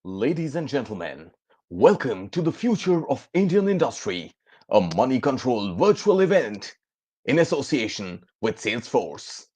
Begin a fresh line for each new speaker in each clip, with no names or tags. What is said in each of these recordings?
Ladies and gentlemen, welcome to the Future of Indian Industry, a money control virtual event in association with Salesforce.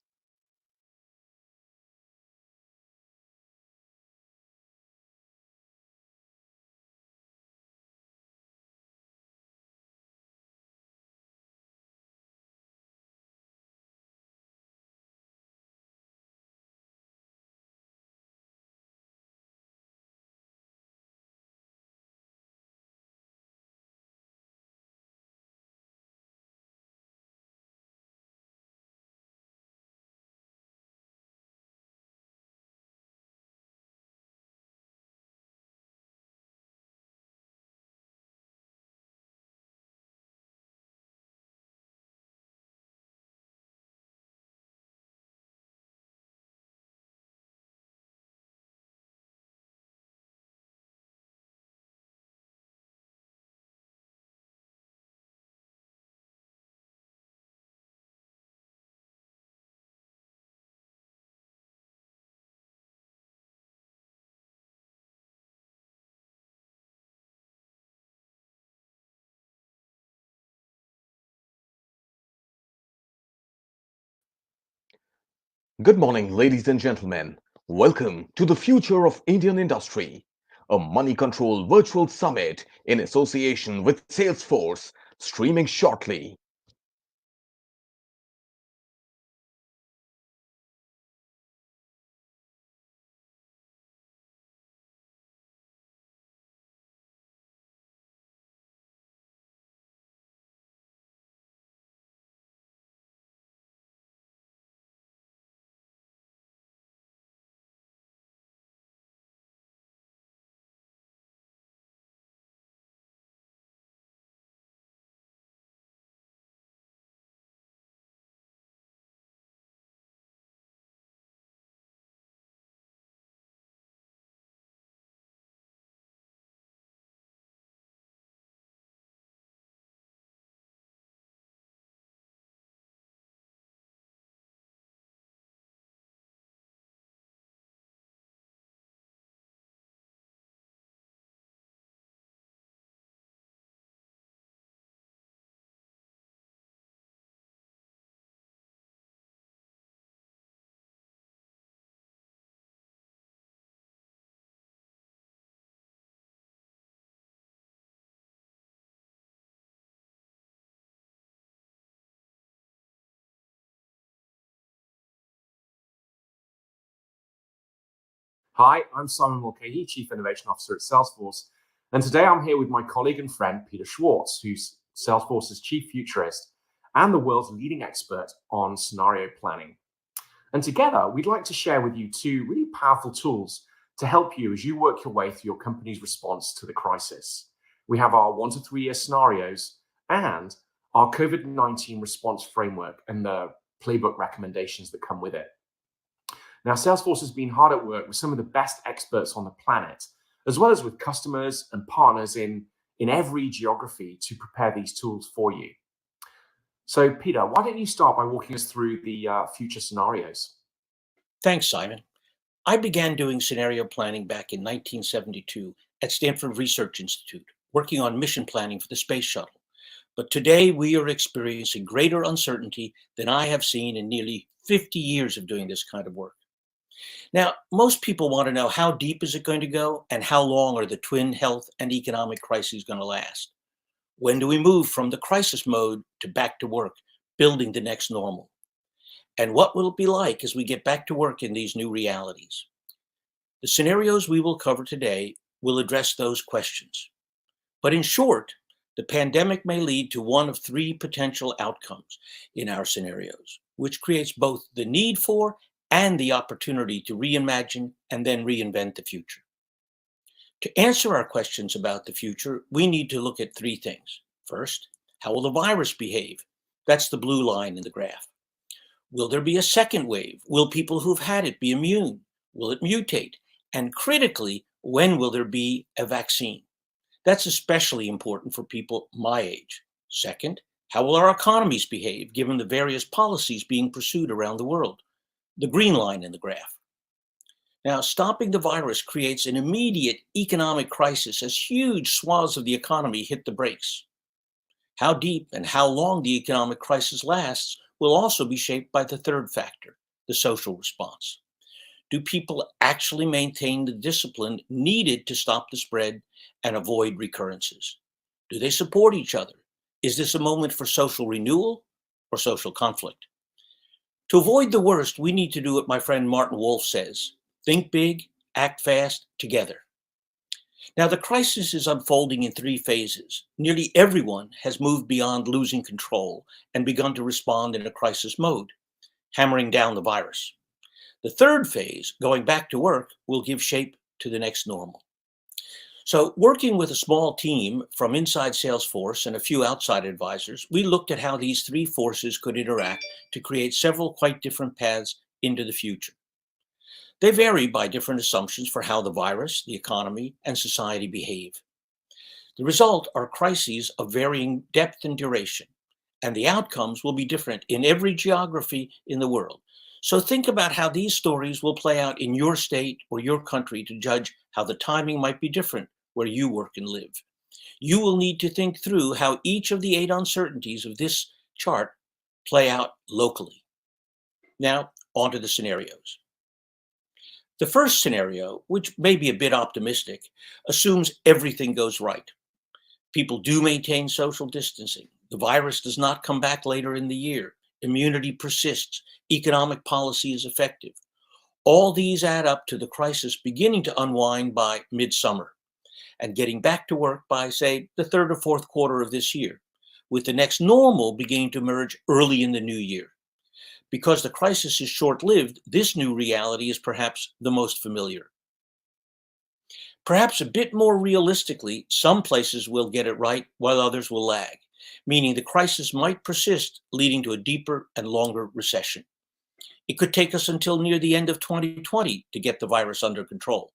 Good morning, ladies and gentlemen. Welcome to the Future of Indian Industry, a money control virtual summit in association with Salesforce, streaming shortly.
Hi, I'm Simon Mulcahy, Chief Innovation Officer at Salesforce. And today I'm here with my colleague and friend, Peter Schwartz, who's Salesforce's Chief Futurist and the world's leading expert on scenario planning. And together, we'd like to share with you two really powerful tools to help you as you work your way through your company's response to the crisis. We have our 1 to 3 year scenarios and our COVID-19 response framework and the playbook recommendations that come with it. Now, Salesforce has been hard at work with some of the best experts on the planet, as well as with customers and partners in every geography to prepare these tools for you. So, Peter, why don't you start by walking us through the future scenarios?
Thanks, Simon. I began doing scenario planning back in 1972 at Stanford Research Institute, working on mission planning for the space shuttle. But today we are experiencing greater uncertainty than I have seen in nearly 50 years of doing this kind of work. Now, most people want to know how deep is it going to go and how long are the twin health and economic crises going to last? When do we move from the crisis mode to back to work, building the next normal? And what will it be like as we get back to work in these new realities? The scenarios we will cover today will address those questions. But in short, the pandemic may lead to one of three potential outcomes in our scenarios, which creates both the need for and the opportunity to reimagine and then reinvent the future. To answer our questions about the future, we need to look at three things. First, how will the virus behave? That's the blue line in the graph. Will there be a second wave? Will people who've had it be immune? Will it mutate? And critically, when will there be a vaccine? That's especially important for people my age. Second, how will our economies behave given the various policies being pursued around the world? The green line in the graph. Now, stopping the virus creates an immediate economic crisis as huge swaths of the economy hit the brakes. How deep and how long the economic crisis lasts will also be shaped by the third factor, the social response. Do people actually maintain the discipline needed to stop the spread and avoid recurrences? Do they support each other? Is this a moment for social renewal or social conflict? To avoid the worst, we need to do what my friend Martin Wolf says: think big, act fast, together. Now, the crisis is unfolding in three phases. Nearly everyone has moved beyond losing control and begun to respond in a crisis mode, hammering down the virus. The third phase, going back to work, will give shape to the next normal. So, working with a small team from inside Salesforce and a few outside advisors, we looked at how these three forces could interact to create several quite different paths into the future. They vary by different assumptions for how the virus, the economy, and society behave. The result are crises of varying depth and duration, and the outcomes will be different in every geography in the world. So think about how these stories will play out in your state or your country to judge how the timing might be different where you work and live. You will need to think through how each of the 8 uncertainties of this chart play out locally. Now, on to the scenarios. The first scenario, which may be a bit optimistic, assumes everything goes right. People do maintain social distancing. The virus does not come back later in the year. Immunity persists. Economic policy is effective. All these add up to the crisis beginning to unwind by midsummer and getting back to work by, say, the third or fourth quarter of this year, with the next normal beginning to emerge early in the new year. Because the crisis is short-lived, this new reality is perhaps the most familiar. Perhaps a bit more realistically, some places will get it right while others will lag, meaning the crisis might persist, leading to a deeper and longer recession. It could take us until near the end of 2020 to get the virus under control.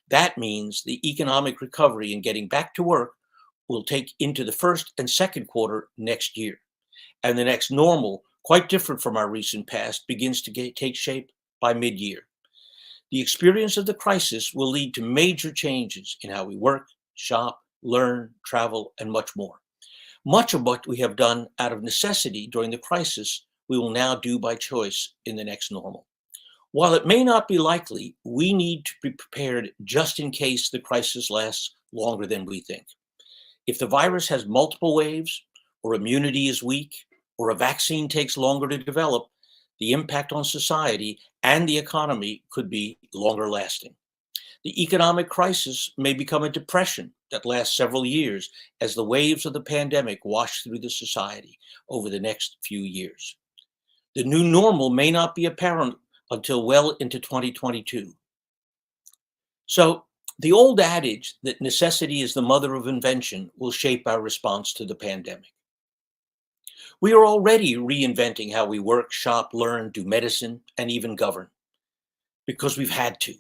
That means the economic recovery and getting back to work will take into the first and second quarter next year. And the next normal, quite different from our recent past, begins to take shape by mid-year. The experience of the crisis will lead to major changes in how we work, shop, learn, travel, and much more. Much of what we have done out of necessity during the crisis, we will now do by choice in the next normal. While it may not be likely, we need to be prepared just in case the crisis lasts longer than we think. If the virus has multiple waves, or immunity is weak, or a vaccine takes longer to develop, the impact on society and the economy could be longer lasting. The economic crisis may become a depression that lasts several years as the waves of the pandemic wash through the society over the next few years. The new normal may not be apparent until well into 2022. So, the old adage that necessity is the mother of invention will shape our response to the pandemic. We are already reinventing how we work, shop, learn, do medicine, and even govern, because we've had to.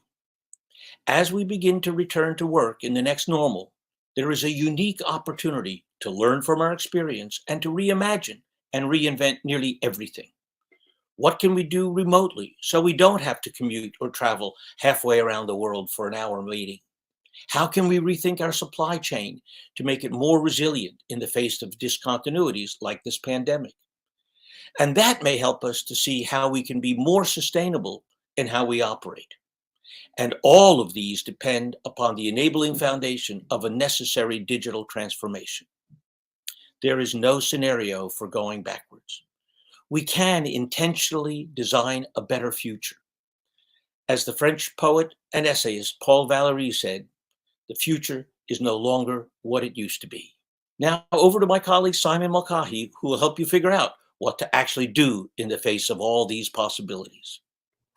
As we begin to return to work in the next normal, there is a unique opportunity to learn from our experience and to reimagine and reinvent nearly everything. What can we do remotely so we don't have to commute or travel halfway around the world for an hour meeting? How can we rethink our supply chain to make it more resilient in the face of discontinuities like this pandemic? And that may help us to see how we can be more sustainable in how we operate. And all of these depend upon the enabling foundation of a necessary digital transformation. There is no scenario for going backwards. We can intentionally design a better future. As the French poet and essayist Paul Valéry said, the future is no longer what it used to be. Now over to my colleague Simon Mulcahy, who will help you figure out what to actually do in the face of all these possibilities.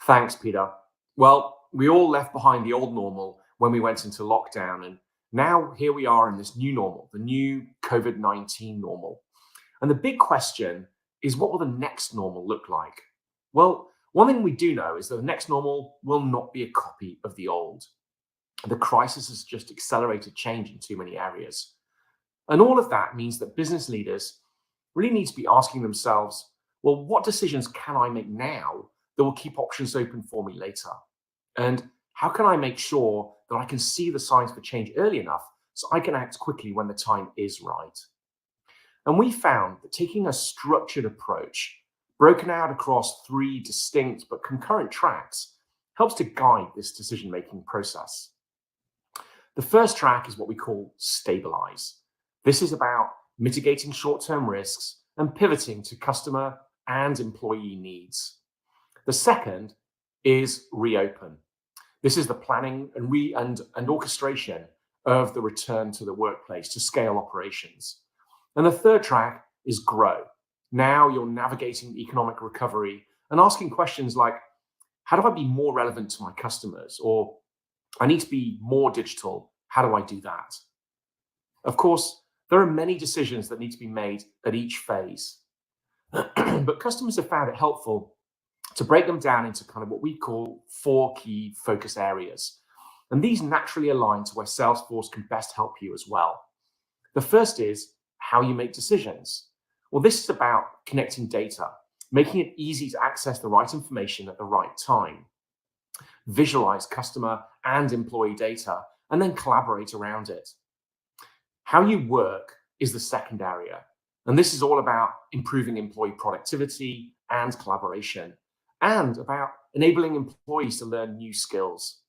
Thanks, Peter. Well, we all left behind the old normal when we went into lockdown, and now here we are in this new normal, the new COVID-19 normal. And the big question is, what will the next normal look like? Well, one thing we do know is that the next normal will not be a copy of the old. The crisis has just accelerated change in too many areas. And all of that means that business leaders really need to be asking themselves, well, what decisions can I make now that will keep options open for me later? And How can I make sure that I can see the signs for change early enough so I can act quickly when the time is right? And we found that taking a structured approach, broken out across 3 distinct but concurrent tracks, helps to guide this decision-making process. The first track is what we call stabilize. This is about mitigating short-term risks and pivoting to customer and employee needs. The second is reopen. This is the planning and orchestration of the return to the workplace to scale operations. And the third track is grow. Now you're navigating economic recovery and asking questions like, how do I be more relevant to my customers? Or I need to be more digital. How do I do that? Of course, there are many decisions that need to be made at each phase. But customers have found it helpful to break them down into kind of what we call 4 key focus areas. And these naturally align to where Salesforce can best help you as well. The first is how you make decisions. Well, this is about connecting data, making it easy to access the right information at the right time, visualize customer and employee data, and then collaborate around it. How you work is the second area. And this is all about improving employee productivity and collaboration, and about enabling employees to learn new skills.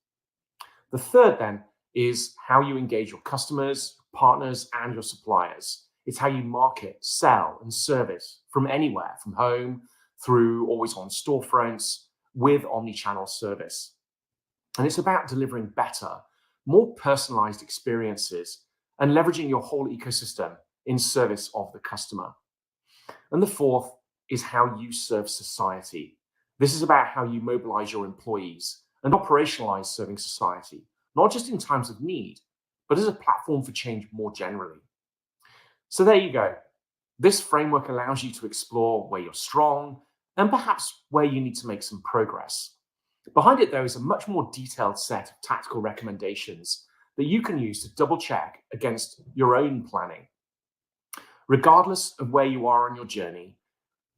The third then is how you engage your customers, partners, and your suppliers. It's how you market, sell, and service from anywhere, from home through always on storefronts with omni-channel service. And it's about delivering better, more personalized experiences and leveraging your whole ecosystem in service of the customer. And the fourth is how you serve society. This is about how you mobilize your employees and operationalize serving society, not just in times of need, but as a platform for change more generally. So there you go. This framework allows you to explore where you're strong and perhaps where you need to make some progress. Behind it, though, is a much more detailed set of tactical recommendations that you can use to double check against your own planning. Regardless of where you are on your journey,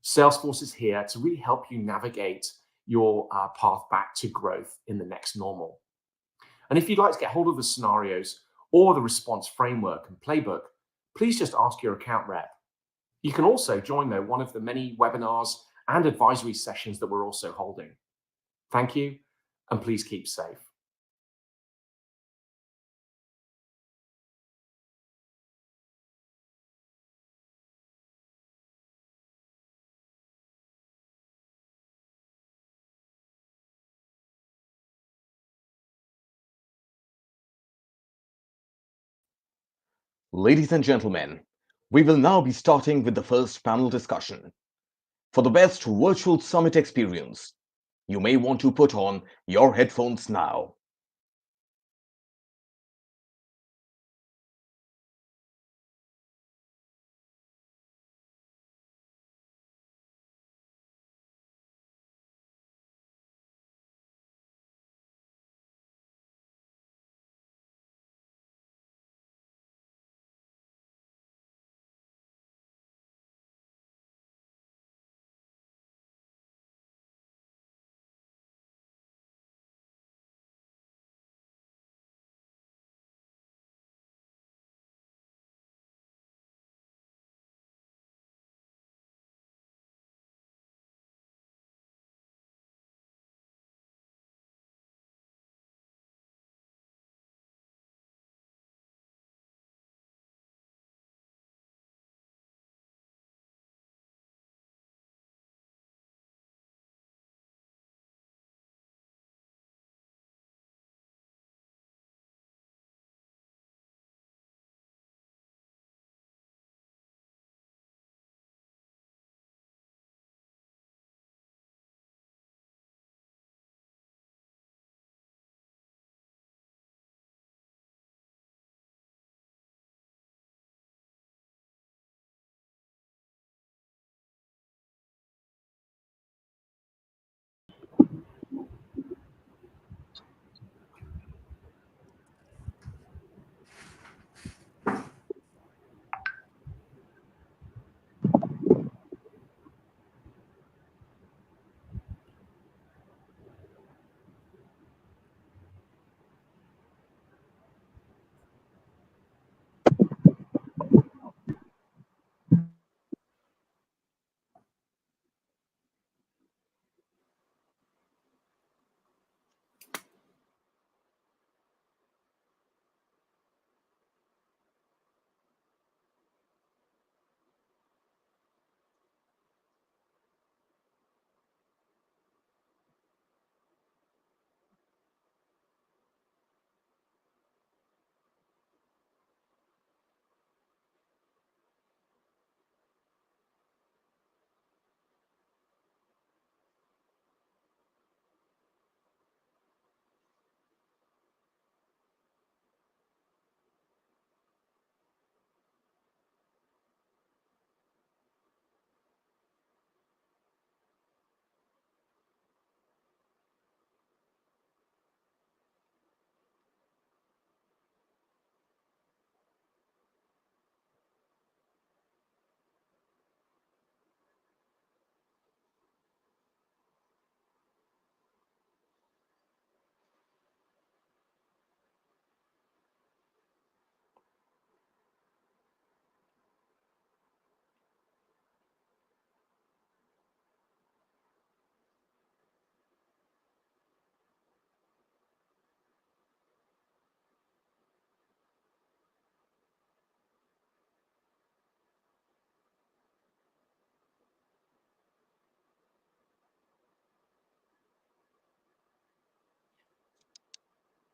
Salesforce is here to really help you navigate your path back to growth in the next normal. And if you'd like to get hold of the scenarios or the response framework and playbook, please just ask your account rep. You can also join, though, one of the many webinars and advisory sessions that we're also holding. Thank you, and please keep safe.
Ladies and gentlemen, we will now be starting with the first panel discussion. For the best virtual summit experience, you may want to put on your headphones now.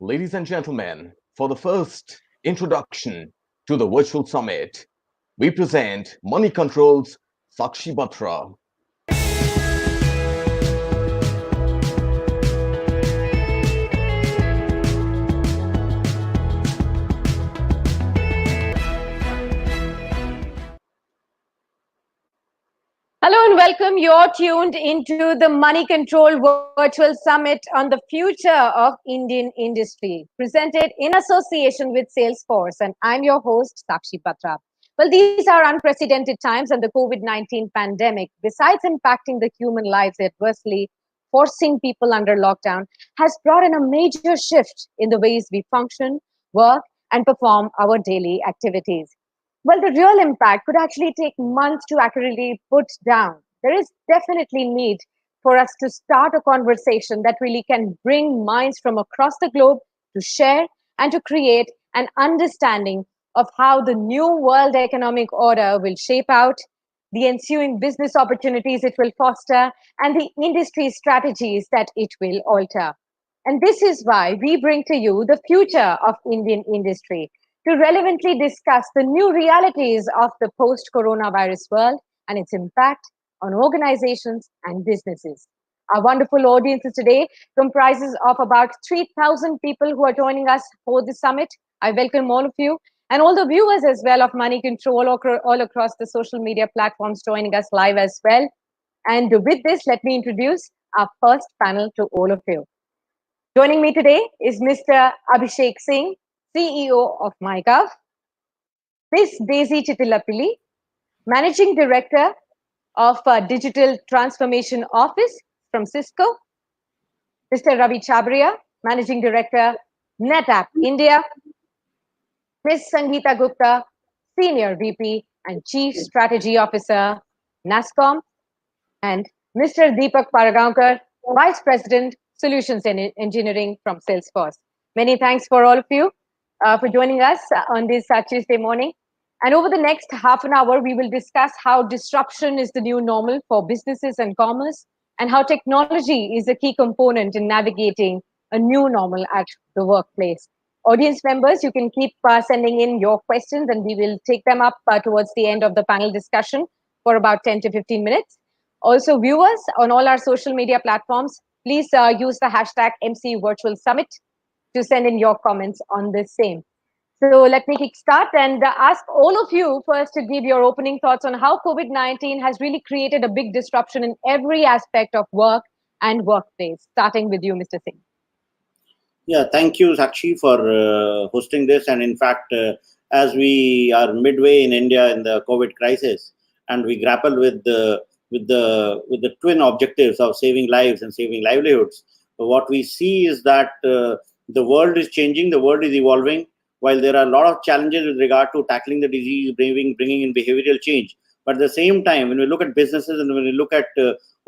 Ladies and gentlemen, for the first introduction to the virtual summit, we present Money Control's Sakshi Batra.
Hello and welcome. You're tuned into the Money Control Virtual Summit on the future of Indian industry, presented in association with Salesforce. And I'm your host, Sakshi Batra. Well, these are unprecedented times, and the COVID-19 pandemic, besides impacting the human lives adversely, forcing people under lockdown, has brought in a major shift in the ways we function, work, and perform our daily activities. Well, the real impact could actually take months to accurately put down. There is definitely need for us to start a conversation that really can bring minds from across the globe to share and to create an understanding of how the new world economic order will shape out, the ensuing business opportunities it will foster, and the industry strategies that it will alter. And this is why we bring to you the future of Indian industry to relevantly discuss the new realities of the post coronavirus world and its impact on organizations and businesses. Our wonderful audience today comprises of about 3,000 people who are joining us for this summit. I welcome all of you and all the viewers as well of Money Control all across the social media platforms joining us live as well. And with this, let me introduce our first panel to all of you. Joining me today is Mr. Abhishek Singh, CEO of MyGov, Ms. Daisy Chitilapilli, Managing Director of Digital Transformation Office from Cisco, Mr. Ravi Chabria, Managing Director, NetApp India, Ms. Sangeeta Gupta, Senior VP and Chief Strategy Officer, NASCOM, and Mr. Deepak Paragaonkar, Vice President, Solutions and Engineering from Salesforce. Many thanks for all of you for joining us on this Tuesday morning. And over the next half an hour, we will discuss how disruption is the new normal for businesses and commerce, and how technology is a key component in navigating a new normal at the workplace. Audience members, you can keep sending in your questions, and we will take them up towards the end of the panel discussion for about 10 to 15 minutes. Also, viewers on all our social media platforms, please use the hashtag MC Virtual Summit to send in your comments on the same. So let me kickstart and ask all of you first to give your opening thoughts on how COVID-19 has really created a big disruption in every aspect of work and workplace. Starting with you, Mr. Singh.
Yeah, thank you, Sakshi, for hosting this. And in fact, as we are midway in India in the COVID crisis, and we grapple with the twin objectives of saving lives and saving livelihoods, what we see is that the world is changing, the world is evolving. While there are a lot of challenges with regard to tackling the disease, bringing in behavioral change, but at the same time, when we look at businesses and when we look at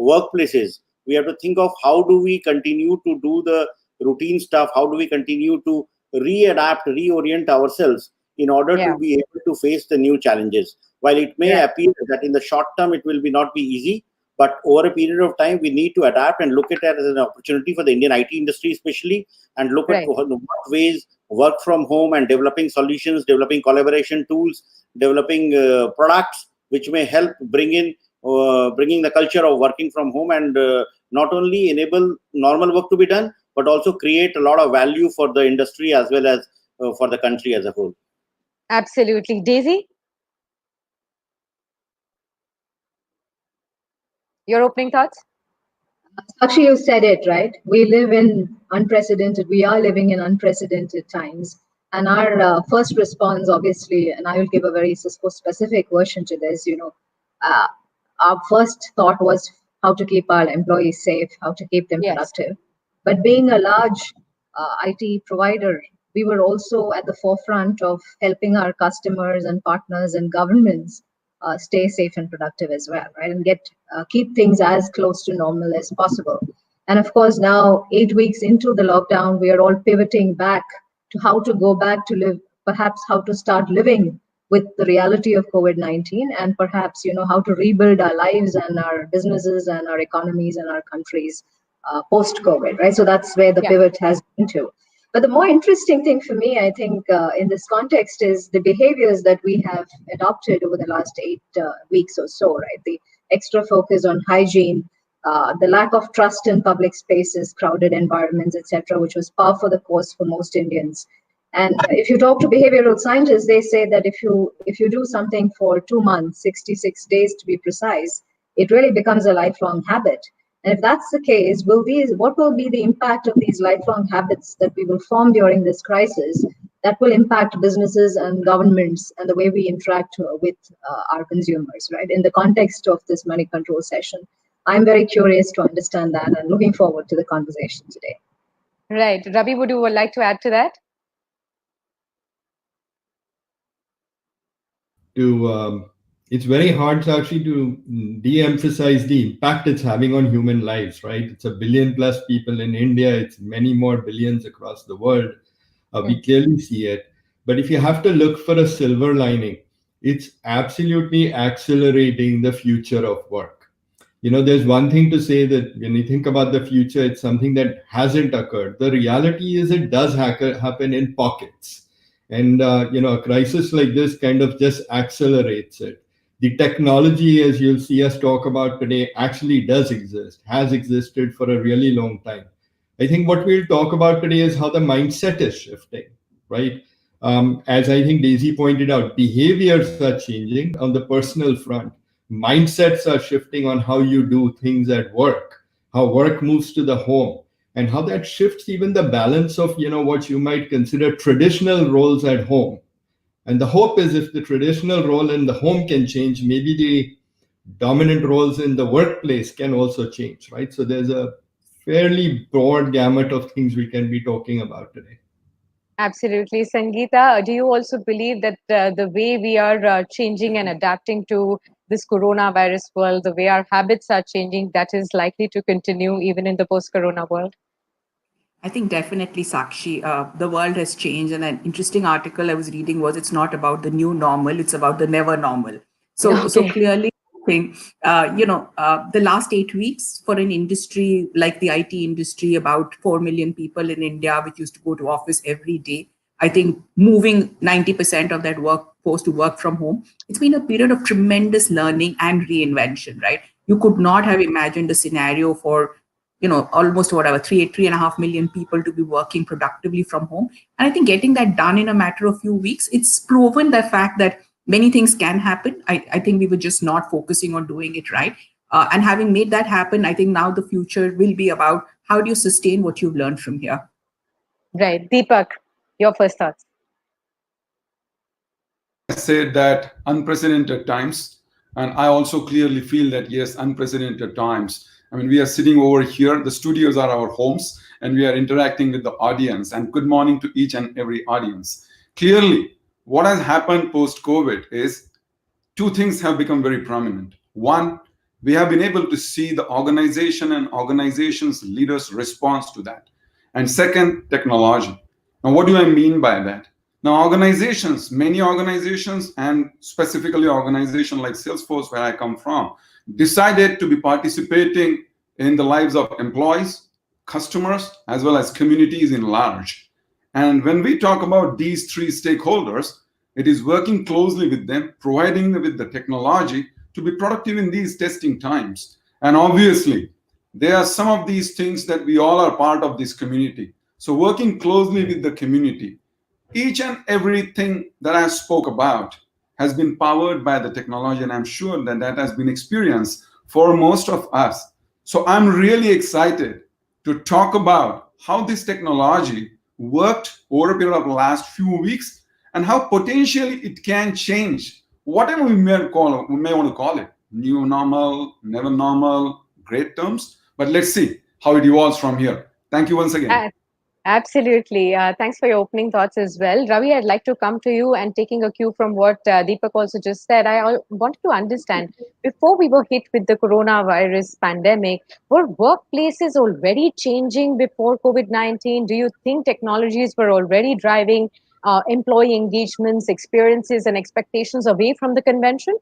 workplaces, we have to think of how do we continue to do the routine stuff, how do we continue to reorient ourselves in order to be able to face the new challenges. While it may appear that in the short term it will not be easy, but over a period of time, we need to adapt and look at it as an opportunity for the Indian IT industry especially, and look at what ways work from home and developing solutions, developing collaboration tools, developing products which may help bringing the culture of working from home and not only enable normal work to be done, but also create a lot of value for the industry as well as for the country as a whole.
Absolutely. Daisy? Your opening thoughts?
Actually, you said it, right? We are living in unprecedented times. And our first response, obviously, and I will give a very Cisco-specific version to this, our first thought was how to keep our employees safe, how to keep them productive. But being a large IT provider, we were also at the forefront of helping our customers and partners and governments stay safe and productive as well, right? And keep things as close to normal as possible. And of course, now 8 weeks into the lockdown, we are all pivoting back to how to go back to live, perhaps how to start living with the reality of COVID-19, and perhaps, how to rebuild our lives and our businesses and our economies and our countries post-COVID, right? So that's where the pivot has been to. But the more interesting thing for me, I think, in this context is the behaviors that we have adopted over the last 8 weeks or so, right? The extra focus on hygiene, the lack of trust in public spaces, crowded environments, etc., which was par for the course for most Indians. And if you talk to behavioral scientists, they say that if you do something for 2 months, 66 days to be precise, it really becomes a lifelong habit. And if that's the case, what will be the impact of these lifelong habits that we will form during this crisis that will impact businesses and governments and the way we interact with our consumers, right? In the context of this money control session, I'm very curious to understand that and looking forward to the conversation today.
Right. Ravi, would you like to add to that?
It's very hard actually to de-emphasize the impact it's having on human lives, right? It's 1 billion plus people in India. It's many more billions across the world. We clearly see it. But if you have to look for a silver lining, it's absolutely accelerating the future of work. There's one thing to say that when you think about the future, it's something that hasn't occurred. The reality is it does happen in pockets. And, a crisis like this kind of just accelerates it. The technology, as you'll see us talk about today, actually does exist, has existed for a really long time. I think what we'll talk about today is how the mindset is shifting, right? As I think Daisy pointed out, behaviors are changing on the personal front. Mindsets are shifting on how you do things at work, how work moves to the home, and how that shifts even the balance of what you might consider traditional roles at home. And the hope is if the traditional role in the home can change, maybe the dominant roles in the workplace can also change, right? So there's a fairly broad gamut of things we can be talking about today.
Absolutely. Sangeeta, do you also believe that the way we are changing and adapting to this coronavirus world, the way our habits are changing, that is likely to continue even in the post-corona world?
I think definitely, Sakshi, the world has changed. And an interesting article I was reading was it's not about the new normal, it's about the never normal. So clearly, I think, the last 8 weeks for an industry like the IT industry, about 4 million people in India, which used to go to office every day, I think moving 90% of that workforce to work from home, it's been a period of tremendous learning and reinvention, right? You could not have imagined a scenario for almost 3.5 million people to be working productively from home. And I think getting that done in a matter of few weeks, it's proven the fact that many things can happen. I think we were just not focusing on doing it right. And having made that happen, I think now the future will be about how do you sustain what you've learned from here.
Right. Deepak, your first thoughts.
I said that unprecedented times, and I also clearly feel that, yes, unprecedented times. I mean, we are sitting over here, the studios are our homes, and we are interacting with the audience. And good morning to each and every audience. Clearly, what has happened post-COVID is two things have become very prominent. One, we have been able to see the organization and organizations' leaders' response to that. And second, technology. Now, what do I mean by that? Now, organizations, many organizations, and specifically organizations like Salesforce, where I come from, decided to be participating in the lives of employees, customers, as well as communities in large. And when we talk about these three stakeholders, it is working closely with them, providing them with the technology to be productive in these testing times. And obviously, there are some of these things that we all are part of this community. So working closely with the community, each and everything that I spoke about has been powered by the technology, and I'm sure that that has been experienced for most of us. So I'm really excited to talk about how this technology worked over a period of the last few weeks and how potentially it can change whatever we may want to call it, new normal, never normal, great terms. But let's see how it evolves from here. Thank you once again.
Absolutely. Thanks for your opening thoughts as well. Ravi, I'd like to come to you and taking a cue from what Deepak also just said. I wanted to understand, before we were hit with the coronavirus pandemic, were workplaces already changing before COVID-19? Do you think technologies were already driving employee engagements, experiences, and expectations away from the convention?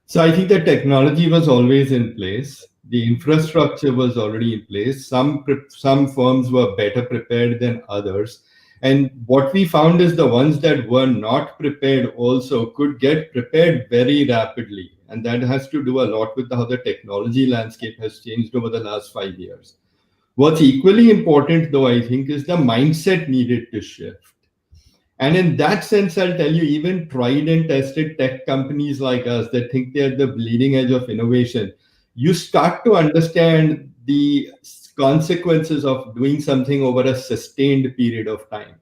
So I think that technology was always in place. The infrastructure was already in place. Some firms were better prepared than others. And what we found is the ones that were not prepared also could get prepared very rapidly. And that has to do a lot with how the technology landscape has changed over the last 5 years. What's equally important, though, I think, is the mindset needed to shift. And in that sense, I'll tell you, even tried and tested tech companies like us that think they're the bleeding edge of innovation, you start to understand the consequences of doing something over a sustained period of time.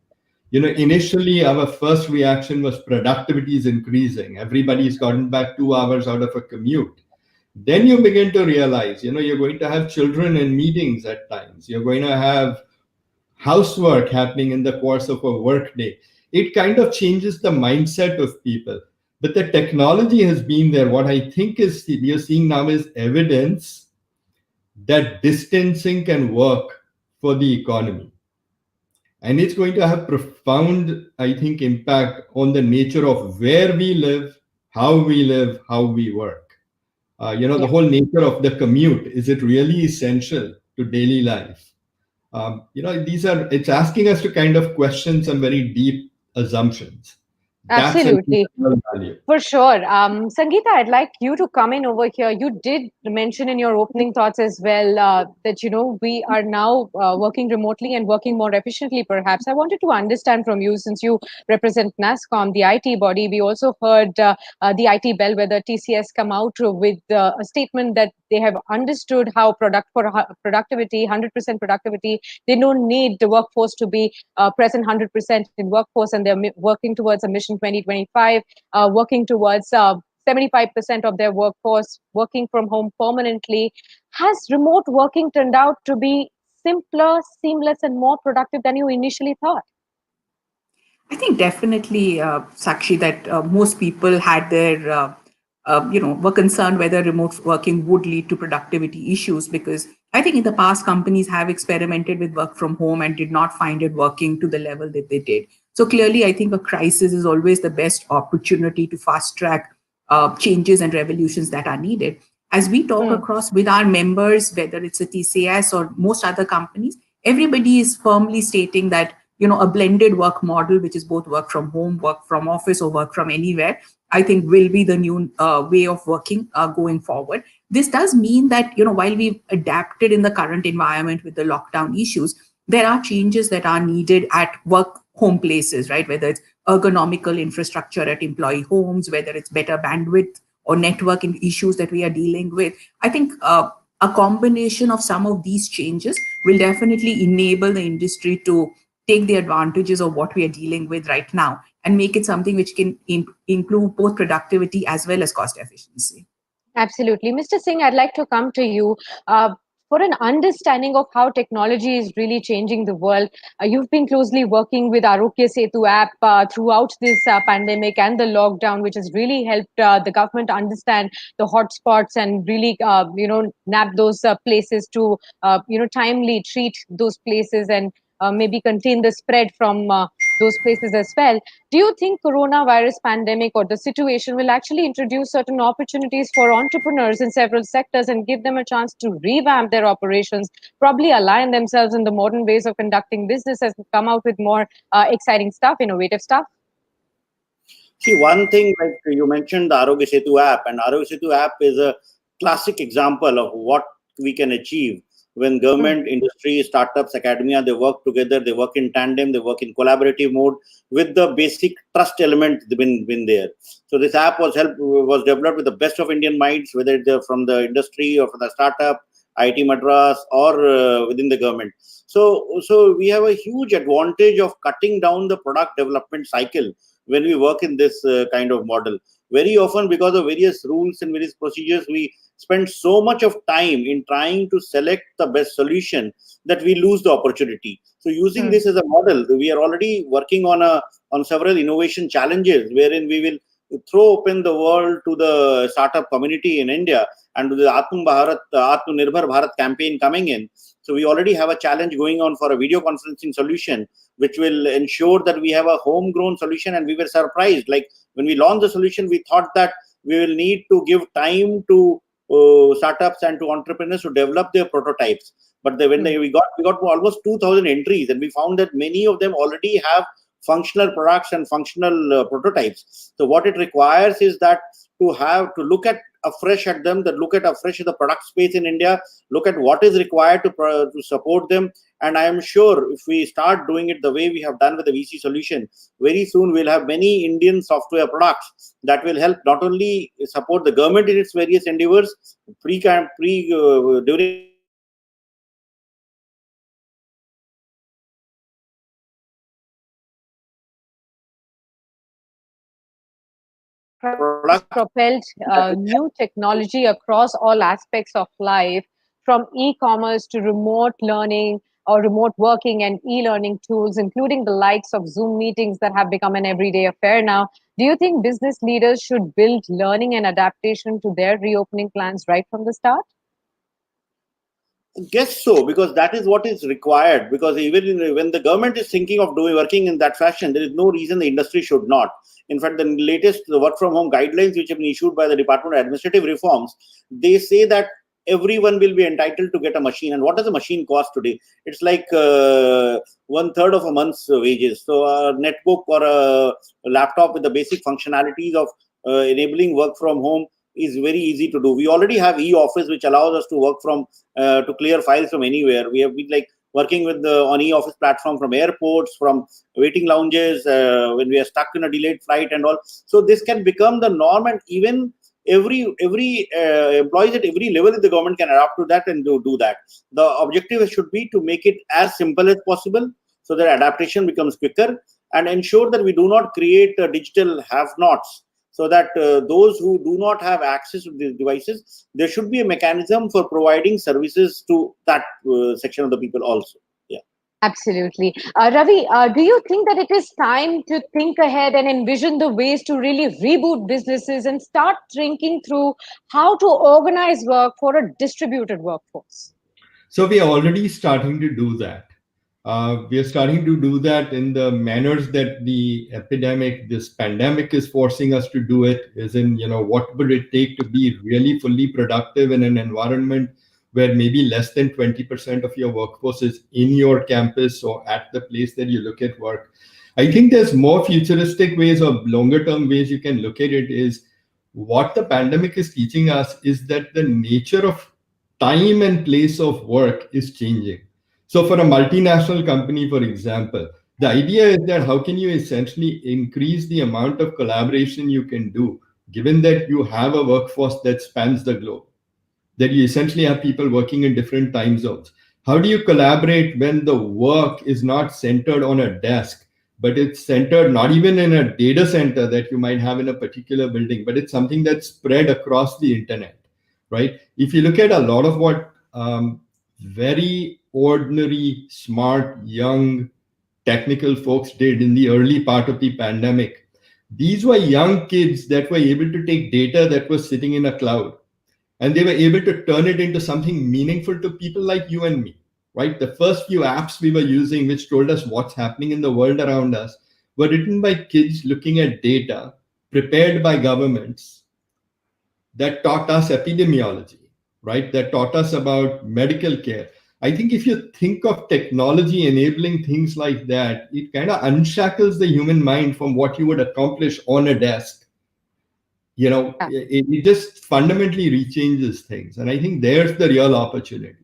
Initially, our first reaction was productivity is increasing. Everybody's gotten back 2 hours out of a commute. Then you begin to realize, you're going to have children in meetings at times. You're going to have housework happening in the course of a work day. It kind of changes the mindset of people. But the technology has been there. What I think is we are seeing now is evidence that distancing can work for the economy. And it's going to have profound, I think, impact on the nature of where we live, how we work. The whole nature of the commute, is it really essential to daily life? It's asking us to kind of question some very deep assumptions.
Absolutely. For sure. Sangeeta, I'd like you to come in over here. You did mention in your opening thoughts as well that, we are now working remotely and working more efficiently, perhaps. I wanted to understand from you, since you represent NASSCOM, the IT body. We also heard the IT bellwether TCS come out with a statement that they have understood how productivity, 100% productivity, they don't need the workforce to be present 100% in workforce, and they're working towards a mission 2025, working towards 75% of their workforce working from home permanently. Has remote working turned out to be simpler, seamless, and more productive than you initially thought?
I think definitely, Sakshi, that most people had their, were concerned whether remote working would lead to productivity issues, because I think in the past companies have experimented with work from home and did not find it working to the level that they did. So clearly, I think a crisis is always the best opportunity to fast track changes and revolutions that are needed. As we talk across with our members, whether it's a TCS or most other companies, everybody is firmly stating that a blended work model, which is both work from home, work from office, or work from anywhere, I think will be the new way of working going forward. This does mean that, while we've adapted in the current environment with the lockdown issues, there are changes that are needed at work home places, right? Whether it's ergonomical infrastructure at employee homes, whether it's better bandwidth or networking issues that we are dealing with. I think a combination of some of these changes will definitely enable the industry to take the advantages of what we are dealing with right now and make it something which can improve both productivity as well as cost efficiency.
Absolutely. Mr. Singh, I'd like to come to you for an understanding of how technology is really changing the world. You've been closely working with Arogya Setu app throughout this pandemic and the lockdown, which has really helped the government understand the hotspots and really, nab those places to, timely treat those places and maybe contain the spread from those places as well. Do you think coronavirus pandemic or the situation will actually introduce certain opportunities for entrepreneurs in several sectors and give them a chance to revamp their operations, probably align themselves in the modern ways of conducting business and come out with more exciting stuff, innovative stuff?
See, one thing, like you mentioned the Arogya Setu app, and Arogya Setu app is a classic example of what we can achieve when government, industry, startups, academia, they work together, they work in tandem, they work in collaborative mode with the basic trust element been there. So this app was developed with the best of Indian minds, whether it's from the industry or from the startup, IT Madras, or within the government. So we have a huge advantage of cutting down the product development cycle when we work in this kind of model. Very often, because of various rules and various procedures, we spend so much of time in trying to select the best solution that we lose the opportunity. So using this as a model, we are already working on several innovation challenges wherein we will throw open the world to the startup community in India and to the Atmanirbhar Bharat campaign coming in. So we already have a challenge going on for a video conferencing solution, which will ensure that we have a homegrown solution. And we were surprised, like when we launched the solution, we thought that we will need to give time to startups and to entrepreneurs to develop their prototypes. But we got almost 2,000 entries, and we found that many of them already have functional products and functional prototypes. So what it requires is that to look at afresh at them, that look at afresh at the product space in India, look at what is required to support them. And I am sure if we start doing it the way we have done with the VC solution, very soon we'll have many Indian software products that will help not only support the government in its various endeavors, during
propelled new technology across all aspects of life, from e-commerce to remote learning or remote working and e-learning tools, including the likes of Zoom meetings that have become an everyday affair now. Do you think business leaders should build learning and adaptation to their reopening plans right from the start?
Guess so, because that is what is required. Because even when the government is thinking of working in that fashion, there is no reason the industry should not. In fact, the latest work from home guidelines which have been issued by the Department of Administrative Reforms, they say that everyone will be entitled to get a machine. And what does a machine cost today? It's like 1/3 of a month's wages. So a netbook or a laptop with the basic functionalities of enabling work from home is very easy to do. We already have e-office, which allows us to work from to clear files from anywhere. We have been working with on e-office platform from airports, from waiting lounges, when we are stuck in a delayed flight and all. So this can become the norm, and even every employees at every level in the government can adapt to that and do that. The objective should be to make it as simple as possible so that adaptation becomes quicker, and ensure that we do not create digital have-nots, so that those who do not have access to these devices, there should be a mechanism for providing services to that section of the people also. Yeah.
Absolutely. Ravi, do you think that it is time to think ahead and envision the ways to really reboot businesses and start thinking through how to organize work for a distributed workforce?
So we are already starting to do that. We are starting to do that in the manners that the epidemic, this pandemic, is forcing us to do it. Is in, what would it take to be really fully productive in an environment where maybe less than 20% of your workforce is in your campus or at the place that you look at work. I think there's more futuristic ways or longer term ways you can look at it. Is what the pandemic is teaching us is that the nature of time and place of work is changing. So for a multinational company, for example, the idea is that how can you essentially increase the amount of collaboration you can do, given that you have a workforce that spans the globe, that you essentially have people working in different time zones. How do you collaborate when the work is not centered on a desk, but it's centered not even in a data center that you might have in a particular building, but it's something that's spread across the internet, right? If you look at a lot of what very ordinary, smart, young, technical folks did in the early part of the pandemic, these were young kids that were able to take data that was sitting in a cloud, and they were able to turn it into something meaningful to people like you and me, right? The first few apps we were using, which told us what's happening in the world around us, were written by kids looking at data prepared by governments that taught us epidemiology, right? That taught us about medical care. I think if you think of technology enabling things like that, it kind of unshackles the human mind from what you would accomplish on a desk. It just fundamentally rechanges things. And I think there's the real opportunity.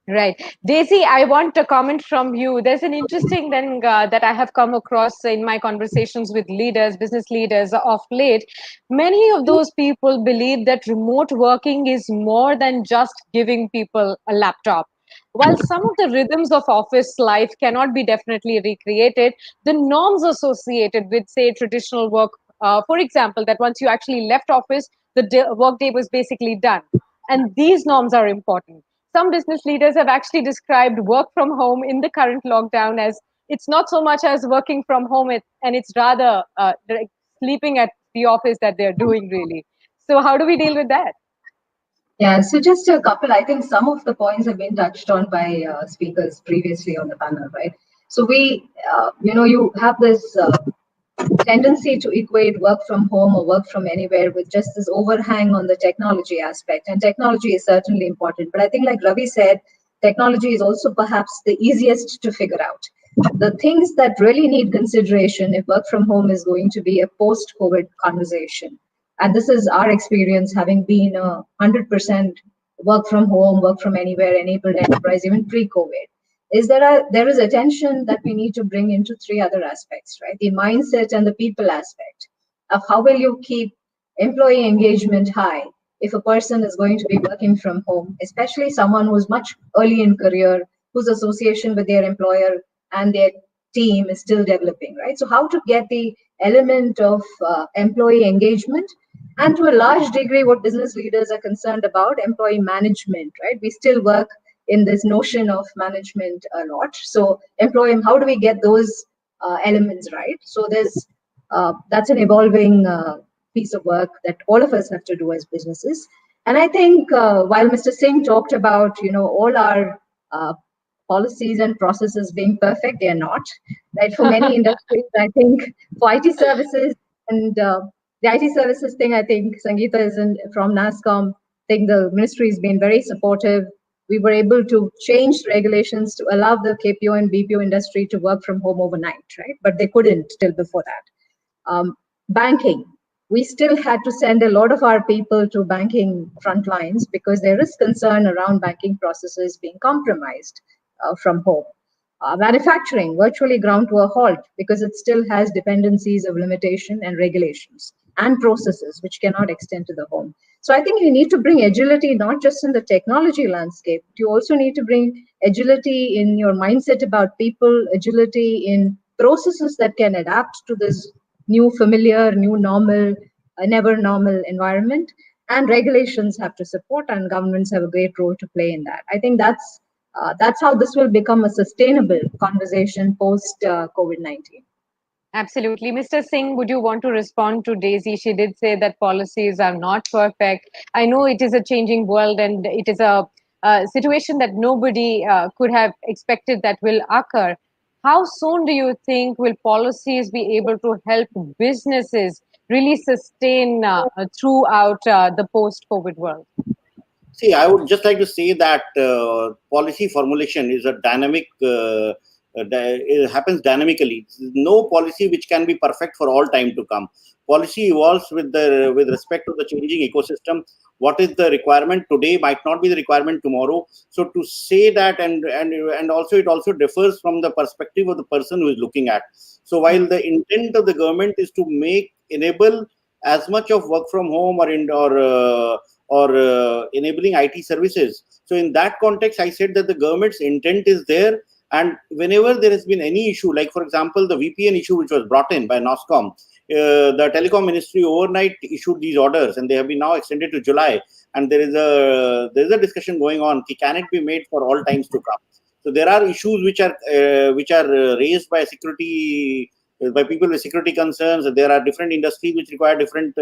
Right. Daisy, I want a comment from you. There's an interesting thing that I have come across in my conversations with leaders, business leaders of late. Many of those people believe that remote working is more than just giving people a laptop. While some of the rhythms of office life cannot be definitely recreated, the norms associated with, say, traditional work, for example, that once you actually left office, the workday was basically done. And these norms are important. Some business leaders have actually described work from home in the current lockdown as it's not so much as working from home, and it's rather like sleeping at the office that they're doing, really. So how do we deal with that?
Yeah, so just a couple, I think some of the points have been touched on by speakers previously on the panel, right? So you have this tendency to equate work from home or work from anywhere with just this overhang on the technology aspect. And technology is certainly important. But I think, like Ravi said, technology is also perhaps the easiest to figure out. The things that really need consideration if work from home is going to be a post-COVID conversation. And this is our experience, having been a 100% work from home, work from anywhere enabled enterprise, even pre-COVID, is there is attention that we need to bring into three other aspects, right? The mindset and the people aspect of how will you keep employee engagement high if a person is going to be working from home, especially someone who's much early in career, whose association with their employer and their team is still developing, right? So how to get the element of employee engagement, and to a large degree what business leaders are concerned about, employee management, right? We still work in this notion of management a lot. So employee, how do we get those elements right? So there's that's an evolving piece of work that all of us have to do as businesses. And I think while Mr. Singh talked about, all our policies and processes being perfect, they're not. Right? For many industries, I think for IT services and the IT services thing, I think Sangeeta is from NASCOM. I think the ministry has been very supportive. We were able to change regulations to allow the KPO and BPO industry to work from home overnight, right? But they couldn't till before that. Banking, we still had to send a lot of our people to banking front lines because there is concern around banking processes being compromised from home. Manufacturing virtually ground to a halt because it still has dependencies of limitation and regulations and processes which cannot extend to the home. So I think you need to bring agility not just in the technology landscape, you also need to bring agility in your mindset about people, agility in processes that can adapt to this new familiar, new normal, never normal environment. And regulations have to support, and governments have a great role to play in that. I think that's how this will become a sustainable conversation post COVID-19.
Absolutely. Mr. Singh, would you want to respond to Daisy? She did say that policies are not perfect. I know it is a changing world and it is a situation that nobody could have expected that will occur. How soon do you think will policies be able to help businesses really sustain throughout the post-COVID world?
See, I would just like to say that policy formulation is a dynamic, it happens dynamically. No policy which can be perfect for all time to come. Policy evolves with respect to the changing ecosystem. What is the requirement today might not be the requirement tomorrow. So to say that, and also it also differs from the perspective of the person who is looking at. So while the intent of the government is to enable as much of work from home or enabling IT services. So in that context, I said that the government's intent is there. And whenever there has been any issue, like for example, the VPN issue which was brought in by NOSCOM, the telecom ministry overnight issued these orders and they have been now extended to July. And there is a discussion going on, can it be made for all times to come? So there are issues which are raised by by people with security concerns. There are different industries which require different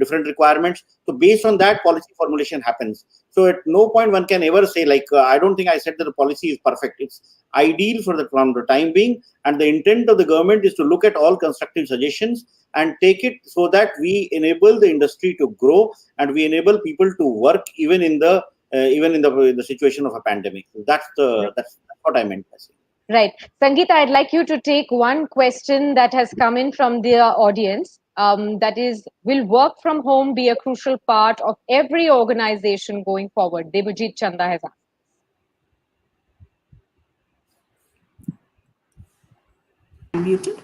requirements. So based on that, policy formulation happens. So at no point one can ever say, like, I don't think I said that the policy is perfect. It's ideal from the time being. And the intent of the government is to look at all constructive suggestions and take it so that we enable the industry to grow and we enable people to work even in the situation of a pandemic. That's what I meant by saying.
Right. Sangeeta, I'd like you to take one question that has come in from the audience. That is, will work from home be a crucial part of every organization going forward? Devajit Chanda has asked.
Muted.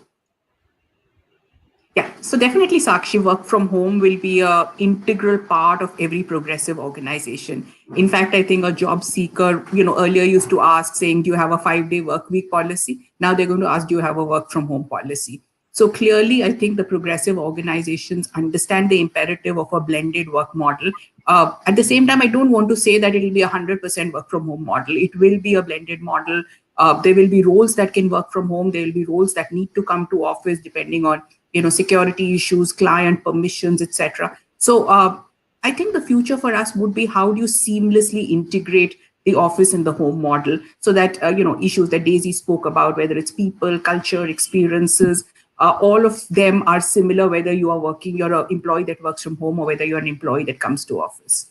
Yeah, so definitely, Sakshi, work from home will be an integral part of every progressive organization. In fact, I think a job seeker, earlier used to ask saying, do you have a 5-day work week policy? Now they're going to ask, do you have a work from home policy? So clearly, I think the progressive organizations understand the imperative of a blended work model. At the same time, I don't want to say that it will be 100% work from home model. It will be a blended model. There will be roles that can work from home. There will be roles that need to come to office depending on security issues, client permissions, etc. So I think the future for us would be how do you seamlessly integrate the office and the home model so that, issues that Daisy spoke about, whether it's people, culture, experiences, all of them are similar, whether you're an employee that works from home or whether you're an employee that comes to office.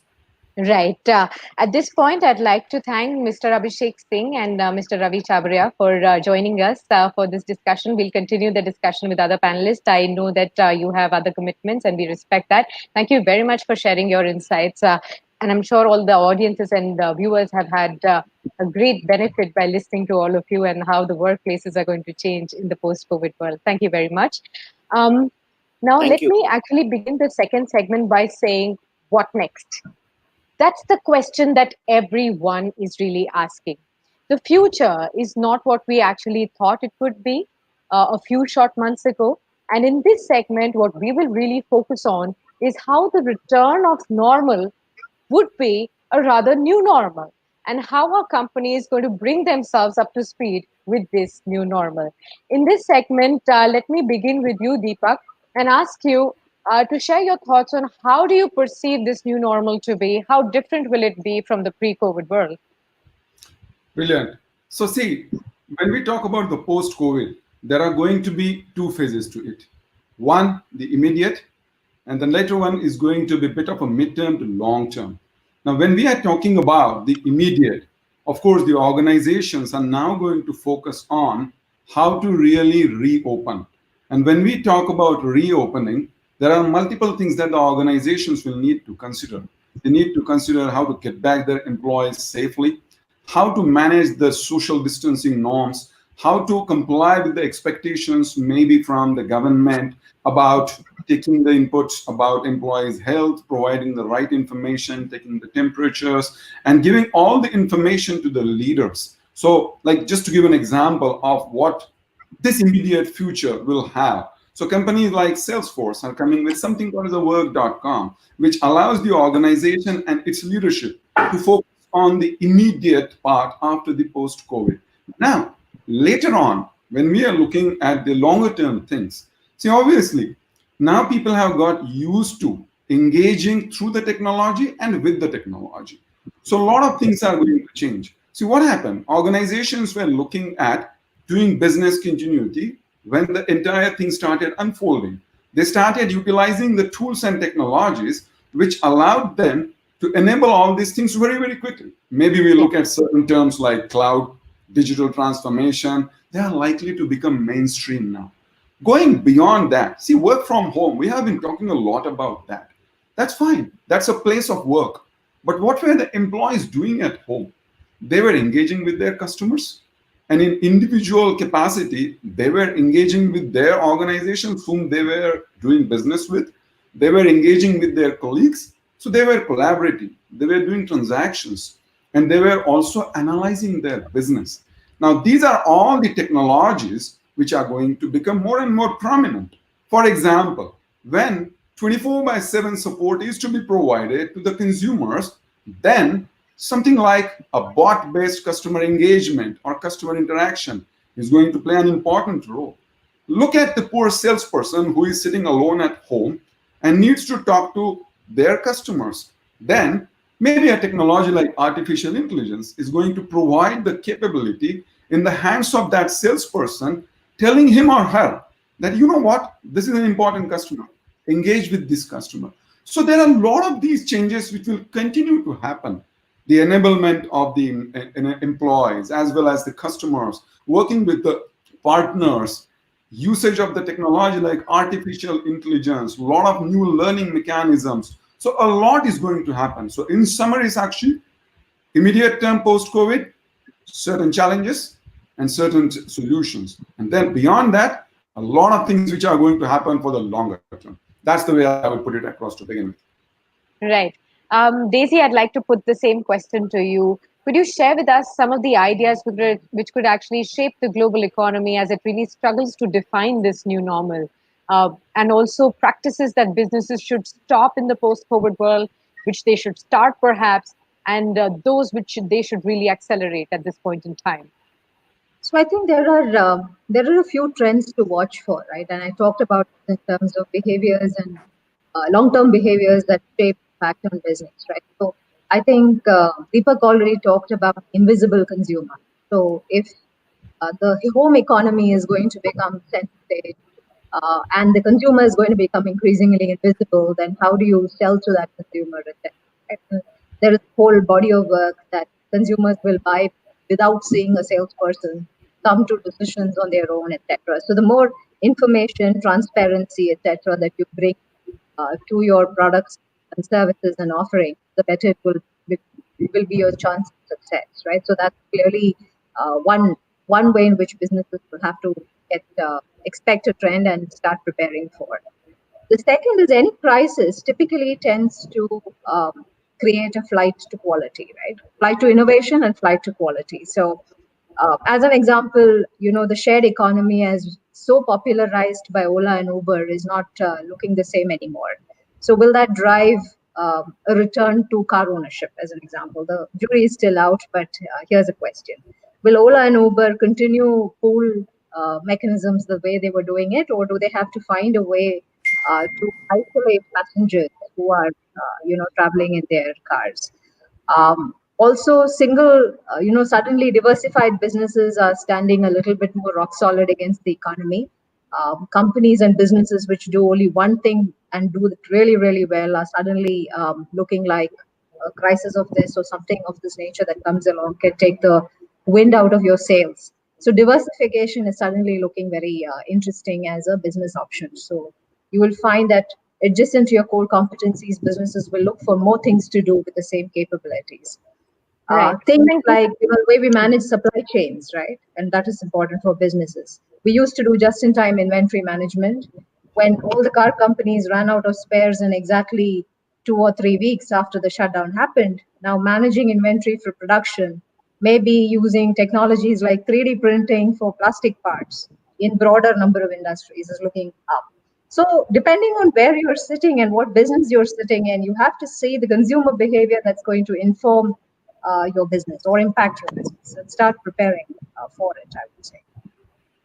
Right. At this point, I'd like to thank Mr. Abhishek Singh and Mr. Ravi Chabria for joining us for this discussion. We'll continue the discussion with other panelists. I know that you have other commitments and we respect that. Thank you very much for sharing your insights. And I'm sure all the audiences and viewers have had a great benefit by listening to all of you and how the workplaces are going to change in the post-COVID world. Thank you very much. Now,
Thank
let
you.
me actually begin the second segment by saying, what next? That's the question that everyone is really asking. The future is not what we actually thought it would be a few short months ago. And in this segment, what we will really focus on is how the return of normal would be a rather new normal, and how a company is going to bring themselves up to speed with this new normal. In this segment, let me begin with you, Deepak, and ask you to share your thoughts on how do you perceive this new normal to be? How different will it be from the pre-COVID world?
Brilliant. So see, when we talk about the post-COVID, there are going to be two phases to it. One, the immediate, and the later one is going to be a bit of a midterm to long term. Now, when we are talking about the immediate, of course, the organizations are now going to focus on how to really reopen. And when we talk about reopening, there are multiple things that the organizations will need to consider. They need to consider how to get back their employees safely, how to manage the social distancing norms, how to comply with the expectations maybe from the government about taking the inputs about employees' health, providing the right information, taking the temperatures, and giving all the information to the leaders. So, like, just to give an example of what this immediate future will have. So companies like Salesforce are coming with something called the work.com, which allows the organization and its leadership to focus on the immediate part after the post-COVID. Now, later on, when we are looking at the longer term things, see, obviously, now people have got used to engaging through the technology and with the technology. So a lot of things are going to change. See, what happened? Organizations were looking at doing business continuity when the entire thing started unfolding. They started utilizing the tools and technologies which allowed them to enable all these things very, very quickly. Maybe we look at certain terms like cloud, digital transformation. They are likely to become mainstream now. Going beyond that, see, work from home, we have been talking a lot about that. That's fine. That's a place of work. But what were the employees doing at home? They were engaging with their customers. And in individual capacity, they were engaging with their organizations whom they were doing business with. They were engaging with their colleagues. So they were collaborating. They were doing transactions. And they were also analyzing their business. Now, these are all the technologies which are going to become more and more prominent. For example, when 24/7 support is to be provided to the consumers, then something like a bot-based customer engagement or customer interaction is going to play an important role. Look at the poor salesperson who is sitting alone at home and needs to talk to their customers. Then maybe a technology like artificial intelligence is going to provide the capability in the hands of that salesperson, telling him or her that, you know what, this is an important customer, engage with this customer. So there are a lot of these changes which will continue to happen. The enablement of the employees as well as the customers, working with the partners, usage of the technology like artificial intelligence, a lot of new learning mechanisms. So a lot is going to happen. So in summary, Sakshi, immediate term post-COVID, certain challenges and certain solutions. And then beyond that, a lot of things which are going to happen for the longer term. That's the way I would put it across to begin with.
Right. Daisy, I'd like to put the same question to you. Could you share with us some of the ideas which could actually shape the global economy as it really struggles to define this new normal? And also practices that businesses should stop in the post-COVID world, which they should start perhaps, and those which they should really accelerate at this point in time?
So I think there are a few trends to watch for, right? And I talked about in terms of behaviors and long-term behaviors that shape impact on business, right? So I think Deepak already talked about invisible consumer. So if the home economy is going to become center stage, and the consumer is going to become increasingly invisible, then how do you sell to that consumer? And there is a whole body of work that consumers will buy without seeing a salesperson, come to decisions on their own, etc. So the more information, transparency, etc., that you bring to your products and services and offering, the better it will be your chance of success, right? So that's clearly one way in which businesses will have to get expect a trend and start preparing for it. The second is any crisis typically tends to create a flight to quality, right? Flight to innovation and flight to quality. So as an example, the shared economy as so popularized by Ola and Uber is not looking the same anymore. So will that drive a return to car ownership, as an example? The jury is still out, but here's a question. Will Ola and Uber continue pool mechanisms the way they were doing it, or do they have to find a way to isolate passengers who are, traveling in their cars? Also, suddenly diversified businesses are standing a little bit more rock solid against the economy. Companies and businesses which do only one thing and do it really, really well are suddenly looking like a crisis of this or something of this nature that comes along can take the wind out of your sails. So diversification is suddenly looking very interesting as a business option. So you will find that adjacent to your core competencies, businesses will look for more things to do with the same capabilities.
Right.
Things like the way we manage supply chains, right? And that is important for businesses. We used to do just-in-time inventory management. When all the car companies ran out of spares in exactly 2 or 3 weeks after the shutdown happened, now managing inventory for production, maybe using technologies like 3D printing for plastic parts in broader number of industries is looking up. So depending on where you're sitting and what business you're sitting in, you have to see the consumer behavior that's going to inform your business or impact your business, and start preparing for it, I would say.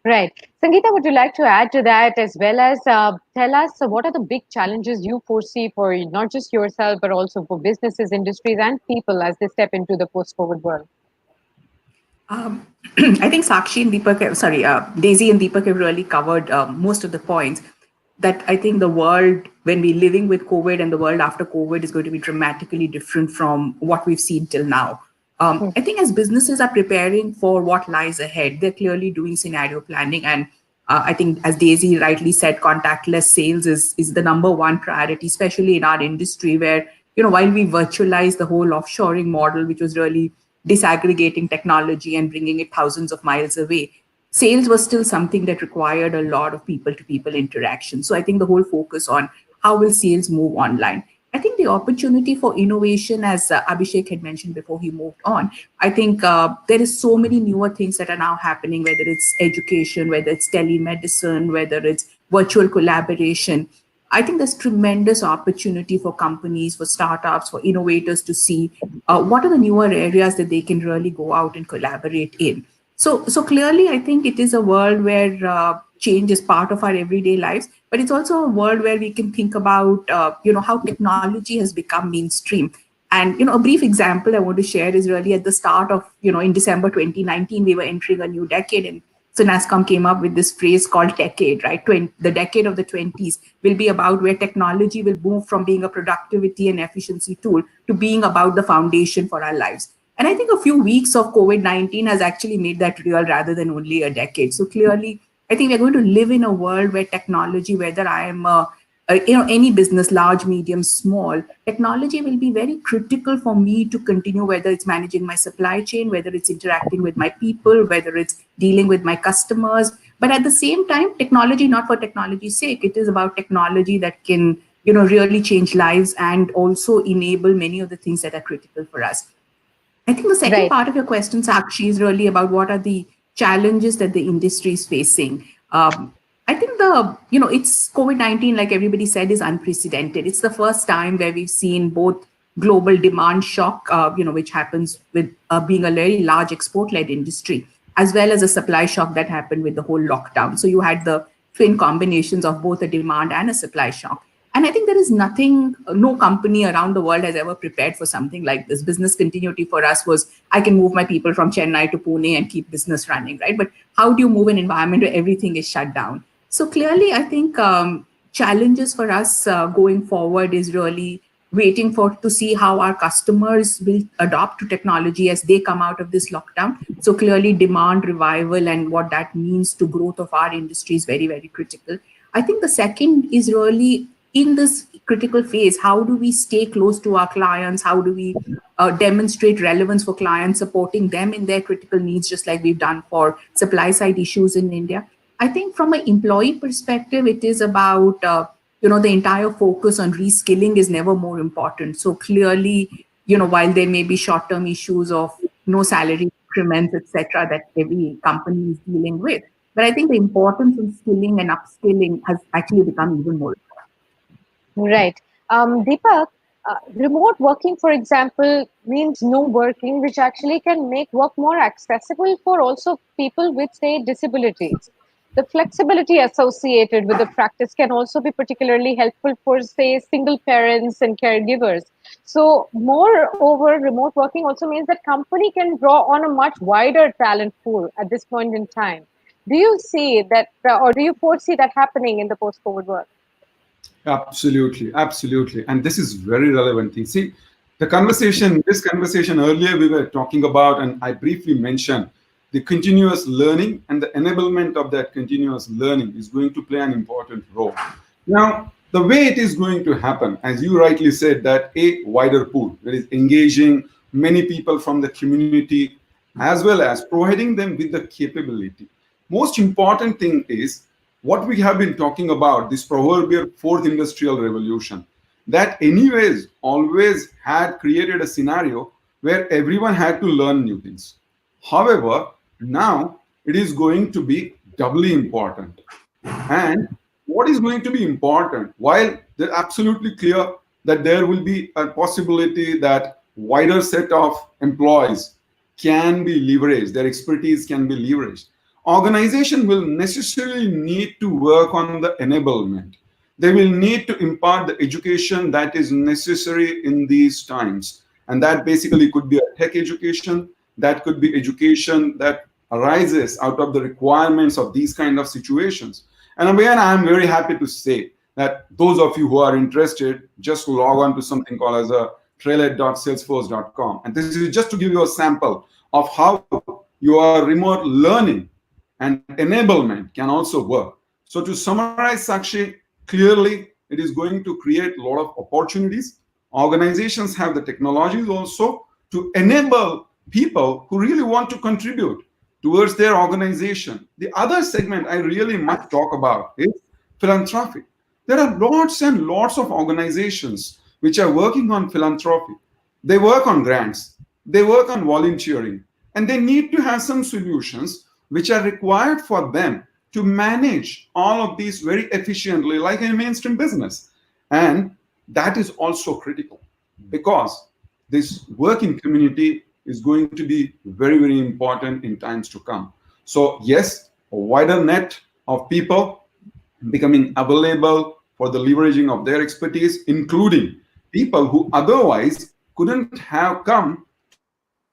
Right. Sangeeta, would you like to add to that, as well as tell us what are the big challenges you foresee for not just yourself, but also for businesses, industries, and people as they step into the post-COVID world?
I think Sakshi and Deepak, Daisy and Deepak have really covered most of the points. That I think the world, when we're living with COVID and the world after COVID, is going to be dramatically different from what we've seen till now. I think as businesses are preparing for what lies ahead, they're clearly doing scenario planning. And I think, as Daisy rightly said, contactless sales is the number one priority, especially in our industry where, while we virtualize the whole offshoring model, which was really disaggregating technology and bringing it thousands of miles away, sales was still something that required a lot of people-to-people interaction. So I think the whole focus on how will sales move online. I think the opportunity for innovation, as Abhishek had mentioned before he moved on, I think there is so many newer things that are now happening, whether it's education, whether it's telemedicine, whether it's virtual collaboration. I think there's tremendous opportunity for companies, for startups, for innovators to see what are the newer areas that they can really go out and collaborate in. So clearly, I think it is a world where change is part of our everyday lives, but it's also a world where we can think about, how technology has become mainstream. And, a brief example I want to share is really at the start of, in December 2019, we were entering a new decade, and so NASCOM came up with this phrase called decade, right? The decade of the 20s will be about where technology will move from being a productivity and efficiency tool to being about the foundation for our lives. And I think a few weeks of COVID-19 has actually made that real rather than only a decade. So clearly, I think we're going to live in a world where technology, whether I am any business, large, medium, small, technology will be very critical for me to continue, whether it's managing my supply chain, whether it's interacting with my people, whether it's dealing with my customers. But at the same time, technology, not for technology's sake, it is about technology that can, really change lives and also enable many of the things that are critical for us. I think the second part of your question, Sakshi, is really about what are the challenges that the industry is facing. I think it's COVID-19, like everybody said, is unprecedented. It's the first time where we've seen both global demand shock, which happens with being a very large export-led industry, as well as a supply shock that happened with the whole lockdown. So you had the twin combinations of both a demand and a supply shock. And I think there is no company around the world has ever prepared for something like this. Business continuity for us was, I can move my people from Chennai to Pune and keep business running, right? But how do you move an environment where everything is shut down? So clearly, I think challenges for us going forward is really waiting to see how our customers will adopt to technology as they come out of this lockdown. So clearly, demand revival and what that means to growth of our industry is very, very critical. I think the second is really in this critical phase, how do we stay close to our clients? How do we demonstrate relevance for clients, supporting them in their critical needs, just like we've done for supply side issues in India? I think from an employee perspective, it is about, the entire focus on reskilling is never more important. So clearly, while there may be short-term issues of no salary increments, etc., that every company is dealing with, but I think the importance of skilling and upskilling has actually become even more important.
Right. Deepak, remote working, for example, means no working, which actually can make work more accessible for also people with, say, disabilities. The flexibility associated with the practice can also be particularly helpful for, say, single parents and caregivers. So, moreover, remote working also means that company can draw on a much wider talent pool at this point in time. Do you see that, or do you foresee that happening in the post-COVID world?
Absolutely, absolutely. And this is very relevant thing. See, this conversation earlier we were talking about, and I briefly mentioned the continuous learning, and the enablement of that continuous learning is going to play an important role. Now, the way it is going to happen, as you rightly said, that a wider pool that is engaging many people from the community, as well as providing them with the capability. Most important thing is what we have been talking about, this proverbial fourth industrial revolution, that anyways always had created a scenario where everyone had to learn new things. However, now it is going to be doubly important. And what is going to be important, while they're absolutely clear that there will be a possibility that wider set of employees can be leveraged, their expertise can be leveraged, organization will necessarily need to work on the enablement. They will need to impart the education that is necessary in these times. And that basically could be a tech education, that could be education that arises out of the requirements of these kind of situations. And again, I'm very happy to say that those of you who are interested, just log on to something called as a trailhead.salesforce.com. And this is just to give you a sample of how your remote learning and enablement can also work. So to summarize, Sakshi, clearly it is going to create a lot of opportunities. Organizations have the technologies also to enable people who really want to contribute towards their organization. The other segment I really must talk about is philanthropy. There are lots and lots of organizations which are working on philanthropy. They work on grants, they work on volunteering, and they need to have some solutions which are required for them to manage all of these very efficiently, like a mainstream business. And that is also critical, because this working community is going to be very, very important in times to come. So yes, a wider net of people becoming available for the leveraging of their expertise, including people who otherwise couldn't have come to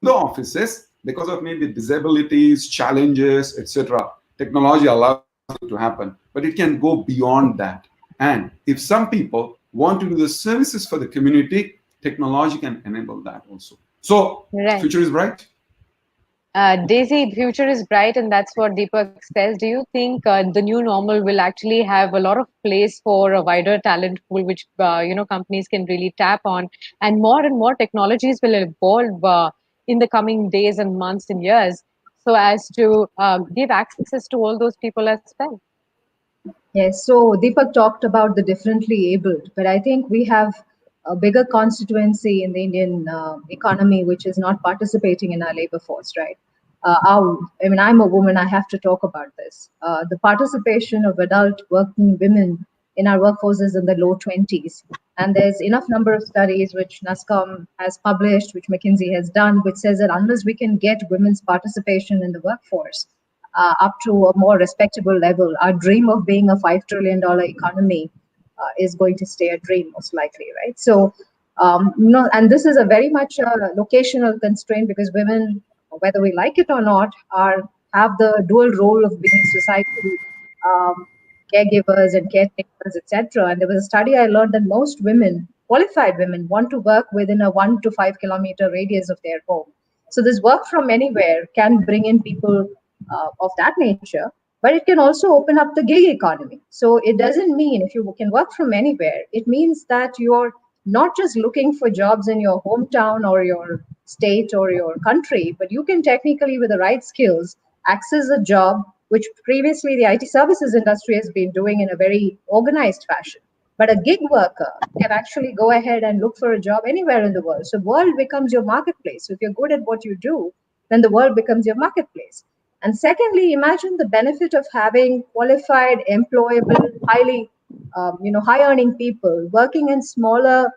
the offices because of maybe disabilities, challenges, etc. Technology allows it to happen, but it can go beyond that. And if some people want to do the services for the community, technology can enable that also. So,
right.
Future is bright.
Daisy, the future is bright, and that's what Deepak says. Do you think the new normal will actually have a lot of place for a wider talent pool, which companies can really tap on, and more technologies will evolve in the coming days and months and years, so as to give access to all those people as well?
Yes, so Deepak talked about the differently abled, but I think we have a bigger constituency in the Indian economy which is not participating in our labor force, right? I'm a woman, I have to talk about this. The participation of adult working women in our workforce is in the low 20s. And there's enough number of studies which NASCOM has published, which McKinsey has done, which says that unless we can get women's participation in the workforce up to a more respectable level, our dream of being a $5 trillion economy is going to stay a dream, most likely, right? So, and this is a very much a locational constraint, because women, whether we like it or not, have the dual role of being society caregivers and caretakers, etc. And there was a study I learned that most women, qualified women, want to work within a 1 to 5 kilometer radius of their home. So this work from anywhere can bring in people of that nature, but it can also open up the gig economy. So it doesn't mean if you can work from anywhere, it means that you're not just looking for jobs in your hometown or your state or your country, but you can technically, with the right skills, access a job which previously the IT services industry has been doing in a very organized fashion. But a gig worker can actually go ahead and look for a job anywhere in the world. So world becomes your marketplace. So if you're good at what you do, then the world becomes your marketplace. And secondly, imagine the benefit of having qualified, employable, highly, high-earning people working in smaller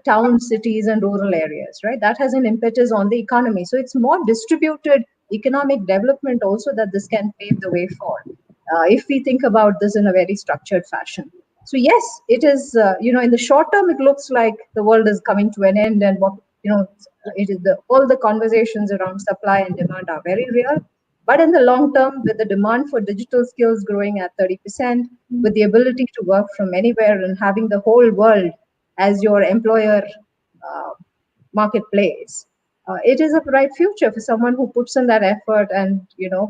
towns, cities, and rural areas, right? That has an impetus on the economy. So it's more distributed economic development also that this can pave the way for, if we think about this in a very structured fashion. So yes, it is, in the short term, it looks like the world is coming to an end, and it is all the conversations around supply and demand are very real. But in the long term, with the demand for digital skills growing at 30%, with the ability to work from anywhere and having the whole world as your employer uh, marketplace, it is a bright future for someone who puts in that effort and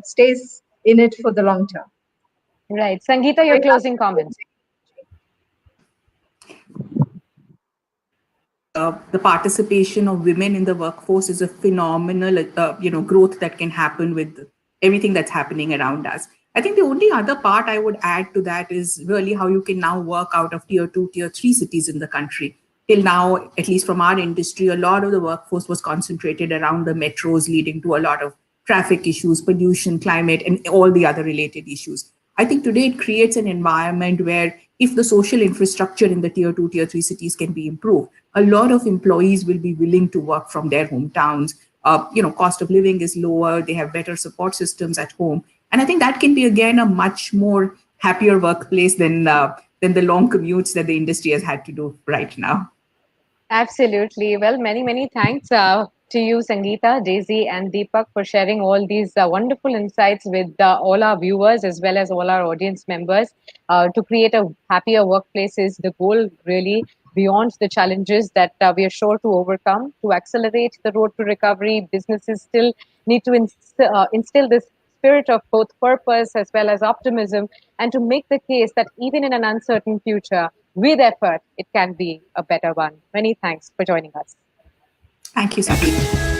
stays in it for the long term.
Right. Sangeeta, your closing comments.
The participation of women in the workforce is a phenomenal, growth that can happen with everything that's happening around us. I think the only other part I would add to that is really how you can now work out of tier 2, tier 3 cities in the country. Till now, at least from our industry, a lot of the workforce was concentrated around the metros, leading to a lot of traffic issues, pollution, climate, and all the other related issues. I think today it creates an environment where if the social infrastructure in the tier 2, tier 3 cities can be improved, a lot of employees will be willing to work from their hometowns. Cost of living is lower, they have better support systems at home. And I think that can be, again, a much more happier workplace than the long commutes that the industry has had to do right now.
Absolutely. Well, many, many thanks to you, Sangeeta, Daisy, and Deepak for sharing all these wonderful insights with all our viewers as well as all our audience members. To create a happier workplace is the goal, really, beyond the challenges that we are sure to overcome. To accelerate the road to recovery, businesses still need to instill this spirit of both purpose as well as optimism, and to make the case that even in an uncertain future, with effort, it can be a better one. Many thanks for joining us.
Thank you, Sakshi.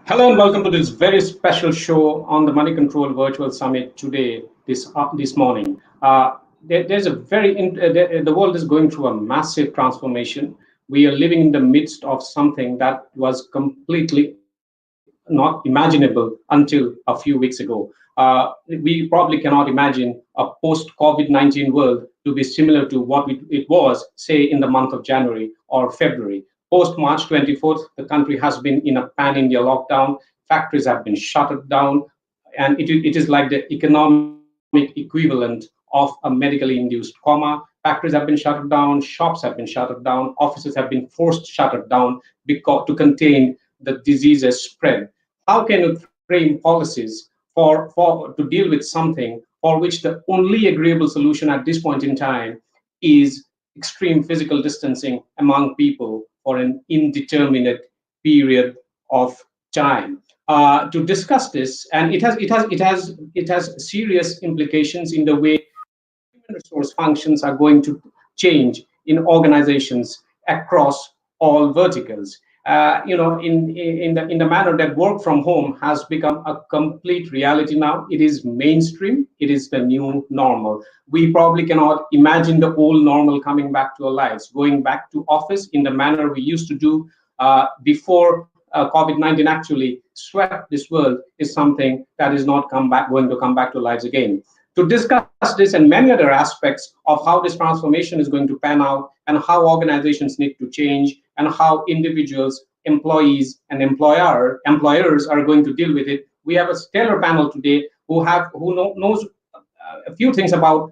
Hello and welcome to this very special show on the Moneycontrol Virtual Summit today, this morning. The world is going through a massive transformation. We are living in the midst of something that was completely not imaginable until a few weeks ago. We probably cannot imagine a post-COVID-19 world to be similar to what it was, say, in the month of January or February. Post-March 24th, the country has been in a pan-India lockdown. Factories have been shut down, and it is like the economic equivalent of a medically induced coma. Factories have been shut down, shops have been shut down, offices have been forced shut down because to contain the disease's spread. How can you frame policies for to deal with something for which the only agreeable solution at this point in time is extreme physical distancing among people for an indeterminate period of time? To discuss this, and it has serious implications in the way human resource functions are going to change in organizations across all verticals. In the manner that work from home has become a complete reality now. It is mainstream. It is the new normal. We probably cannot imagine the old normal coming back to our lives, going back to office in the manner we used to do before COVID-19 actually swept this world, is something that is not going to come back to lives again. To discuss this and many other aspects of how this transformation is going to pan out and how organizations need to change and how individuals, employees, and employers are going to deal with it, we have a stellar panel today who knows a few things about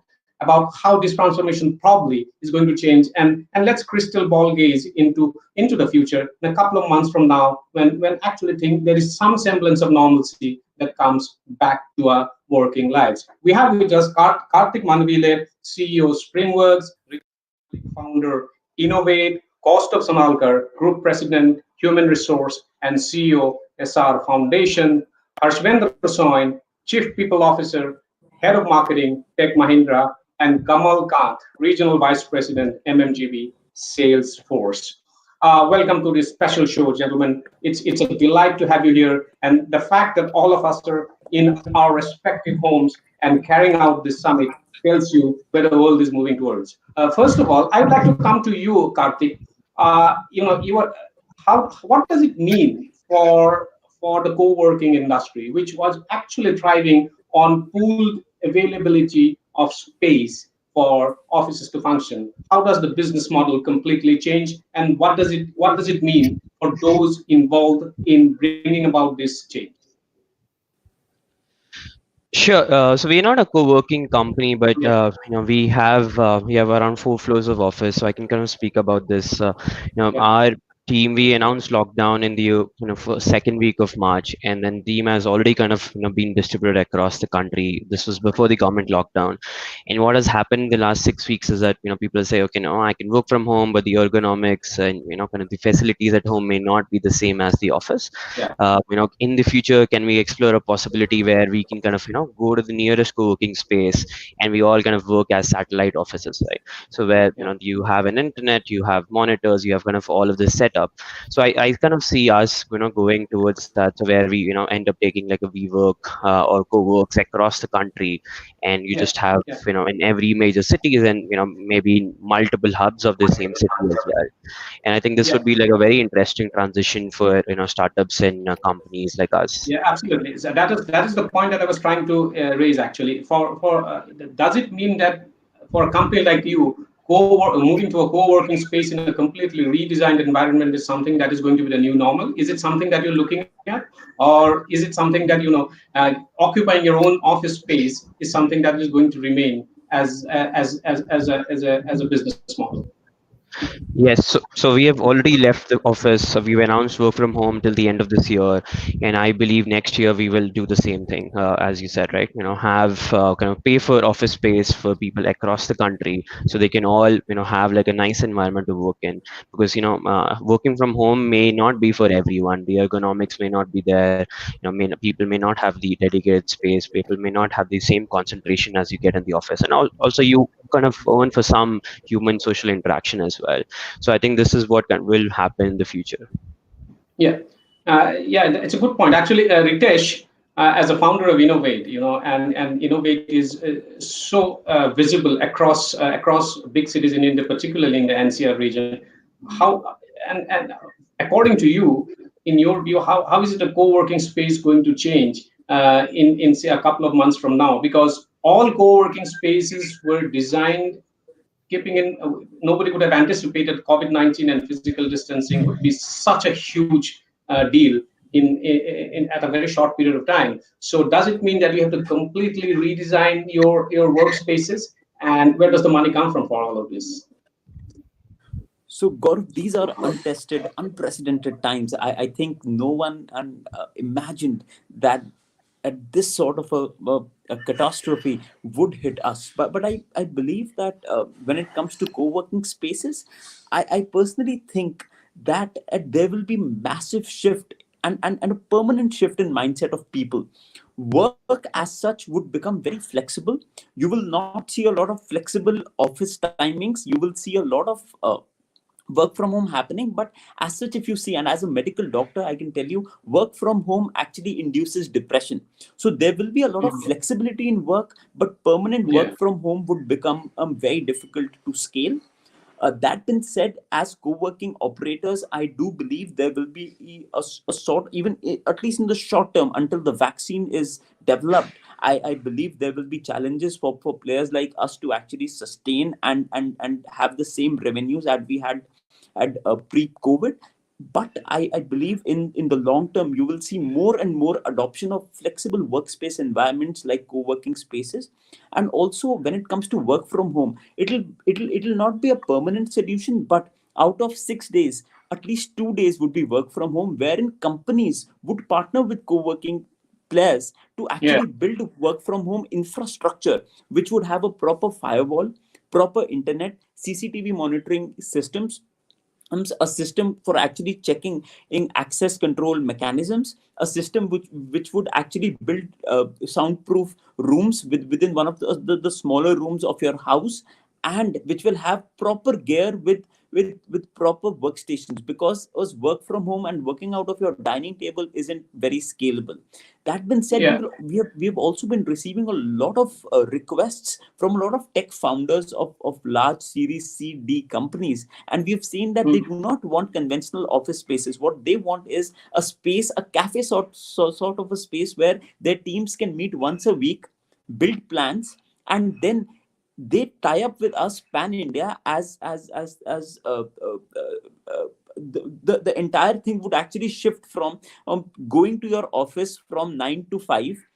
how this transformation probably is going to change, and let's crystal ball gaze into the future in a couple of months from now, when actually think there is some semblance of normalcy that comes back to our working lives. We have with us Karthik Manvile, CEO Springworks, founder Innovate, Kaustav Sonalkar, Group President Human Resource and CEO SR Foundation, Harshvendra Soin, Chief People Officer, Head of Marketing, Tech Mahindra, and Kamal Kant, Regional Vice President, MMGB, Salesforce. Welcome to this special show, gentlemen. It's a delight to have you here. And the fact that all of us are in our respective homes and carrying out this summit tells you where the world is moving towards. First of all, I would like to come to you, Karthik. What does it mean for the co-working industry, which was actually thriving on pooled availability of space for offices to function? How does the business model completely change, and what does it mean for those involved in bringing about this change?
Sure. So we're not a co-working company, but we have around 4 floors of office. So I can kind of speak about this. Our team, we announced lockdown in the second week of March, and then team has already kind of been distributed across the country. This was before the government lockdown. And what has happened in the last 6 weeks is that people say, okay, no, I can work from home, but the ergonomics and kind of the facilities at home may not be the same as the office. In the future, can we explore a possibility where we can kind of go to the nearest co-working space and we all kind of work as satellite offices, right? So where you have an internet, you have monitors, you have kind of all of this set up. So I kind of see us going towards that, where we end up taking like a WeWork or co-works across the country, and you just have in every major cities and maybe multiple hubs of the same city as well. And I think this would be like a very interesting transition for startups and companies like us.
Yeah, absolutely. So that is the point that I was trying to raise actually. Does it mean that for a company like you, moving to a co-working space in a completely redesigned environment is something that is going to be the new normal? Is it something that you're looking at, or is it something that occupying your own office space is something that is going to remain as a business model?
Yes, so we have already left the office. So we've announced work from home till the end of this year, and I believe next year we will do the same thing, as you said, right? Have kind of pay for office space for people across the country, so they can all have like a nice environment to work in. Because working from home may not be for everyone. The ergonomics may not be there. People may not have the dedicated space. People may not have the same concentration as you get in the office, and also you kind of earn for some human social interaction as well. So I think this is what will happen in the future.
Yeah, it's a good point. Actually, Ritesh, as a founder of Innovate, and Innovate is so visible across big cities in India, particularly in the NCR region. how and according to you, in your view, how is it a co-working space going to change in say a couple of months from now? Because all co-working spaces were designed keeping in nobody could have anticipated COVID-19 and physical distancing would be such a huge deal in at a very short period of time. So does it mean that you have to completely redesign your workspaces? And where does the money come from for all of this?
So, Gaurav, these are untested, unprecedented times. I think no one imagined that at this sort of a catastrophe would hit us. But I believe that when it comes to co-working spaces, I personally think that there will be massive shift and a permanent shift in mindset of people. Work as such would become very flexible. You will not see a lot of flexible office timings. You will see a lot of work from home happening. But as such, if you see, and as a medical doctor, I can tell you, work from home actually induces depression. So there will be a lot of flexibility in work, but permanent work from home would become very difficult to scale. That being said, as co-working operators, I do believe there will be a sort, even at least in the short term, until the vaccine is developed. I believe there will be challenges for players like us to actually sustain and have the same revenues that we had pre-COVID. But I believe in the long term, you will see more and more adoption of flexible workspace environments like co-working spaces. And also when it comes to work from home, it'll not be a permanent solution, but out of 6 days, at least 2 days would be work from home, wherein companies would partner with co-working players to actually build work from home infrastructure, which would have a proper firewall, proper internet, CCTV monitoring systems, a system for actually checking in access control mechanisms, a system which would actually build soundproof rooms within one of the smaller rooms of your house, and which will have proper gear with proper workstations, because us work from home and working out of your dining table isn't very scalable. That being said, we have also been receiving a lot of requests from a lot of tech founders of large Series C, D companies, and we've seen that they do not want conventional office spaces. What they want is a space, a cafe sort of a space where their teams can meet once a week, build plans, and then they tie up with us pan India the entire thing would actually shift from going to your office from 9 to 5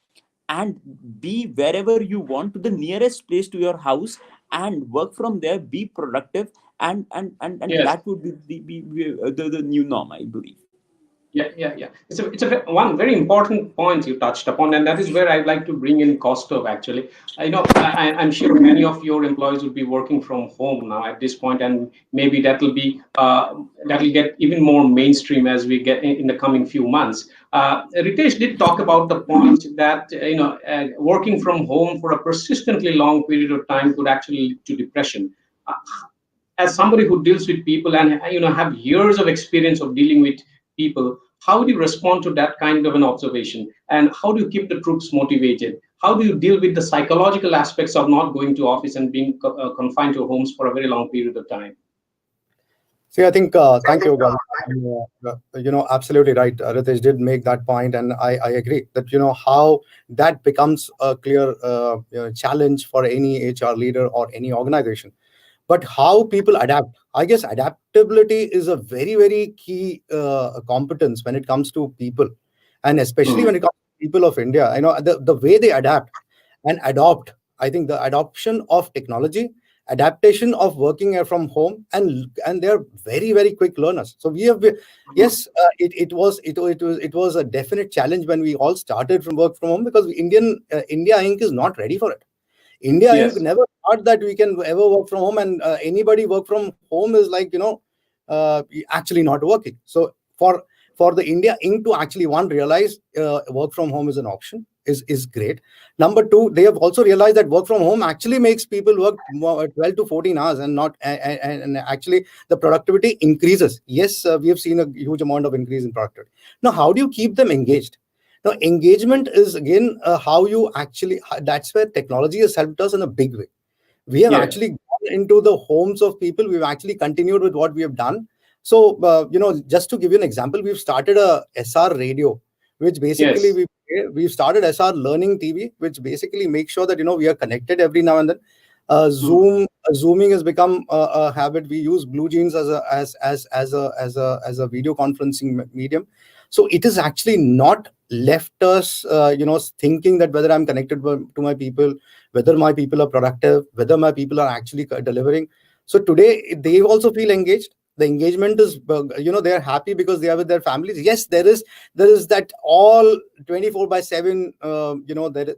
and be wherever you want, to the nearest place to your house, and work from there, be productive, and that would be the new norm, I believe.
Yeah. It's a one very important point you touched upon, and that is where I'd like to bring in Kostov. Actually, I know I'm sure many of your employees will be working from home now at this point, and maybe that'll get even more mainstream as we get in the coming few months. Ritesh did talk about the point that working from home for a persistently long period of time could actually lead to depression. As somebody who deals with people and have years of experience of dealing with people, how do you respond to that kind of an observation, and how do you keep the troops motivated? How do you deal with the psychological aspects of not going to office and being confined to homes for a very long period of time?
See, I think, thank you, Gaurav. Absolutely right. Ritesh did make that point, and I agree that, how that becomes a clear challenge for any HR leader or any organization. But how people adapt, I guess adaptability is a very, very key competence when it comes to people. And especially when it comes to people of India, the way they adapt and adopt, I think the adoption of technology, adaptation of working from home, and they're very, very quick learners. So we have, yes, it was a definite challenge when we all started from work from home, because India Inc. is not ready for it. India Inc. never thought that we can ever work from home, and anybody work from home is like, actually not working. So for the India Inc. to actually, one, realize work from home is an option is great. Number two, they have also realized that work from home actually makes people work 12 to 14 hours and not, and actually the productivity increases. Yes, we have seen a huge amount of increase in productivity. Now, how do you keep them engaged? Now, engagement is, again, how you actually, that's where technology has helped us in a big way. We have actually gone into the homes of people. We've actually continued with what we have done. So, just to give you an example, we've started a SR radio, which basically we've started SR Learning TV, which basically makes sure that we are connected every now and then. Zooming has become a habit. We use Blue Jeans as a video conferencing medium. So it has actually not left us, thinking that whether I'm connected to my people, whether my people are productive, whether my people are actually delivering. So today they also feel engaged. The engagement is, they are happy because they are with their families. Yes, there is that all 24/7.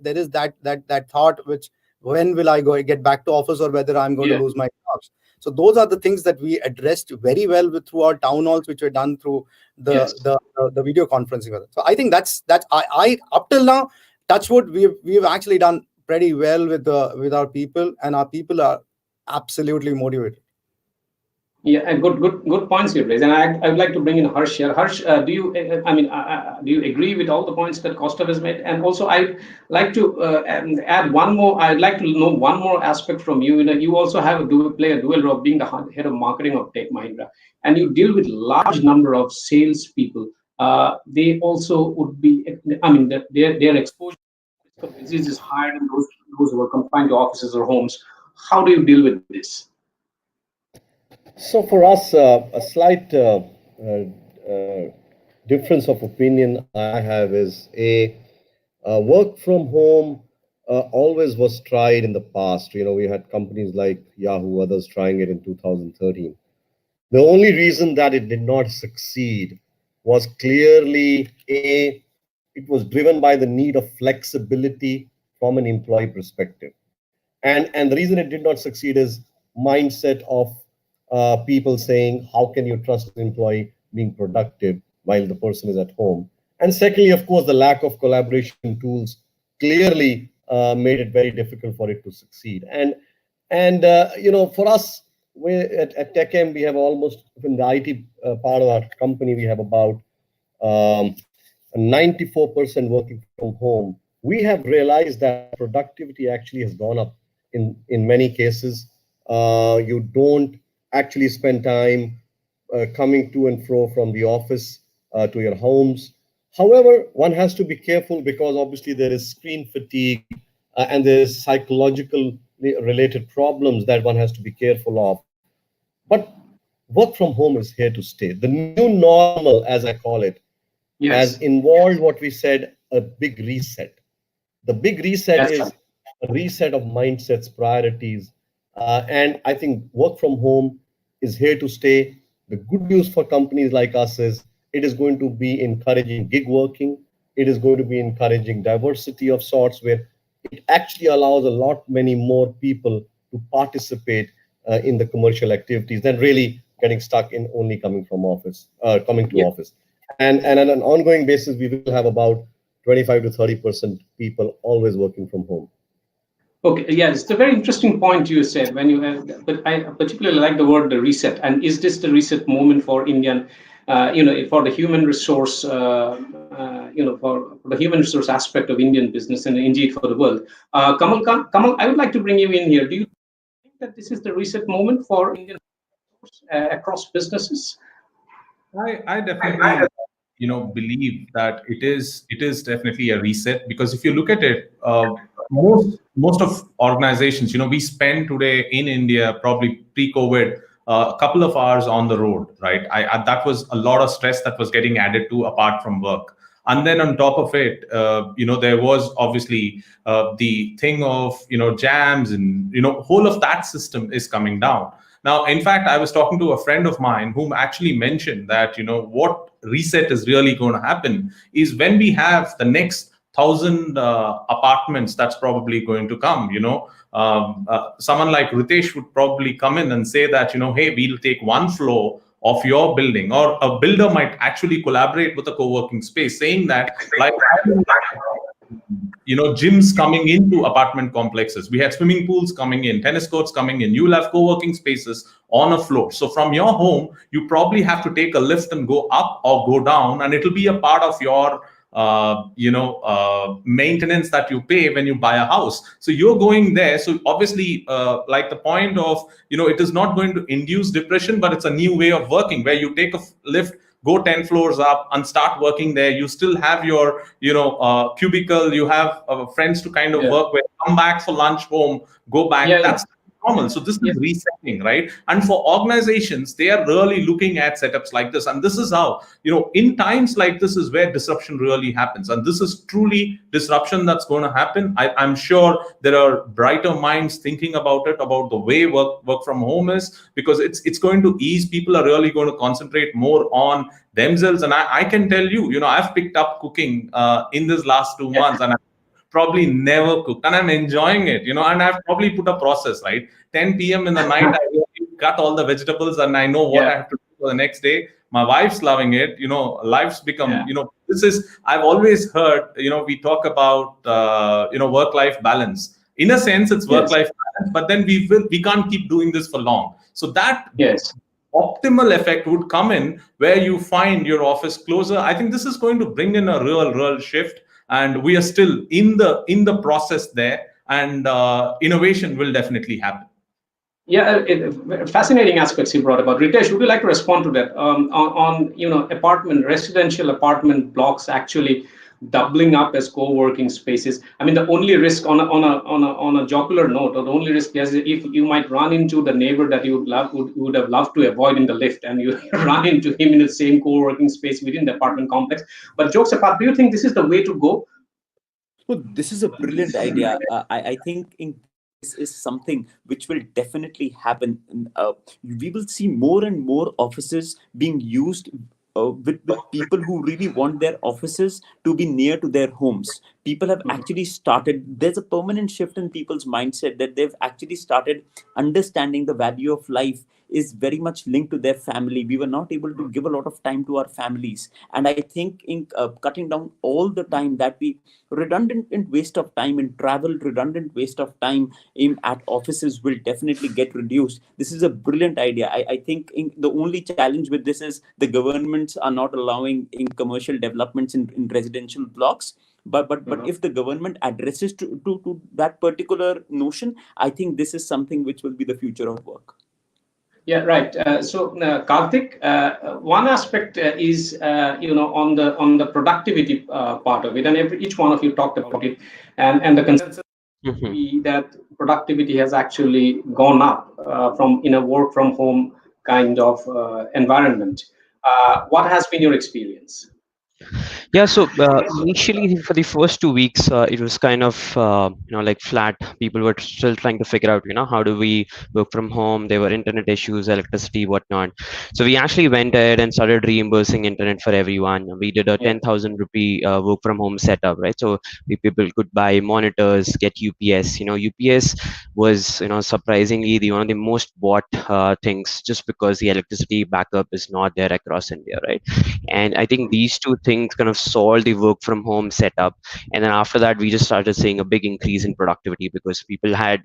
There is that thought which, when will I get back to office, or whether I'm going to lose my jobs. So those are the things that we addressed very well through our town halls, which were done through the video conferencing. So I think that's I up till now, touch wood, we've actually done pretty well with our people, and our people are absolutely motivated.
Yeah, and good points you raised, and I would like to bring in Harsh here. Harsh, do you agree with all the points that Kaustav has made? And also, I'd like to add one more. I'd like to know one more aspect from you. You also play a dual role, being the head of marketing of Tech Mahindra, and you deal with large number of sales people. They also would be, their exposure to disease is higher than those who are confined to offices or homes. How do you deal with this?
So for us, a slight difference of opinion I have is work from home always was tried in the past. We had companies like Yahoo, others trying it in 2013. The only reason that it did not succeed was clearly it was driven by the need of flexibility from an employee perspective. And the reason it did not succeed is mindset of people saying, how can you trust an employee being productive while the person is at home? And secondly, of course, the lack of collaboration tools clearly made it very difficult for it to succeed. And for us, at TechM, we have almost, in the IT part of our company, we have about 94% working from home. We have realized that productivity actually has gone up in many cases. You don't actually spend time coming to and fro from the office to your homes. However, one has to be careful because obviously there is screen fatigue and there is psychological related problems that one has to be careful of. But work from home is here to stay. The new normal, as I call it, has involved what we said, a big reset. The big reset is a reset of mindsets, priorities, and I think work from home is here to stay. The good news for companies like us is it is going to be encouraging gig working. It is going to be encouraging diversity of sorts, where it actually allows a lot many more people to participate in the commercial activities than really getting stuck in only coming to office. And on an ongoing basis, we will have about 25 to 30% people always working from home.
Okay, yeah, it's a very interesting point you said when you have, but I particularly like the word the reset. And is this the reset moment for Indian, for the human resource, for the human resource aspect of Indian business and indeed for the world? Kamal, I would like to bring you in here. Do you think that this is the reset moment for Indian resource across businesses?
I definitely believe that it is definitely a reset, because if you look at it, most of organizations, we spend today in India, probably pre-COVID, a couple of hours on the road, right? That was a lot of stress that was getting added to apart from work. And then on top of it, there was obviously the thing of, jams and, whole of that system is coming down. Now, in fact, I was talking to a friend of mine whom actually mentioned that, what reset is really going to happen is when we have the next 1,000 apartments that's probably going to come. Someone like Ritesh would probably come in and say that, hey, we'll take one floor of your building, or a builder might actually collaborate with a co-working space, saying that, like, gyms coming into apartment complexes. We had swimming pools coming in, tennis courts coming in. You'll have co-working spaces on a floor. So from your home, you probably have to take a lift and go up or go down, and it'll be a part of your maintenance that you pay when you buy a house. So you're going there. So obviously, like the point of, it is not going to induce depression, but it's a new way of working where you take a lift, go 10 floors up and start working there. You still have your, cubicle, you have friends to kind of work with, come back for lunch home, go back. That's normal. So this is resetting, right? And for organizations, they are really looking at setups like this. And this is how, in times like this is where disruption really happens. And this is truly disruption that's going to happen. I'm sure there are brighter minds thinking about it, about the way work from home is, because it's going to ease. People are really going to concentrate more on themselves. And I can tell you, I've picked up cooking in this last 2 months, and probably never cooked, and I'm enjoying it, and I've probably put a process, right? 10 p.m. in the night, I really cut all the vegetables, and I know what I have to do for the next day. My wife's loving it. Life's become, I've always heard, we talk about, work-life balance. In a sense, it's work-life balance, but then we can't keep doing this for long. So that optimal effect would come in where you find your office closer. I think this is going to bring in a real shift. And we are still in the process there, and innovation will definitely happen.
Yeah, fascinating aspects you brought about. Ritesh, would you like to respond to that? On residential apartment blocks actually doubling up as co-working spaces. I mean, the only risk on a jocular note, or the only risk is if you might run into the neighbor that you would have loved to avoid in the lift, and you run into him in the same co-working space within the apartment complex. But jokes apart, do you think this is the way to go?
Well, this is a brilliant idea. I think this is something which will definitely happen. We will see more and more offices being used with people who really want their offices to be near to their homes. People have actually started, there's a permanent shift in people's mindset that they've actually started understanding the value of life is very much linked to their family. We were not able to give a lot of time to our families. And I think in cutting down all the time that we redundant and waste of time in travel, redundant waste of time at offices will definitely get reduced. This is a brilliant idea. I think the only challenge with this is the governments are not allowing in commercial developments in residential blocks. But if the government addresses to that particular notion, I think this is something which will be the future of work.
Yeah, right. So Karthik, one aspect is on the productivity part of it, and each one of you talked about it, and the consensus that productivity has actually gone up from in a work from home kind of environment. What has been your experience?
Yeah, so initially for the first 2 weeks, it was kind of like flat. People were still trying to figure out, how do we work from home? There were internet issues, electricity, whatnot. So we actually went ahead and started reimbursing internet for everyone. We did a 10,000 rupee work from home setup, right? So people could buy monitors, get UPS. UPS was surprisingly one of the most bought things, just because the electricity backup is not there across India, right? And I think these two things kind of solved the work from home setup. And then after that, we just started seeing a big increase in productivity because people had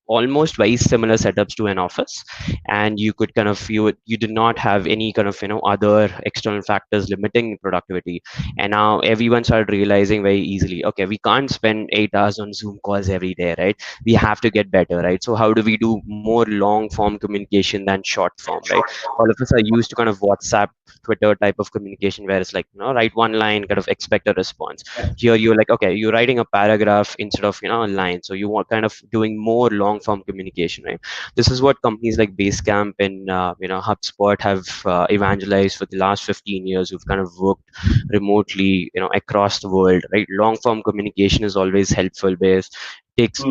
almost very similar setups to an office, and you could kind of you did not have any kind of other external factors limiting productivity. And now everyone started realizing very easily, okay, we can't spend 8 hours on Zoom calls every day, right? We have to get better, right? So how do we do more long form communication than short form, right? All of us are used to kind of WhatsApp, Twitter type of communication where it's like, write one line, kind of expect a response. Here you're like, okay, you're writing a paragraph instead of a line, so you want kind of doing more long form communication, right? This is what companies like Basecamp and HubSpot have evangelized for the last 15 years, who've kind of worked remotely across the world, right? Long form communication is always helpful because takes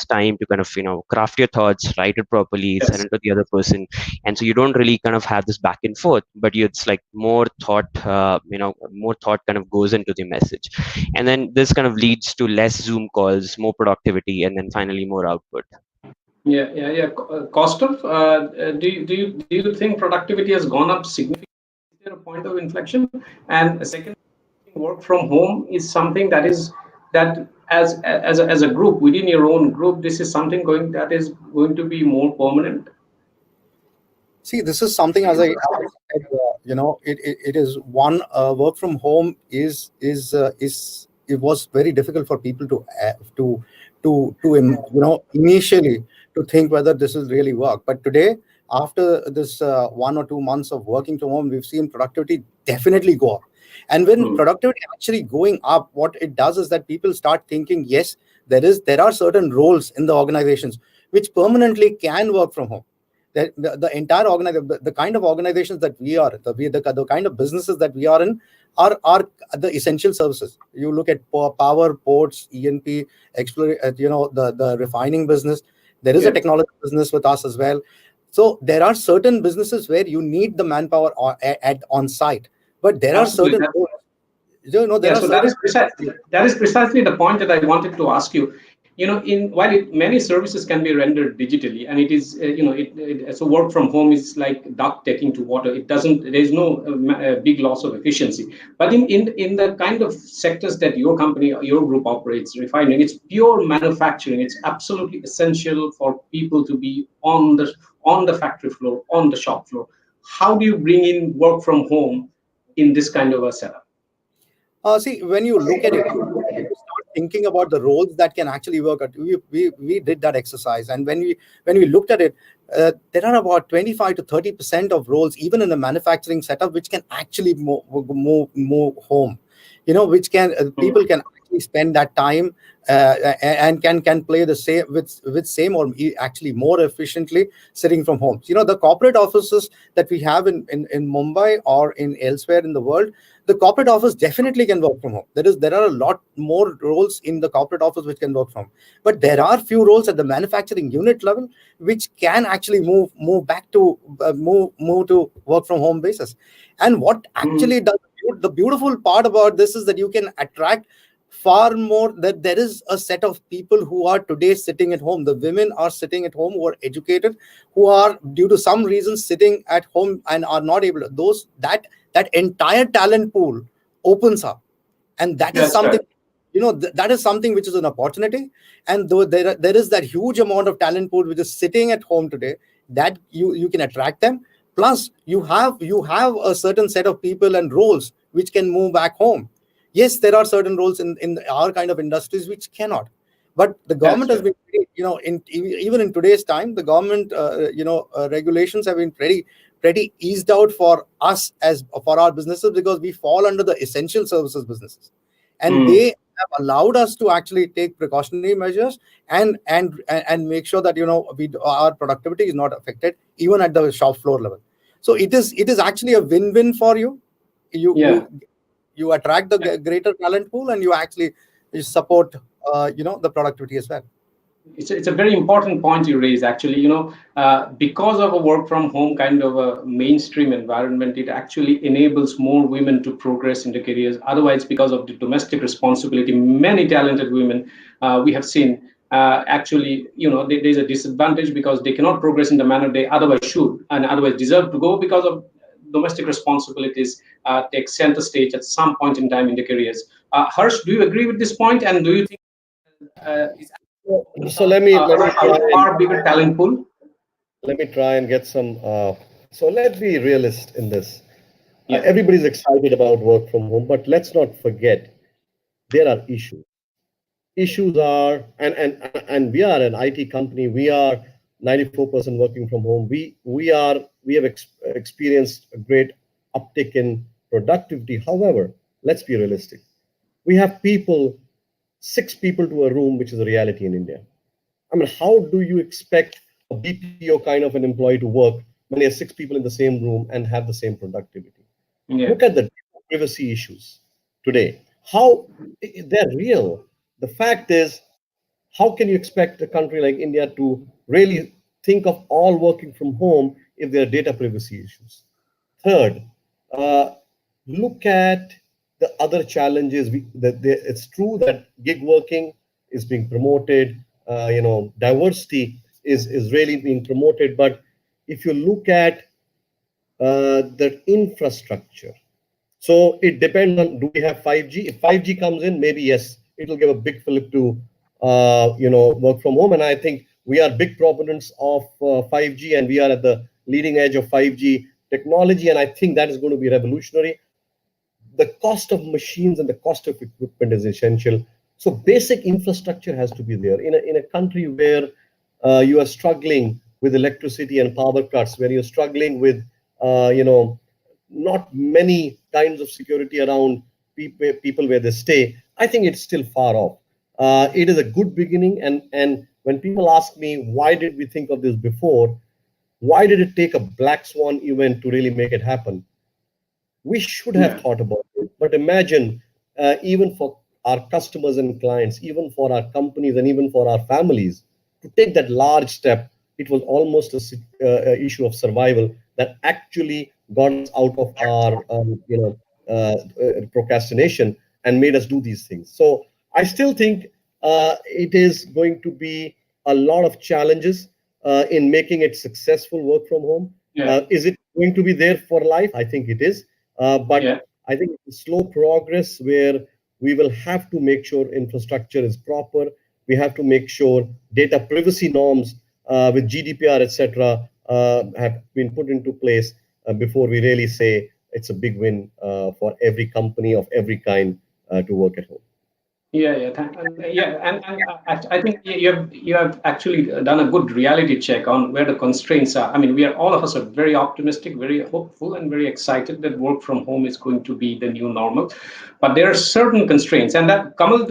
time to kind of craft your thoughts, write it properly, send it to the other person, and so you don't really kind of have this back and forth, but it's like more thought kind of goes into the message, and then this kind of leads to less Zoom calls, more productivity, and then finally more output.
Yeah. Kostov, do you think productivity has gone up significantly? Is there a point of inflection? And second, work from home is something that as a group, within your own group, this is something that is going to be more permanent.
See, this is something, as I said it is one, work from home is it was very difficult for people to initially to think whether this will really work. But today, after this 1 or 2 months of working from home, we've seen productivity definitely go up. And when productivity actually going up, what it does is that people start thinking, yes, there are certain roles in the organizations which permanently can work from home. The entire organization, the kind of organizations that we are, the kind of businesses that we are in are the essential services. You look at power, ports, E&P, the refining business. There is a technology business with us as well. So there are certain businesses where you need the manpower on site, but there are certain.
That is precisely the point that I wanted to ask you. While many services can be rendered digitally, and it is, so work from home is like duck taking to water. There's no big loss of efficiency. But in the kind of sectors that your company, your group operates, refining, it's pure manufacturing. It's absolutely essential for people to be on the factory floor, on the shop floor. How do you bring in work from home in this kind of a setup?
See, when you look at it, you start thinking about the roles that can actually work. We did that exercise, and when we looked at it, there are about 25 to 30% of roles, even in a manufacturing setup, which can actually move home. Which can people can actually spend that time and can play the same with same or actually more efficiently sitting from home. The corporate offices that we have in Mumbai or in elsewhere in the world, the corporate office definitely can work from home. There are a lot more roles in the corporate office which can work from, but there are few roles at the manufacturing unit level which can actually move back to move to work from home basis. And what actually does the beautiful part about this is that you can attract far more, that there is a set of people who are today sitting at home. The women are sitting at home who are educated, who are due to some reasons sitting at home and are not able to, that entire talent pool opens up. And that is something, that is something which is an opportunity. And though there is that huge amount of talent pool which is sitting at home today, that you can attract them. Plus, you have a certain set of people and roles which can move back home. Yes, there are certain roles in our kind of industries which cannot. But the government has been, even in today's time, the government, regulations have been pretty eased out for us for our businesses, because we fall under the essential services businesses, and they have allowed us to actually take precautionary measures and make sure that our productivity is not affected even at the shop floor level. So it is actually a win-win for you. You attract the greater talent pool, and you actually support the productivity as well.
It's a very important point you raise, actually. Because of a work from home kind of a mainstream environment, it actually enables more women to progress in their careers. Otherwise, because of the domestic responsibility, many talented women we have seen actually, there's a disadvantage because they cannot progress in the manner they otherwise should and otherwise deserve to go, because of domestic responsibilities take center stage at some point in time in their careers. Harsh, do you agree with this point? And do you think
so let me
far bigger talent pool?
Let me try and get some. So let's be realist in this. Everybody's excited about work from home, but let's not forget there are issues. Issues are, and we are an IT company. We are 94% working from home. We have experienced a great uptick in productivity. However, let's be realistic. We have 6 people to a room, which is a reality in India. I mean, how do you expect a BPO kind of an employee to work when there are 6 people in the same room and have the same productivity? Look at the privacy issues today. How they're real. The fact is, how can you expect a country like India to really think of all working from home if there are data privacy issues? Third, look at the other challenges. It's true that gig working is being promoted. Diversity is really being promoted. But if you look at the infrastructure, so it depends on, do we have 5G? If 5G comes in, maybe yes, it will give a big fillip to work from home. And I think we are big proponents of 5G, and we are at the leading edge of 5G technology, and I think that is going to be revolutionary. The cost of machines and the cost of equipment is essential. So basic infrastructure has to be there. In a country where you are struggling with electricity and power cuts, where you're struggling with, not many kinds of security around people where they stay, I think it's still far off. It is a good beginning. And when people ask me, why did we think of this before? Why did it take a black swan event to really make it happen? We should have thought about it. But imagine, even for our customers and clients, even for our companies and even for our families, to take that large step, it was almost a issue of survival that actually got us out of our procrastination and made us do these things. So I still think it is going to be a lot of challenges in making it successful work from home. Is it going to be there for life? I think it is. But I think it's slow progress where we will have to make sure infrastructure is proper. We have to make sure data privacy norms with GDPR, etc., have been put into place before we really say it's a big win for every company of every kind to work at home.
And I think you have actually done a good reality check on where the constraints are. I mean, all of us are very optimistic, very hopeful, and very excited that work from home is going to be the new normal. But there are certain constraints, and that, Kamal,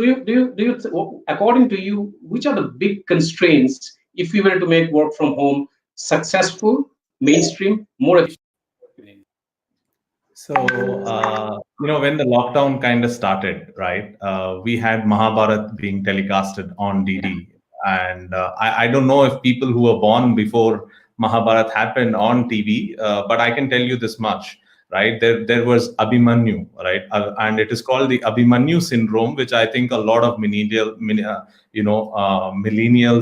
according to you, which are the big constraints if we were to make work from home successful, mainstream, more efficient?
So, when the lockdown kind of started, right, we had Mahabharat being telecasted on DD. And I don't know if people who were born before Mahabharat happened on TV, but I can tell you this much, right? There was Abhimanyu, right? And it is called the Abhimanyu Syndrome, which I think a lot of millennials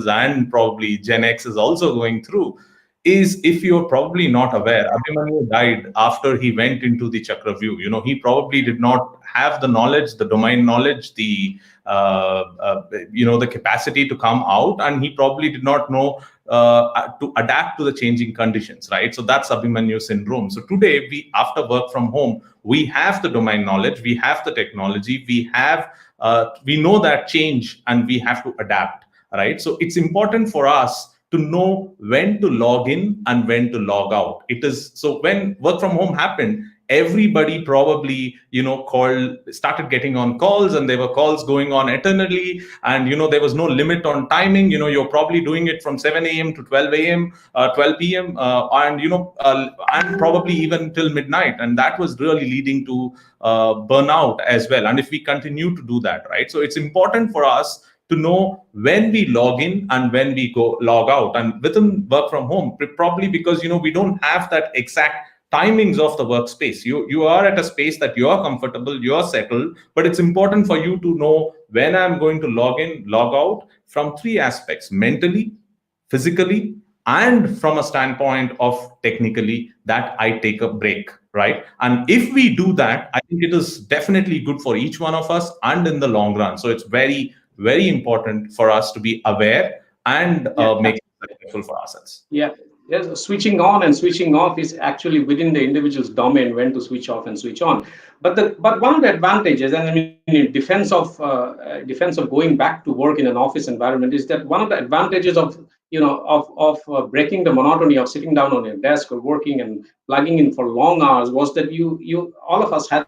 and probably Gen X is also going through. Is, if you're probably not aware, Abhimanyu died after he went into the Chakravyu. He probably did not have the knowledge, the domain knowledge, the the capacity to come out, and he probably did not know to adapt to the changing conditions, right? So that's Abhimanyu Syndrome. So today, after work from home, we have the domain knowledge, we have the technology, we know that change, and we have to adapt, right? So it's important for us to know when to log in and when to log out. So when work from home happened, everybody probably started getting on calls, and there were calls going on eternally, and there was no limit on timing. You're probably doing it from 7 a.m. to 12 a.m. 12 p.m. And probably even till midnight, and that was really leading to burnout as well. And if we continue to do that, right, so it's important for us to know when we log in and when we log out. And within work from home, probably because we don't have that exact timings of the workspace. You are at a space that you are comfortable, you are settled, but it's important for you to know when I'm going to log in, log out, from three aspects: mentally, physically, and from a standpoint of technically, that I take a break, right? And if we do that, I think it is definitely good for each one of us and in the long run. So it's very, very important for us to be aware and make it successful for ourselves.
Yes, switching on and switching off is actually within the individual's domain when to switch off and switch on. But one of the advantages, and I mean, in defense of going back to work in an office environment, is that one of the advantages of breaking the monotony of sitting down on your desk or working and plugging in for long hours was that you all of us had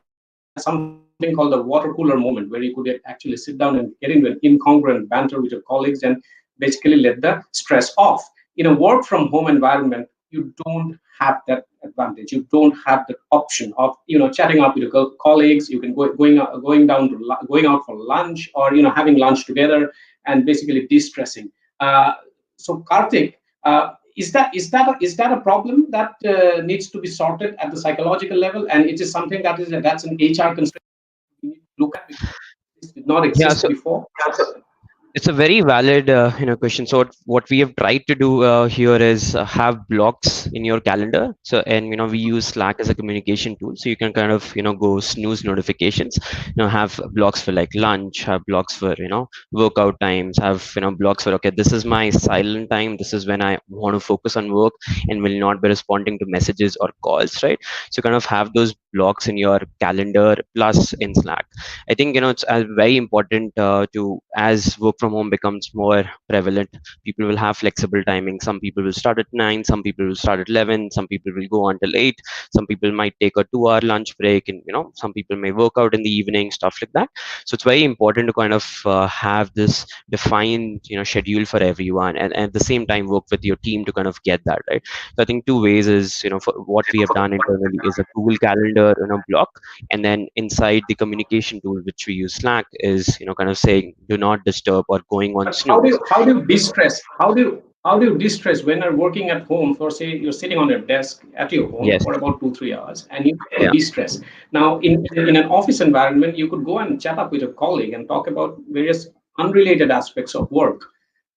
something called the water cooler moment, where you could actually sit down and get into an incongruent banter with your colleagues and basically let the stress off. In a work from home environment, you don't have that advantage. You don't have the option of chatting up with your colleagues. You can going out for lunch, or having lunch together and basically de-stressing. So Karthik, is that a problem that needs to be sorted at the psychological level, and it is something that's an HR constraint we need to look at because it did not exist before?
It's a very valid question. So what we have tried to do here is have blocks in your calendar. So, and we use Slack as a communication tool, so you can kind of go snooze notifications, have blocks for like lunch, have blocks for workout times, have blocks for, okay, this is my silent time, this is when I want to focus on work and will not be responding to messages or calls, right? So kind of have those blocks in your calendar plus in Slack. I think it's very important to, as work from home becomes more prevalent, people will have flexible timing. Some people will start at 9, some people will start at 11, some people will go until 8, some people might take a 2-hour lunch break, and some people may work out in the evening, stuff like that. So it's very important to kind of have this defined schedule for everyone, and at the same time work with your team to kind of get that right. So I think two ways is, for what we have done internally is a Google Calendar block, and then inside the communication tool which we use, Slack, is kind of saying do not disturb or going on
But
snooze.
how do you distress? How do you distress when you're working at home? For say you're sitting on your desk at your home
Yes.
for about 2-3 hours, and you
Yeah.
distress. Now, in an office environment, you could go and chat up with a colleague and talk about various unrelated aspects of work.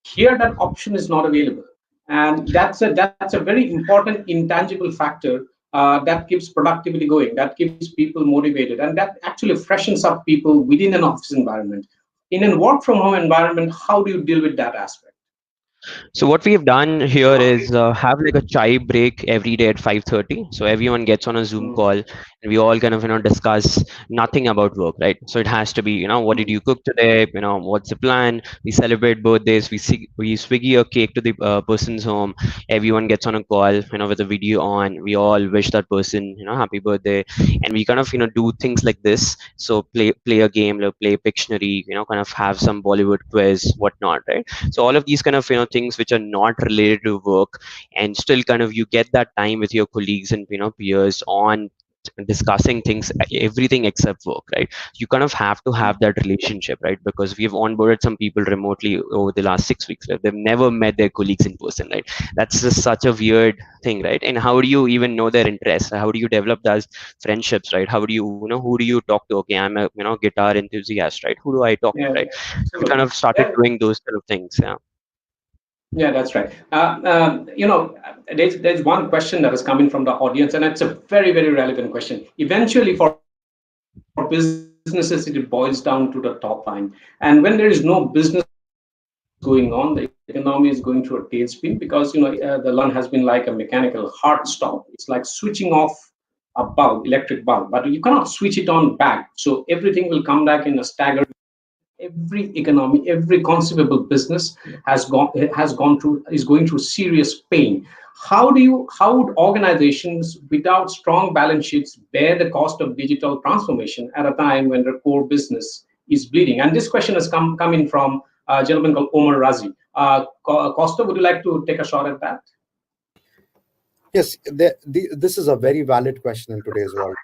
Here, that option is not available, and that's a very important intangible factor that keeps productivity going, that keeps people motivated, and that actually freshens up people within an office environment. In a work from home environment, how do you deal with that aspect?
So what we have done here is have like a chai break every day at 5:30. So everyone gets on a Zoom call, and we all kind of discuss nothing about work, right? So it has to be what did you cook today? What's the plan? We celebrate birthdays. We swiggy a cake to the person's home. Everyone gets on a call, with a video on. We all wish that person happy birthday, and we kind of do things like this. So play a game, like play Pictionary, kind of have some Bollywood quiz, whatnot, right? So all of these kind of things which are not related to work, and still kind of you get that time with your colleagues and peers on discussing things, everything except work, right? You kind of have to have that relationship, right? Because we've onboarded some people remotely over the last 6 weeks, right? They've never met their colleagues in person, right? That's just such a weird thing, right? And how do you even know their interests? How do you develop those friendships, right? How do you who do you talk to? Okay, I'm a guitar enthusiast, right? Who do I talk to,
Yeah,
right? So we kind
absolutely.
of started
Yeah,
doing those kind of things. Yeah.
yeah, that's right. There's one question that is coming from the audience, and it's a very, very relevant question. Eventually, for businesses, it boils down to the top line. And when there is no business going on, the economy is going through a tailspin because the run has been like a mechanical hard stop. It's like switching off a bulb, electric bulb, but you cannot switch it on back. So everything will come back in a staggered every economy, every conceivable business is going through serious pain. How would organizations without strong balance sheets bear the cost of digital transformation at a time when their core business is bleeding? And this question has come in from a gentleman called Omar Razi. Costa, would you like to take a shot at that?
Yes, this is a very valid question in today's world.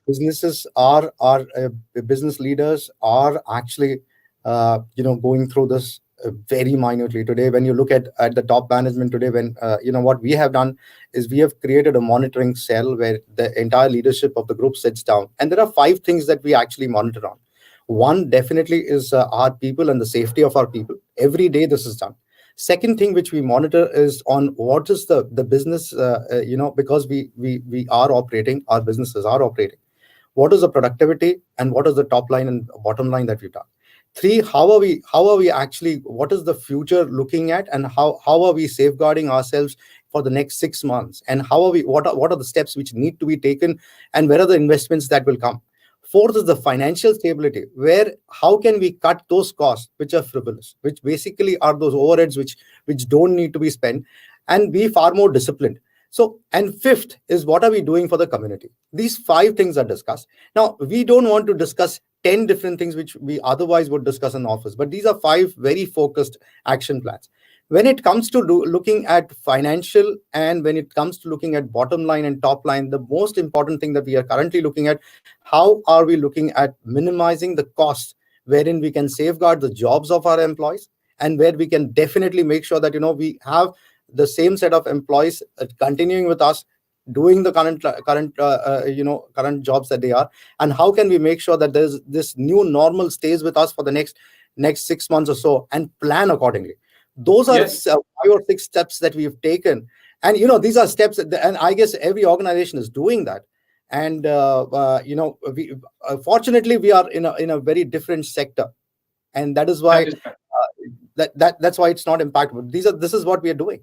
Businesses business leaders are actually going through this very minutely today. When you look at the top management today, when what we have done is we have created a monitoring cell where the entire leadership of the group sits down, and there are 5 things that we actually monitor on. One definitely is our people and the safety of our people. Every day this is done. Second thing which we monitor is on what is the business, because we are operating, our businesses are operating. What is the productivity and what is the top line and bottom line that we've done? 3, how are we actually, what is the future looking at, and how are we safeguarding ourselves for the next 6 months, and what are the steps which need to be taken, and where are the investments that will come? Fourth is the financial stability, where how can we cut those costs which are frivolous, which basically are those overheads which don't need to be spent, and be far more disciplined. So, and fifth is what are we doing for the community? These 5 things are discussed. Now, we don't want to discuss 10 different things which we otherwise would discuss in the office, but these are 5 very focused action plans. When it comes to looking at financial, and when it comes to looking at bottom line and top line, the most important thing that we are currently looking at, how are we looking at minimizing the costs wherein we can safeguard the jobs of our employees, and where we can definitely make sure that we have the same set of employees continuing with us, doing the current jobs that they are, and how can we make sure that there's this new normal stays with us for the next next 6 months or so and plan accordingly. Those are 5 or 6 steps that we've taken. And, these are steps and I guess every organization is doing that. And, we fortunately, we are in a very different sector. And that is why that's why it's not impactful. This is what we are doing.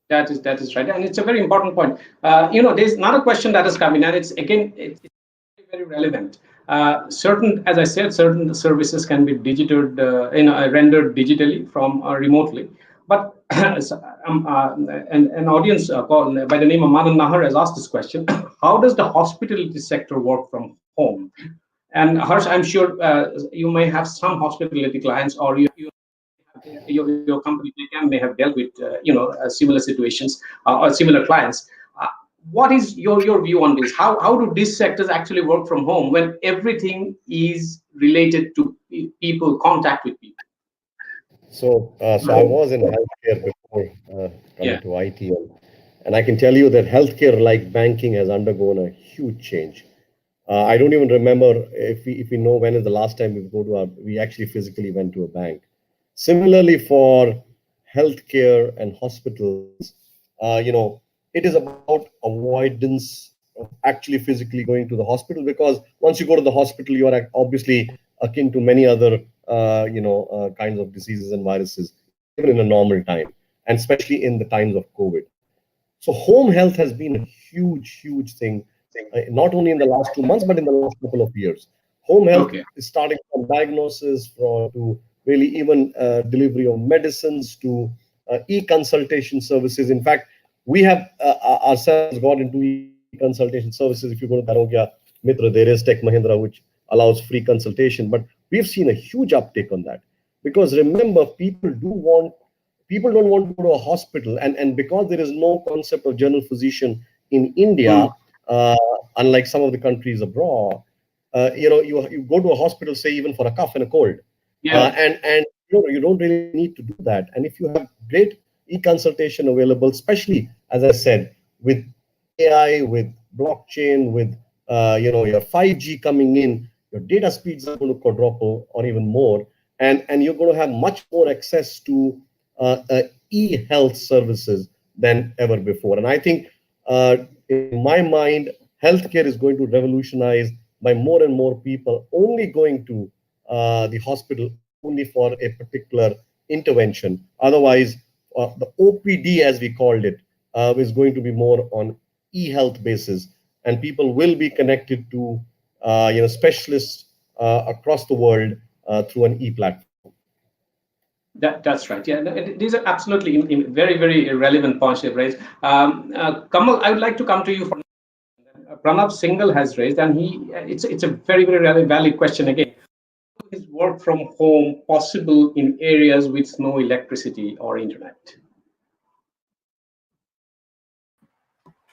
That is right, and it's a very important point. There's another question that has come in, and it's very relevant. As I said, certain services can be rendered digitally from remotely. But an audience called by the name of Manan Nahar has asked this question: how does the hospitality sector work from home? And Harsh, I'm sure you may have some hospitality clients, or your company may have dealt with similar situations or similar clients. What is your view on this? How do these sectors actually work from home when everything is related to people, contact with people?
So I was in healthcare before coming to IT, and I can tell you that healthcare, like banking, has undergone a huge change. I don't even remember if we know when is the last time we actually physically went to a bank. Similarly, for healthcare and hospitals, it is about avoidance of actually physically going to the hospital, because once you go to the hospital, you are obviously akin to many other kinds of diseases and viruses, even in a normal time, and especially in the times of COVID. So home health has been a huge thing, not only in the last 2 months, but in the last couple of years. Home health is starting from diagnosis to really even delivery of medicines to e-consultation services. In fact, we have ourselves got into e-consultation services. If you go to Darogya Mitra, there is Tech Mahindra, which allows free consultation. But we've seen a huge uptake on that, because remember, people don't want to go to a hospital, and because there is no concept of general physician in India, unlike some of the countries abroad, you go to a hospital, say even for a cough and a cold, and you don't really need to do that. And if you have great e-consultation available, especially as I said, with AI, with blockchain, with your 5G coming in, your data speeds are going to quadruple or even more, and you're going to have much more access to e-health services than ever before. And I think, in my mind, healthcare is going to revolutionize by more and more people only going to the hospital only for a particular intervention. Otherwise, the OPD, as we called it, is going to be more on e-health basis, and people will be connected to specialists across the world through an e-platform.
That's right. Yeah, these are absolutely very, very relevant points you've raised. Kamal, I would like to come to you. Pranav Singhal has raised, and it's a very, very valid question again. Is work from home possible in areas with no electricity or internet?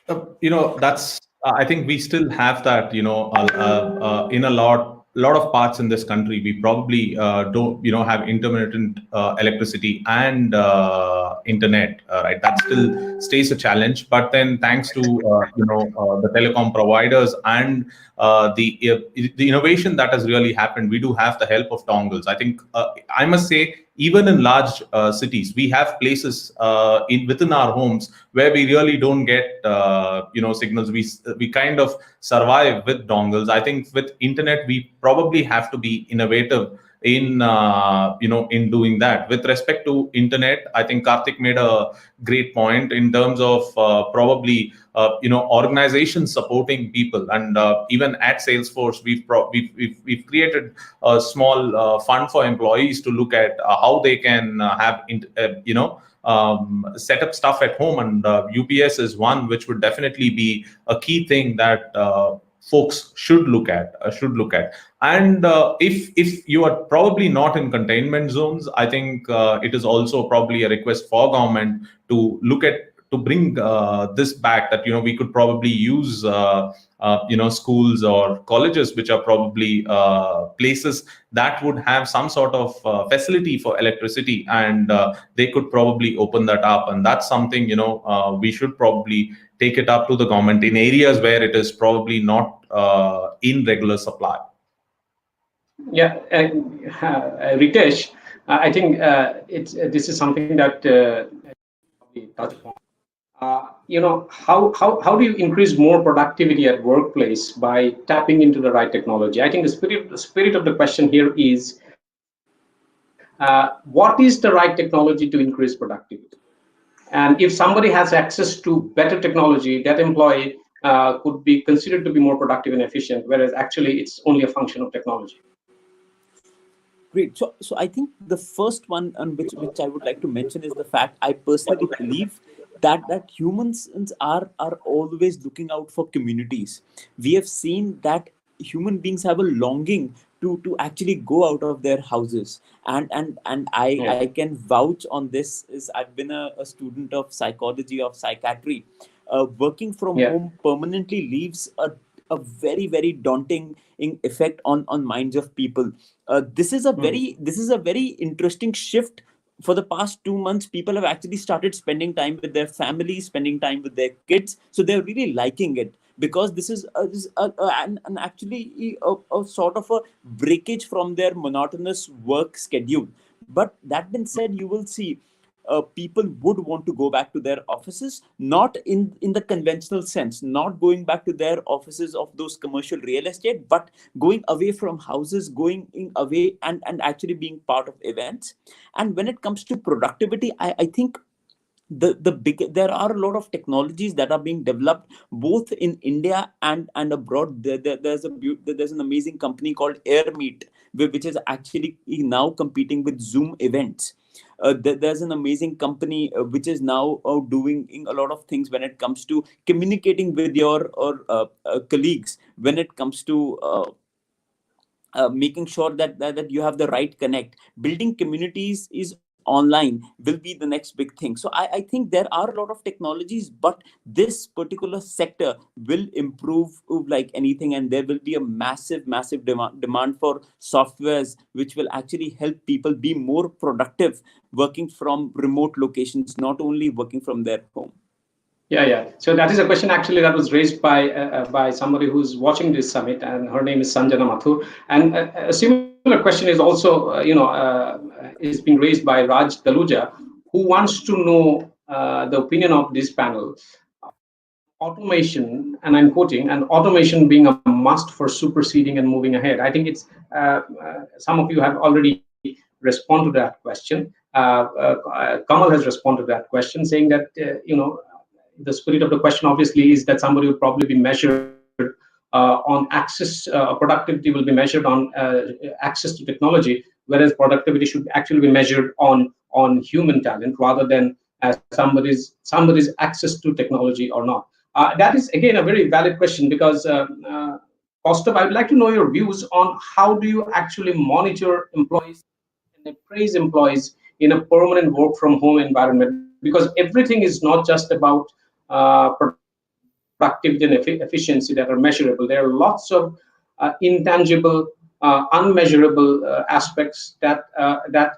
That's. I think we still have that. In a lot of parts in this country, we probably don't have intermittent electricity and internet, right? That still stays a challenge. But then, thanks to the telecom providers and the innovation that has really happened, we do have the help of dongles. I think I must say, even in large cities, we have places within our homes where we really don't get signals. We kind of survive with dongles. I think with internet, we probably have to be innovative in doing that. With respect to internet, I think Karthik made a great point in terms of probably organizations supporting people, and even at Salesforce, we've created a small fund for employees to look at how they can have set up stuff at home, and UPS is one which would definitely be a key thing that folks should look at. And if you are probably not in containment zones, I think it is also probably a request for government to look at to bring this back, that we could probably use schools or colleges which are probably places that would have some sort of facility for electricity, and they could probably open that up. And that's something we should probably take it up to the government in areas where it is probably not in regular supply.
Yeah, Ritesh, I think this is something that we touch upon. How do you increase more productivity at workplace by tapping into the right technology? I think the spirit of the question here is, what is the right technology to increase productivity? And if somebody has access to better technology, that employee could be considered to be more productive and efficient, whereas actually it's only a function of technology.
Great. So I think the first one on which I would like to mention is the fact I personally believe that humans are always looking out for communities. We have seen that human beings have a longing to actually go out of their houses, and I can vouch on this. Is I've been a student of psychology, of psychiatry. Working from home permanently leaves a very, very daunting effect on minds of people. This is a very interesting shift. For the past 2 months, people have actually started spending time with their families, spending time with their kids, so they're really liking it, because this is actually a sort of a breakage from their monotonous work schedule. But that being said, you will see people would want to go back to their offices, not in the conventional sense, not going back to their offices of those commercial real estate, but going away from houses, going away and actually being part of events. And when it comes to productivity, I think there are a lot of technologies that are being developed both in India and abroad. There's an amazing company called AirMeet, which is actually now competing with Zoom events. There's an amazing company which is now doing a lot of things when it comes to communicating with your colleagues, when it comes to making sure that you have the right connect. Building communities is online will be the next big thing. So I think there are a lot of technologies, but this particular sector will improve like anything, and there will be a massive demand for softwares which will actually help people be more productive working from remote locations, not only working from their home.
Yeah. So that is a question actually that was raised by somebody who's watching this summit, and her name is Sanjana Mathur. And a similar question is also, is being raised by Raj Daluja, who wants to know the opinion of this panel. Automation, and I'm quoting, and automation being a must for superseding and moving ahead. I think it's some of you have already responded to that question. Kamal has responded to that question, saying that the spirit of the question obviously is that somebody will probably be measured on access. Productivity will be measured on access to technology, whereas productivity should actually be measured on human talent rather than somebody's access to technology or not. That is again a very valid question, because Kaustav, I would like to know your views on how do you actually monitor employees and appraise employees in a permanent work from home environment, because everything is not just about productivity and efficiency that are measurable. There are lots of intangible, unmeasurable aspects that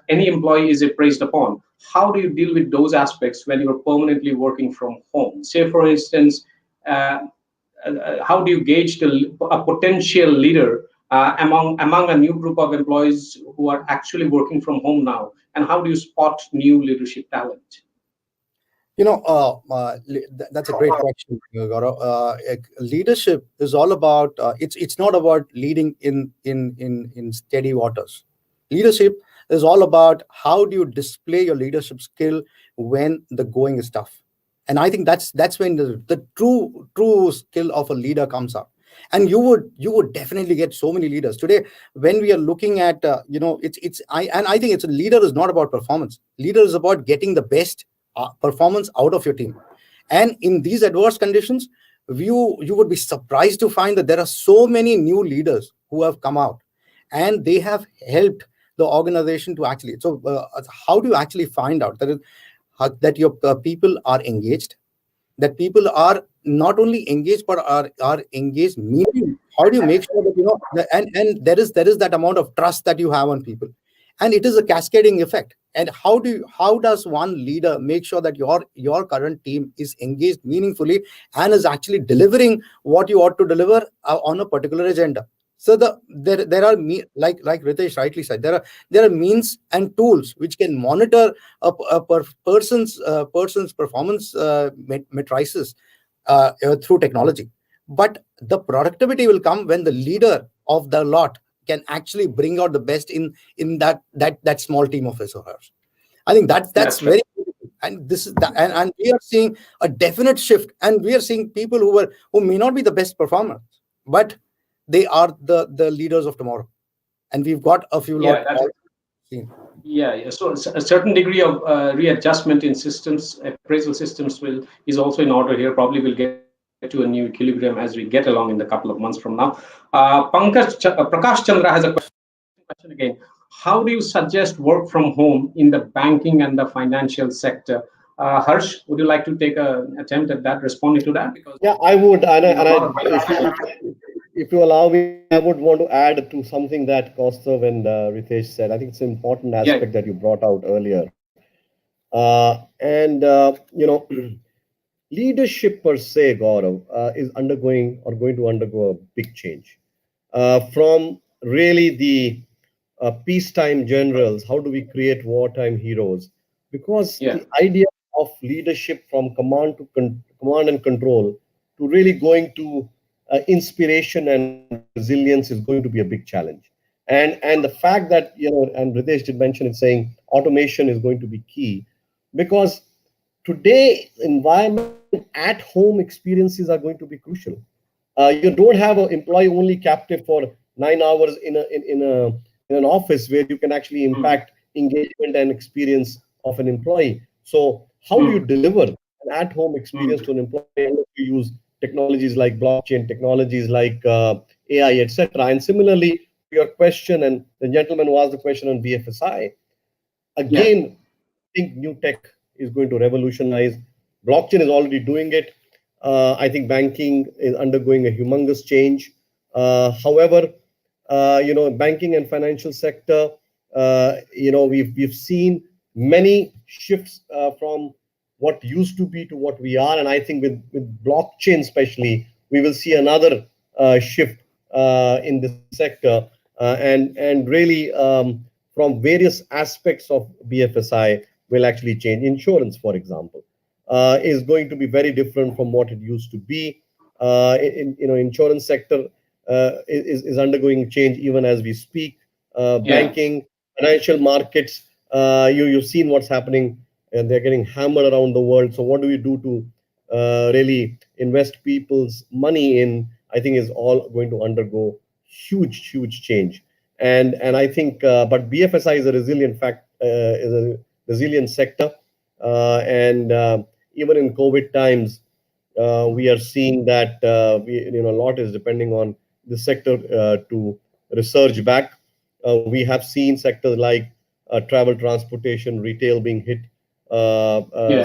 any employee is appraised upon. How do you deal with those aspects when you're permanently working from home? Say, for instance, how do you gauge a potential leader among a new group of employees who are actually working from home now, and how do you spot new leadership talent?
That's a great question, Gaurav. Leadership is all about. It's not about leading in steady waters. Leadership is all about how do you display your leadership skill when the going is tough. And I think that's when the true skill of a leader comes up. And you would definitely get so many leaders today when we are looking at I think it's a leader is not about performance. Leader is about getting the best performance out of your team. And in these adverse conditions, you would be surprised to find that there are so many new leaders who have come out, and they have helped the organization to actually. So how do you actually find out that your people are engaged, that people are not only engaged but are engaged? Meaning, how do you make sure that and there is that amount of trust that you have on people, and it is a cascading effect. And how does one leader make sure that your current team is engaged meaningfully and is actually delivering what you ought to deliver on a particular agenda? So there are like Ritesh rightly said, there are means and tools which can monitor a person's performance matrices through technology. But the productivity will come when the leader of the lot can actually bring out the best in that small team of his or hers. I think that's very, and this is and we are seeing a definite shift, and we are seeing people who may not be the best performers, but they are the leaders of tomorrow, and we've got a few lot.
So a certain degree of readjustment in systems, appraisal systems is also in order here. Probably we'll get to a new equilibrium as we get along in the couple of months from now. Prakash Chandra has a question again. How do you suggest work from home in the banking and the financial sector? Harsh, would you like to take an attempt at that, responding to that? Because
yeah, I would. If you allow me, I would want to add to something that Kaustav and Ritesh said. I think it's an important aspect that you brought out earlier. Leadership per se, Gaurav, is undergoing or going to undergo a big change. From really the peacetime generals, how do we create wartime heroes? Because the idea of leadership from command and control to really going to inspiration and resilience is going to be a big challenge. And the fact that, and Ritesh did mention it, saying automation is going to be key, because today environment at home experiences are going to be crucial. You don't have an employee only captive for 9 hours in an office where you can actually impact engagement and experience of an employee. So how do you deliver an at-home experience to an employee? And you use technologies like blockchain, technologies like AI, etc. And similarly, your question, and the gentleman who asked the question on BFSI, again, I think new tech is going to revolutionize. Blockchain is already doing it. I think banking is undergoing a humongous change. However, banking and financial sector, we've seen many shifts from what used to be to what we are, and I think with blockchain especially, we will see another shift in this sector, and really from various aspects of BFSI will actually change. Insurance, for example, is going to be very different from what it used to be. Insurance sector is undergoing change even as we speak. Banking, financial markets, you've seen what's happening, and they're getting hammered around the world. So what do we do to really invest people's money in? I think is all going to undergo huge change. And I think, but BFSI is a resilient is a resilient sector, and even in COVID times, we are seeing that a lot is depending on the sector to resurge back. We have seen sectors like travel, transportation, retail being hit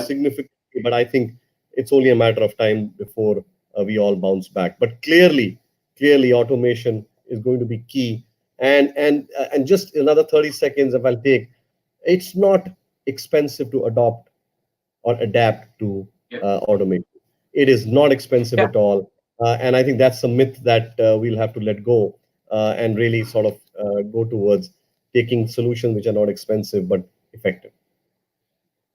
significantly, but I think it's only a matter of time before we all bounce back. But clearly, automation is going to be key. And just another 30 seconds, if I'll take, it's not expensive to adopt or adapt to automation. It is not expensive at all. And I think that's a myth that we'll have to let go and really sort of go towards taking solutions which are not expensive but effective.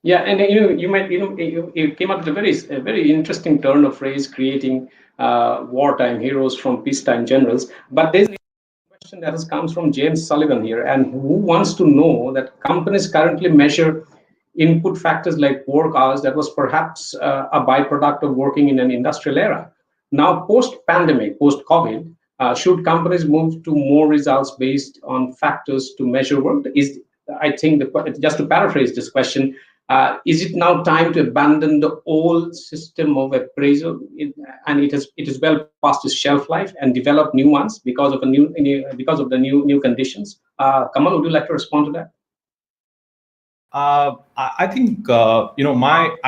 Yeah, and you came up with a very interesting turn of phrase, creating wartime heroes from peacetime generals. But there's a question that comes from James Sullivan here, and who wants to know that companies currently measure input factors like work hours that was perhaps a byproduct of working in an industrial era. Now, post-pandemic, post-COVID, should companies move to more results based on factors to measure work? I think, just to paraphrase this question, is it now time to abandon the old system of appraisal, and it is well past its shelf life, and develop new ones because of the new conditions? Kamal, would you like to respond to that?
I think I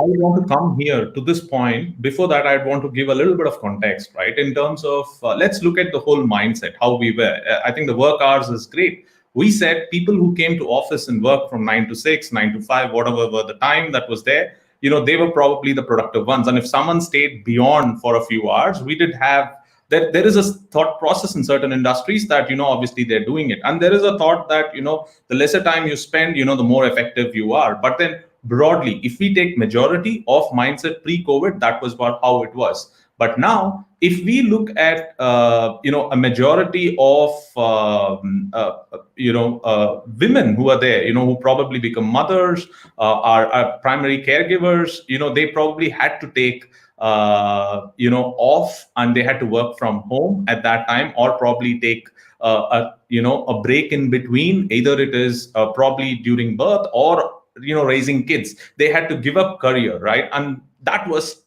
want to come here to this point. Before that, I'd want to give a little bit of context, right? In terms of let's look at the whole mindset, how we were. I think the work hours is great. We said people who came to office and worked from 9 to 6, 9 to 5, whatever were the time that was there, they were probably the productive ones. And if someone stayed beyond for a few hours, we did have there is a thought process in certain industries that, obviously they're doing it. And there is a thought that, the lesser time you spend, the more effective you are. But then broadly, if we take majority of mindset pre-COVID, that was about how it was. But now, if we look at a majority of women who are there, who probably become mothers, are primary caregivers, they probably had to take off, and they had to work from home at that time, or probably take a break in between. Either it is probably during birth or raising kids. They had to give up career, right? And that was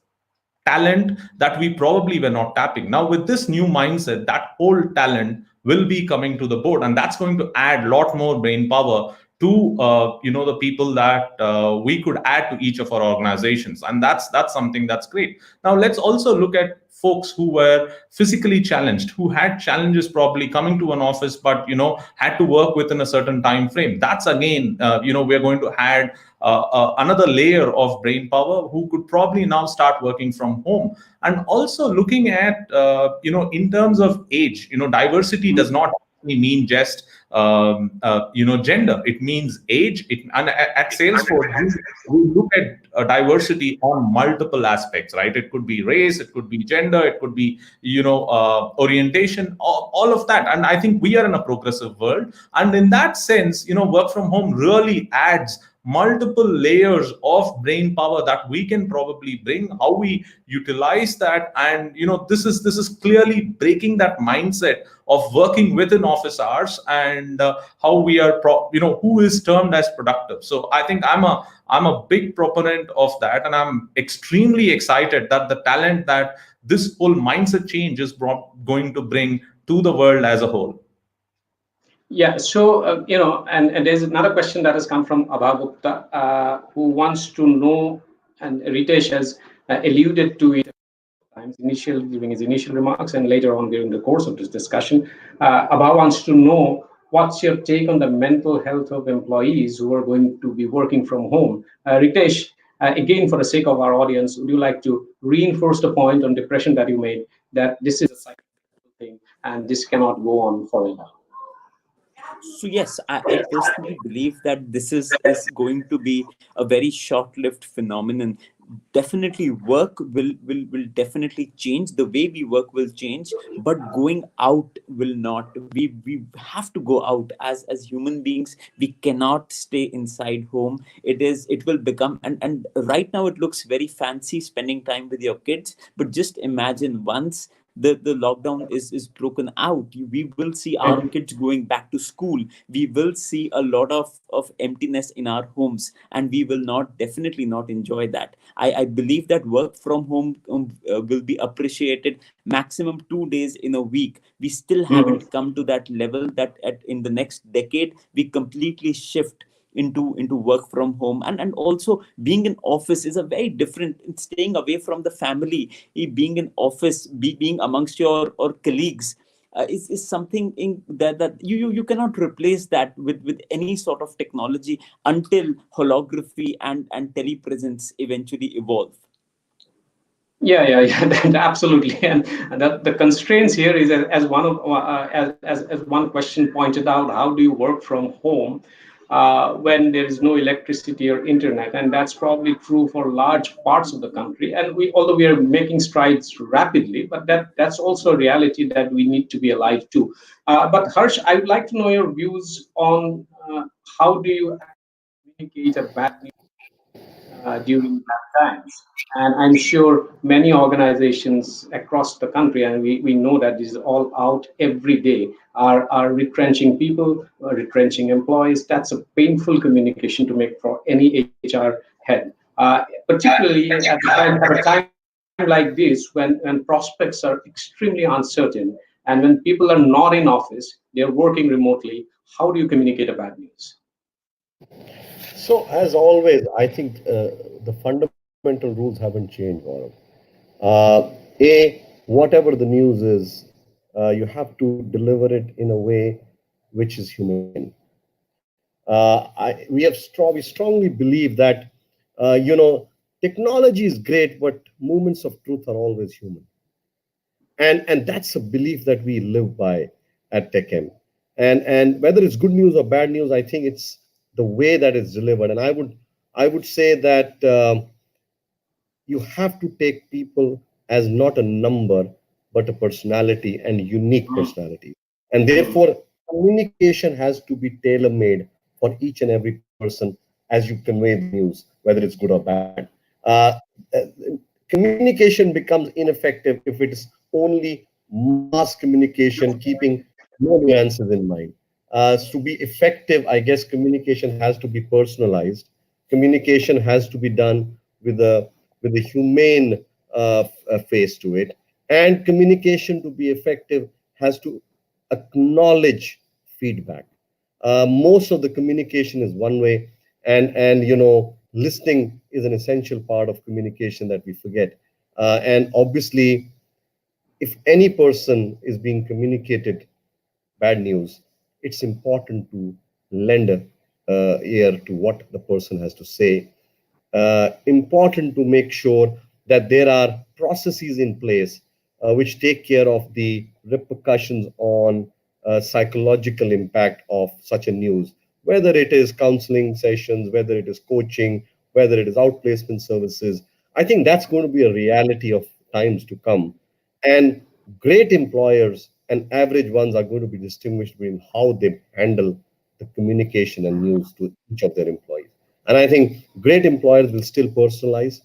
talent that we probably were not tapping. Now, with this new mindset, that whole talent will be coming to the board, and that's going to add a lot more brain power to the people that we could add to each of our organizations. And that's something that's great. Now, let's also look at folks who were physically challenged, who had challenges probably coming to an office, but had to work within a certain time frame. That's again, we're going to add another layer of brain power, who could probably now start working from home. And also looking at in terms of age, diversity does not mean just gender. It means age. And at Salesforce, we look at diversity on multiple aspects, right? It could be race, it could be gender, it could be orientation, all of that. And I think we are in a progressive world, and in that sense, work from home really adds multiple layers of brain power that we can probably bring. How we utilize that, and this is clearly breaking that mindset of working within office hours, and how we are who is termed as productive. So I think I'm a big proponent of that, and I'm extremely excited that the talent that this whole mindset change is going to bring to the world as a whole.
Yeah, so, and there's another question that has come from Abha, who wants to know, and Ritesh has alluded to it times during his initial remarks and later on during the course of this discussion. Abha wants to know, what's your take on the mental health of employees who are going to be working from home? Ritesh, again, for the sake of our audience, would you like to reinforce the point on depression that you made, that this is a psychological thing and this cannot go on forever?
So yes, I personally believe that this is going to be a very short-lived phenomenon. Definitely work will definitely change. The way we work will change, but going out will not. We have to go out as human beings. We cannot stay inside home. It will become, and right now it looks very fancy spending time with your kids, but just imagine once the lockdown is broken out, we will see our kids going back to school. We will see a lot of emptiness in our homes, and we will definitely not enjoy that. I believe that work from home will be appreciated maximum 2 days in a week. We still haven't come to that level that in the next decade we completely shift into work from home. And also being in office is a very different, staying away from the family, being in office, being amongst your or colleagues is something that you cannot replace that with any sort of technology until holography and telepresence eventually evolve.
Yeah, absolutely. And the constraints here is, as one question pointed out, how do you work from home when there is no electricity or internet? And that's probably true for large parts of the country. And although we are making strides rapidly, but that's also a reality that we need to be alive to. But Harsh, I would like to know your views on how do you communicate a bad news during that times. And I'm sure many organizations across the country, and we know that this is all out every day, are retrenching people, retrenching employees. That's a painful communication to make for any HR head, particularly at a time like this when prospects are extremely uncertain, and when people are not in office, they're working remotely. How do you communicate a bad news?
So, as always, I think the fundamental rules haven't changed, Gaurav. Whatever the news is, you have to deliver it in a way which is humane. We strongly believe that, technology is great, but moments of truth are always human. And that's a belief that we live by at TechM. And whether it's good news or bad news, I think it's the way that it's delivered. And I would say that you have to take people as not a number, but a personality and unique personality. And therefore, communication has to be tailor made for each and every person as you convey the news, whether it's good or bad. Uh, uh, Communication becomes ineffective if it is only mass communication, keeping no nuances in mind. To be effective, I guess communication has to be personalized. Communication has to be done with a humane face to it, and communication to be effective has to acknowledge feedback. Most of the communication is one way, and listening is an essential part of communication that we forget. And obviously, if any person is being communicated bad news, it's important to lend a ear to what the person has to say. Important to make sure that there are processes in place which take care of the repercussions on psychological impact of such a news, whether it is counseling sessions, whether it is coaching, whether it is outplacement services. I think that's going to be a reality of times to come. And great employers and average ones are going to be distinguished between how they handle the communication and news to each of their employees. And I think great employers will still personalize.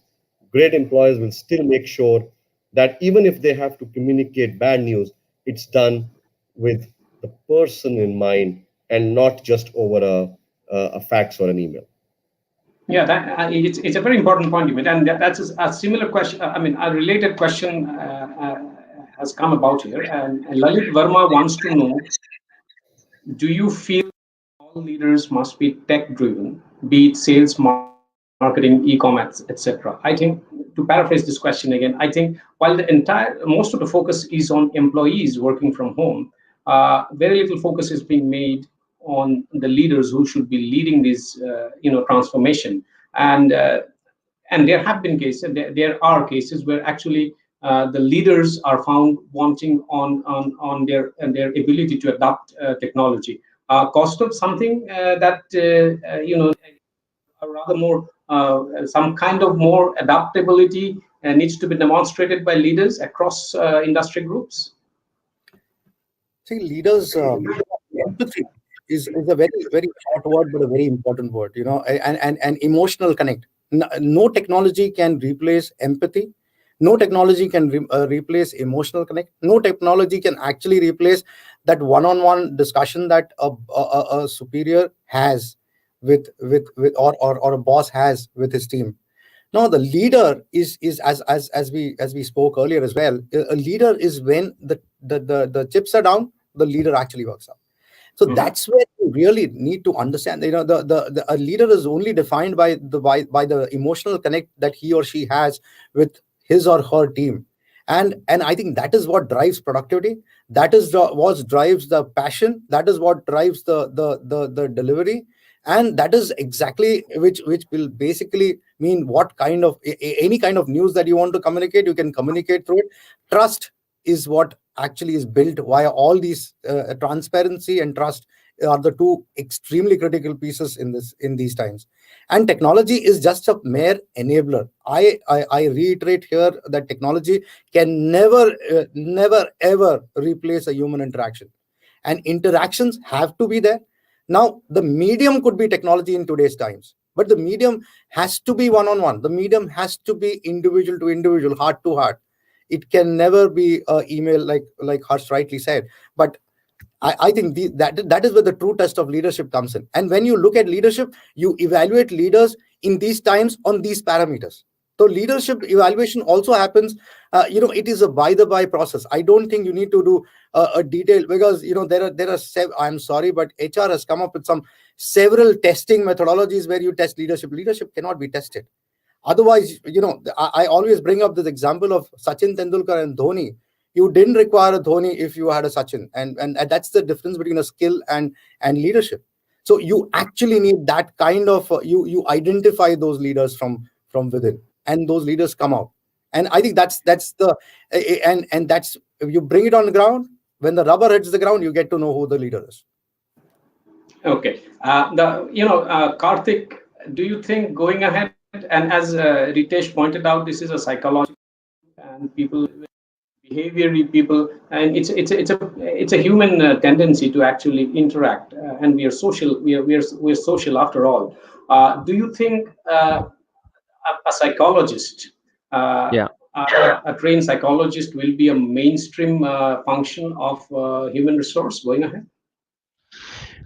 Great employers will still make sure that even if they have to communicate bad news, it's done with the person in mind and not just over a fax or an email.
Yeah, it's a very important point you made, and that's a similar question. I mean, a related question has come about here, and Lalit Verma wants to know: do you feel all leaders must be tech-driven, be it sales, marketing, e-commerce, etc.? I think, to paraphrase this question again, I think while most of the focus is on employees working from home, very little focus is being made on the leaders who should be leading this, transformation. And there have been cases, there are cases where actually the leaders are found wanting on their ability to adopt technology. Cost of something that a rather more some kind of more adaptability needs to be demonstrated by leaders across industry groups.
See, leaders, empathy is a very, very short word, but a very important word, and emotional connect. No technology can replace empathy. No technology can replace emotional connect. No technology can actually replace that one-on-one discussion that a superior has with or a boss has with his team. No, the leader is as we spoke earlier as well. A leader is when the chips are down, the leader actually works out. So that's where you really need to understand. A leader is only defined by the emotional connect that he or she has with his or her team, and I think that is what drives productivity. That is what drives the passion. That is what drives the delivery, and that is exactly which will basically mean what kind of any kind of news that you want to communicate, you can communicate through it. Trust is what actually is built via all these transparency and trust are the two extremely critical pieces in these times. And technology is just a mere enabler. I reiterate here that technology can never ever replace a human interaction, and interactions have to be there. Now the medium could be technology in today's times, but the medium has to be one-on-one. The medium has to be individual to individual, heart to heart. It can never be email, like Harsh rightly said. But I think that is where the true test of leadership comes in. And when you look at leadership, you evaluate leaders in these times on these parameters. So leadership evaluation also happens. It is a by process. I don't think you need to do a detail, because there are I'm sorry, but HR has come up with several testing methodologies where you test leadership. Leadership cannot be tested. Otherwise, I always bring up this example of Sachin Tendulkar and Dhoni. You didn't require a Dhoni if you had a Sachin, and that's the difference between a skill and leadership. So you actually need that kind of you identify those leaders from within, and those leaders come out. And I think that's the and that's if you bring it on the ground, when the rubber hits the ground, you get to know who the leader is.
Okay. Karthik, do you think going ahead, and as Ritesh pointed out, this is a psychological and people, behavioral people, and it's a human tendency to actually interact, and we are social. We're social after all. Do you think a psychologist,
Yeah.
a trained psychologist, will be a mainstream function of human resource going ahead?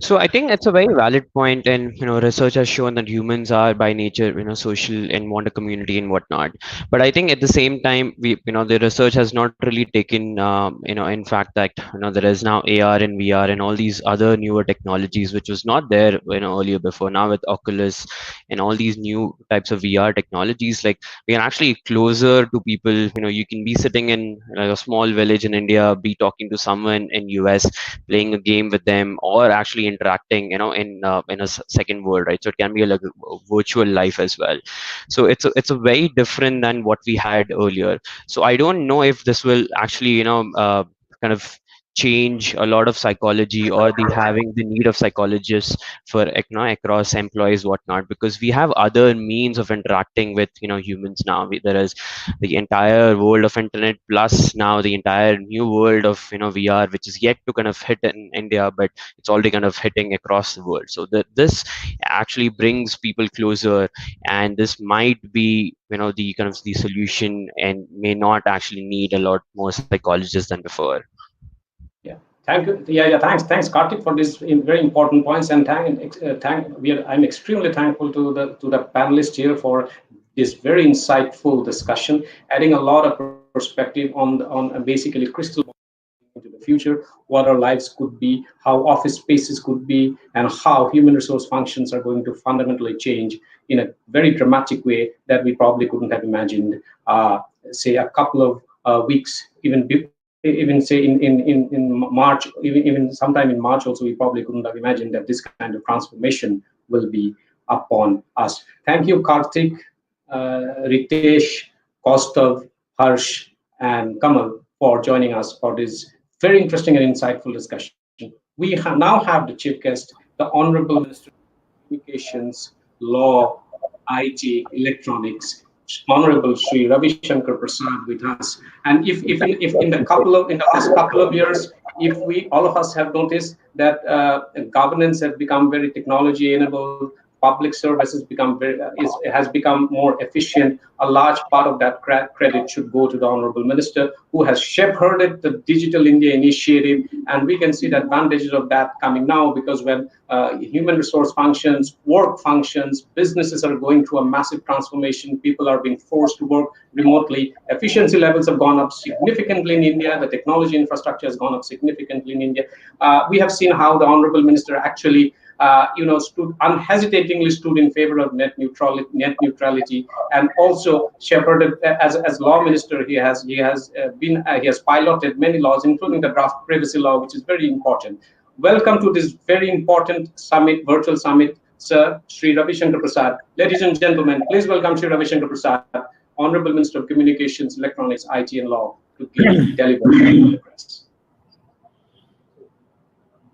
So I think it's a very valid point, and research has shown that humans are by nature, social and want a community and whatnot. But I think at the same time, the research has not really taken, in fact, that there is now AR and VR and all these other newer technologies, which was not there, earlier before. Now with Oculus and all these new types of VR technologies, like we can actually closer to people. You can be sitting in a small village in India, be talking to someone in US, playing a game with them, or actually interacting in a second world, right? So it can be like a virtual life as well. So it's a very different than what we had earlier. So I don't know if this will actually kind of change a lot of psychology, or the having the need of psychologists for across employees whatnot, because we have other means of interacting with humans now. There is the entire world of internet, plus now the entire new world of VR, which is yet to kind of hit in India, but it's already kind of hitting across the world. So this actually brings people closer, and this might be the kind of the solution, and may not actually need a lot more psychologists than before.
Yeah, thank you. Yeah. Thanks, Karthik, for these very important points. And I'm extremely thankful to the panelists here for this very insightful discussion, adding a lot of perspective on basically crystal into the future, what our lives could be, how office spaces could be, and how human resource functions are going to fundamentally change in a very dramatic way that we probably couldn't have imagined, say a couple of weeks, even say in March, even sometime in March also, we probably couldn't have imagined that this kind of transformation will be upon us. Thank you, Karthik, Ritesh, Kaustav, Harsh, and Kamal for joining us for this very interesting and insightful discussion. We now have the chief guest, the Honorable Minister of Communications, Law, IT, Electronics, Honorable Sri Ravi Shankar Prasad with us. And if in the past couple of years, if we all of us have noticed that governance has become very technology enabled, public services has become more efficient, a large part of that credit should go to the Honorable Minister, who has shepherded the Digital India initiative. And we can see the advantages of that coming now, because when human resource functions, work functions, businesses are going through a massive transformation, people are being forced to work remotely, efficiency levels have gone up significantly in India, the technology infrastructure has gone up significantly in India. We have seen how the Honorable Minister actually unhesitatingly stood in favor of net neutrality, and also shepherded as law minister. He has piloted many laws, including the draft privacy law, which is very important. Welcome to this very important summit, virtual summit, Sir Sri Ravi Shankar Prasad. Ladies and gentlemen, please welcome Sri Ravi Shankar Prasad, Honorable Minister of Communications, Electronics, IT, and Law, to deliver the address.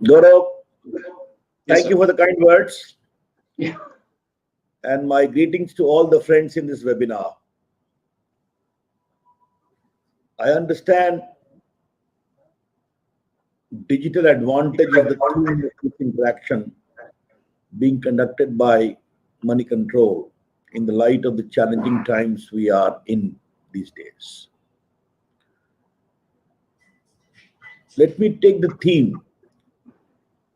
Gaurav,
Yes,
thank you for the kind words.
Yeah.
And my greetings to all the friends in this webinar. I understand digital advantage is the key in interaction being conducted by Moneycontrol in the light of the challenging times we are in these days. Let me take the theme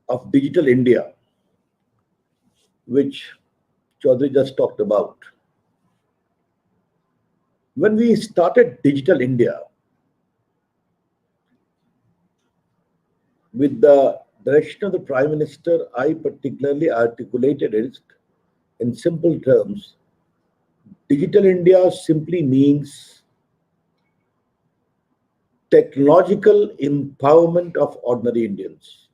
of Digital India, which Chaudhary just talked about. When we started Digital India, with the direction of the Prime Minister, I particularly articulated it in simple terms. Digital India simply means technological empowerment of ordinary Indians.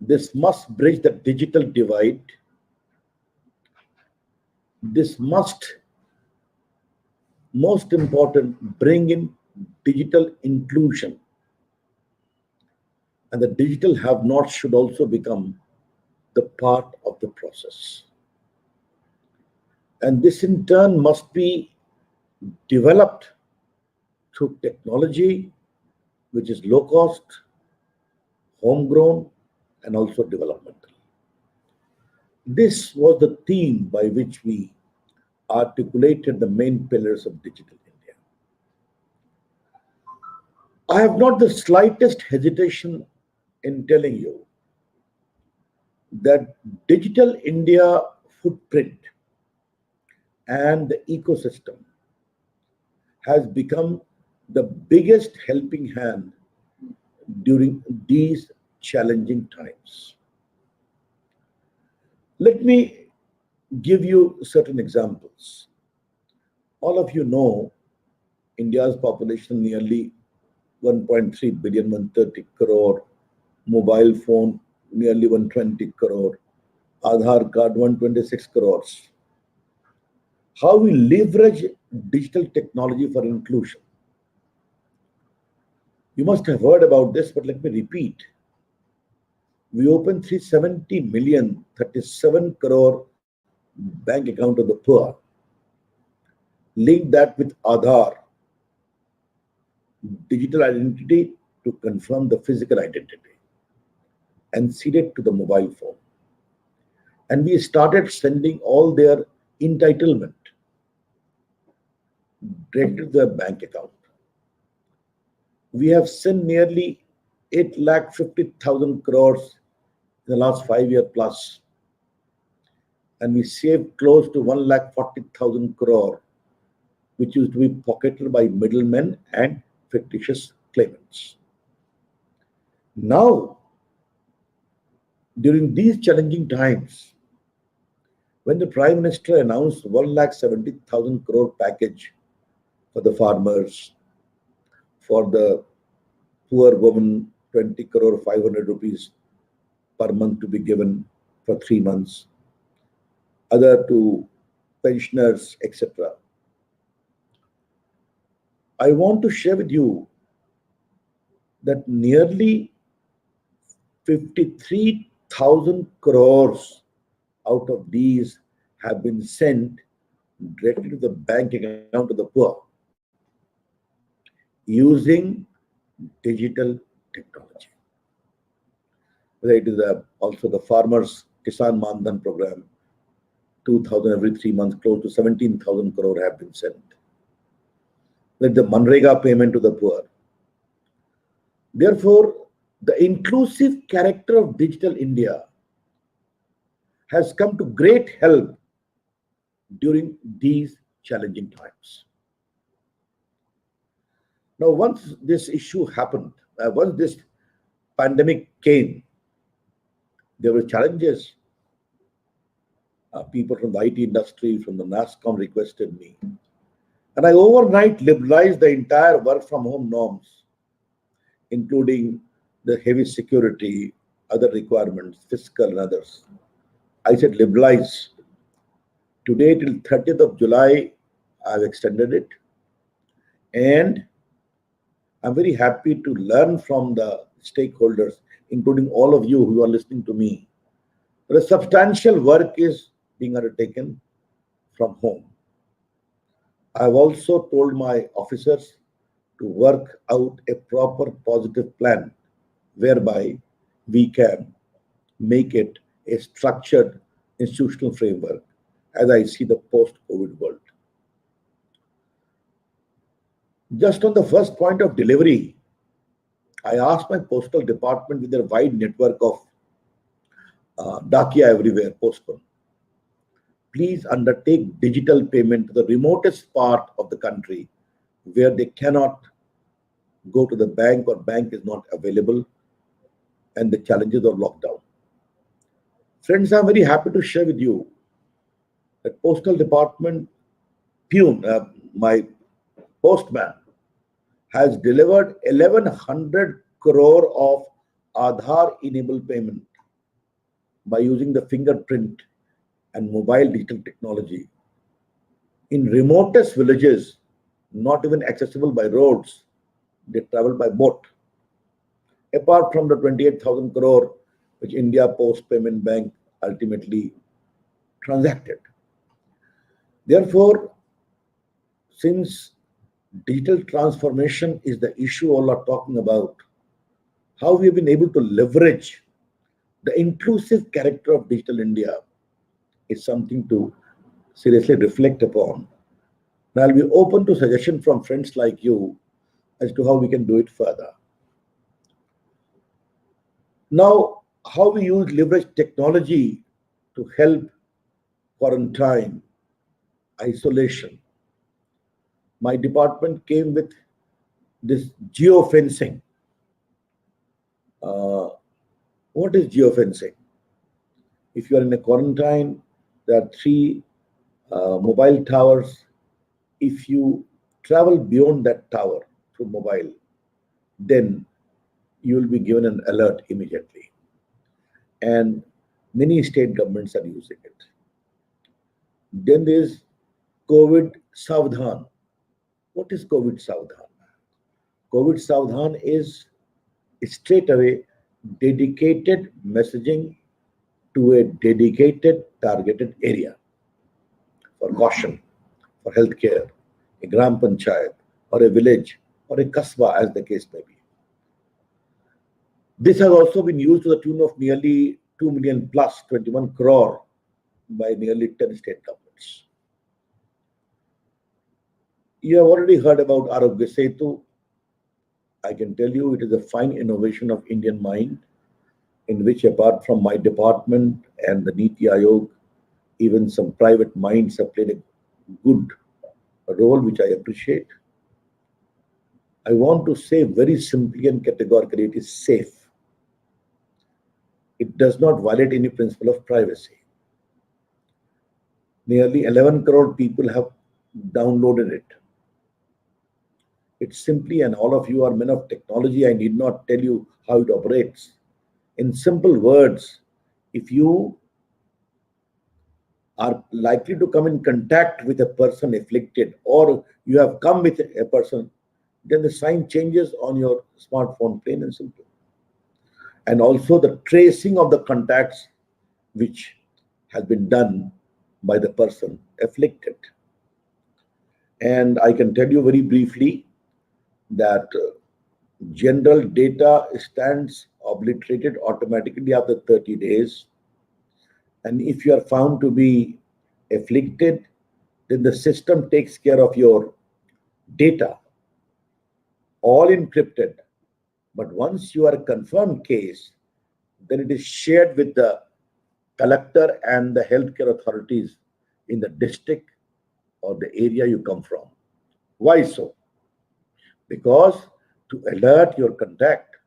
This must bridge the digital divide. This must, most important, bring in digital inclusion. And the digital have-nots should also become the part of the process. And this in turn must be developed through technology, which is low cost, homegrown, and also developmental. This was the theme by which we articulated the main pillars of digital India. I have not the slightest hesitation in telling you that digital India footprint and the ecosystem has become the biggest helping hand during these challenging times. Let me give you certain examples. All of you know India's population nearly 1.3 billion, 130 crore, mobile phone nearly 120 crore, Aadhaar card 126 crores. How we leverage digital technology for inclusion. You must have heard about this, but let me repeat. We opened 370 million, 37 crore bank account of the poor. Link that with Aadhaar, digital identity to confirm the physical identity, and seed it to the mobile phone. And we started sending all their entitlement directly to their bank account. We have sent nearly 8,50,000 crores in the last 5 years plus. And we saved close to 1,40,000 crore, which used to be pocketed by middlemen and fictitious claimants. Now, during these challenging times, when the Prime Minister announced 1,70,000 crore package for the farmers, for the poor woman, 20 crore 500 rupees per month to be given for 3 months, other to pensioners, etc. I want to share with you that nearly 53,000 crores out of these have been sent directly to the bank account of the poor using digital technology. Whether it is also the farmers Kisan Mandhan program, 2,000 every 3 months, close to 17,000 crore have been sent. Like the Manrega payment to the poor. Therefore, the inclusive character of digital India has come to great help during these challenging times. Now, once this issue happened, once this pandemic came, there were challenges. People from the IT industry, from the NASSCOM requested me. And I overnight liberalized the entire work from home norms, including the heavy security, other requirements, fiscal and others. I said liberalize. Today till 30th of July, I've extended it. And I'm very happy to learn from the stakeholders, including all of you who are listening to me. The substantial work is being undertaken from home. I've also told my officers to work out a proper positive plan whereby we can make it a structured institutional framework as I see the post-COVID world. Just on the first point of delivery, I asked my postal department with their wide network of Dakia everywhere, postman, please undertake digital payment to the remotest part of the country where they cannot go to the bank or bank is not available and the challenges of lockdown. Friends, I'm very happy to share with you that postal department peon, my postman, has delivered 1,100 crore of Aadhaar enabled payment by using the fingerprint and mobile digital technology in remotest villages, not even accessible by roads, they travel by boat. Apart from the 28,000 crore which India Post Payment Bank ultimately transacted. Therefore, since digital transformation is the issue all are talking about, how we have been able to leverage the inclusive character of Digital India is something to seriously reflect upon. And I'll be open to suggestion from friends like you as to how we can do it further. Now, how we use leverage technology to help quarantine, isolation. My department came with this geofencing. What is geofencing? If you are in a quarantine, there are 3 mobile towers. If you travel beyond that tower through mobile, then you will be given an alert immediately. And many state governments are using it. Then there is COVID Savdhan. What is COVID Savdhan? COVID Savdhan is straight away dedicated messaging to a dedicated targeted area for caution, for healthcare, a gram panchayat, or a village, or a kasbah, as the case may be. This has also been used to the tune of nearly 2 million plus 21 crore by nearly 10 state governments. You have already heard about Arogya Setu. I can tell you it is a fine innovation of Indian mind, in which apart from my department and the Niti Aayog, even some private minds have played a good role, which I appreciate. I want to say very simply and categorically, it is safe. It does not violate any principle of privacy. Nearly 11 crore people have downloaded it. It's simply, and all of you are men of technology, I need not tell you how it operates. In simple words, if you are likely to come in contact with a person afflicted, or you have come with a person, then the sign changes on your smartphone, plain and simple. And also the tracing of the contacts which has been done by the person afflicted. And I can tell you very briefly that general data stands obliterated automatically after 30 days. And if you are found to be afflicted, then the system takes care of your data, all encrypted. But once you are a confirmed case, then it is shared with the collector and the healthcare authorities in the district or the area you come from. Why so? Because to alert your contact,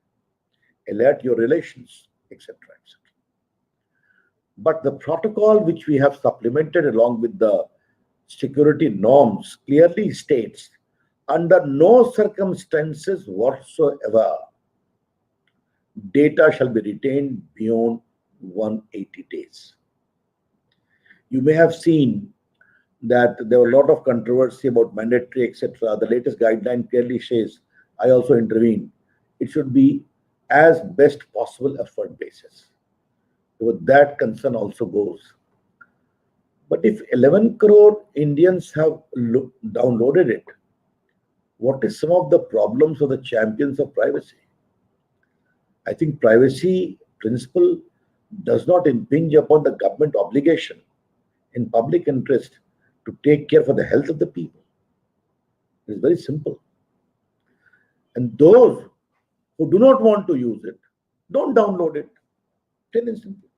alert your relations, etc., etc. But the protocol which we have supplemented along with the security norms clearly states, under no circumstances whatsoever, data shall be retained beyond 180 days. You may have seen that there were a lot of controversy about mandatory, etc. The latest guideline clearly says, I also intervene, it should be as best possible effort basis. With that concern also goes. But if 11 crore Indians have downloaded it, what is some of the problems of the champions of privacy? I think privacy principle does not impinge upon the government obligation in public interest to take care for the health of the people. It's very simple. And those who do not want to use it, don't download it. Plain and simple.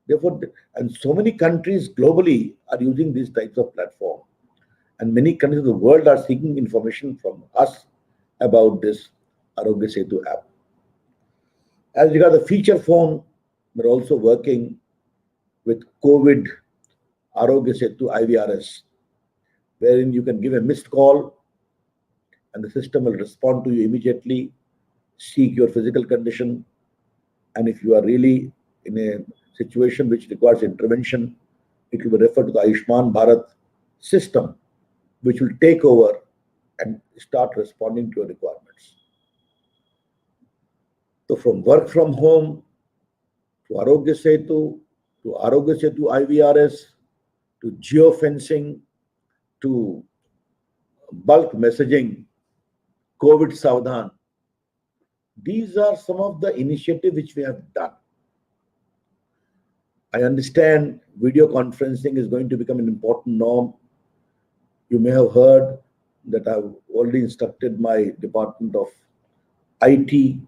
Therefore, and so many countries globally are using these types of platform. And many countries of the world are seeking information from us about this Arogya Setu app. As regards the feature phone, we're also working with COVID Arogya Setu IVRS, wherein you can give a missed call and the system will respond to you immediately, seek your physical condition, and if you are really in a situation which requires intervention, it will be referred to the Ayushman Bharat system, which will take over and start responding to your requirements. So from work from home to Arogya Setu, IVRS, to geofencing, to bulk messaging, COVID Savdhan. These are some of the initiatives which we have done. I understand video conferencing is going to become an important norm. You may have heard that I've already instructed my department of IT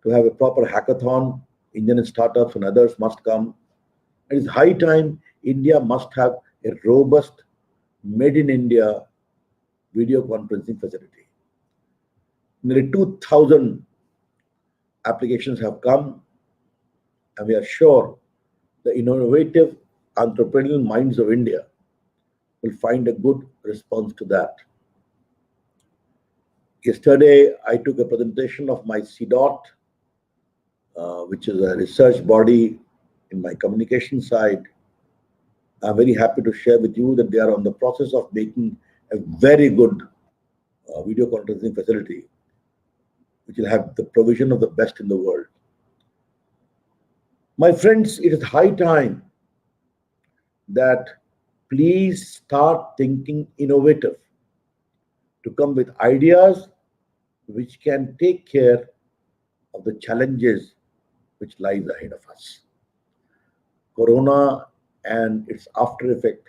to have a proper hackathon. Indian startups and others must come. It is high time India must have a robust made in India video conferencing facility. Nearly 2,000 applications have come, and we are sure the innovative entrepreneurial minds of India will find a good response to that. Yesterday, I took a presentation of my CDOT, which is a research body in my communication side. I'm very happy to share with you that they are on the process of making a very good video conferencing facility, which will have the provision of the best in the world. My friends, it is high time that please start thinking innovative to come with ideas which can take care of the challenges which lies ahead of us. Corona and its after effect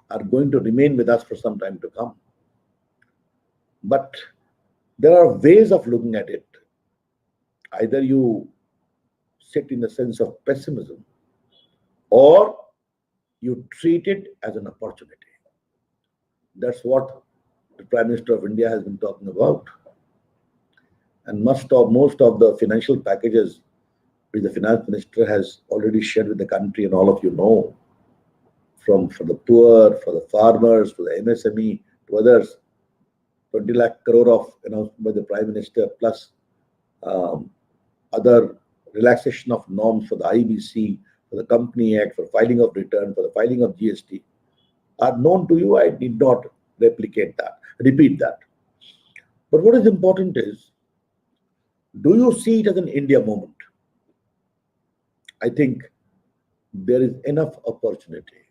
are going to remain with us for some time to come. But there are ways of looking at it. Either you sit in a sense of pessimism, or you treat it as an opportunity. That's what the Prime Minister of India has been talking about. And most of the financial packages which the Finance Minister has already shared with the country, and all of you know, for the poor, for the farmers, for the MSME, to others, 20 lakh crore of announcement by the Prime Minister, plus other relaxation of norms for the IBC, for the Company Act, for filing of return, for the filing of GST, are known to you. I need not repeat that. But what is important is, do you see it as an India moment? I think there is enough opportunity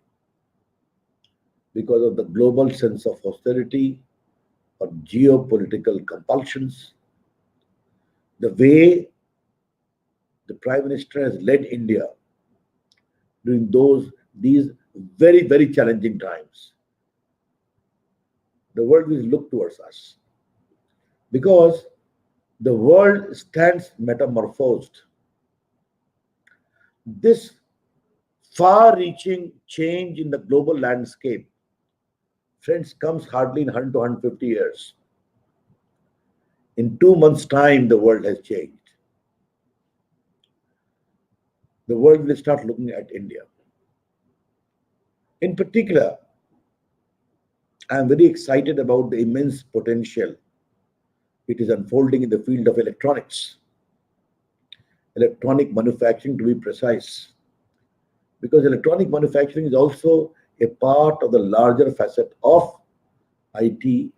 because of the global sense of austerity or geopolitical compulsions. The way the Prime Minister has led India during these very, very challenging times, the world will look towards us, because the world stands metamorphosed. This far-reaching change in the global landscape, friends, comes hardly in 100 to 150 years. In 2 months' time, the world has changed. The world will start looking at India. In particular, I am very excited about the immense potential it is unfolding in the field of electronics, electronic manufacturing to be precise, because electronic manufacturing is also a part of the larger facet of IT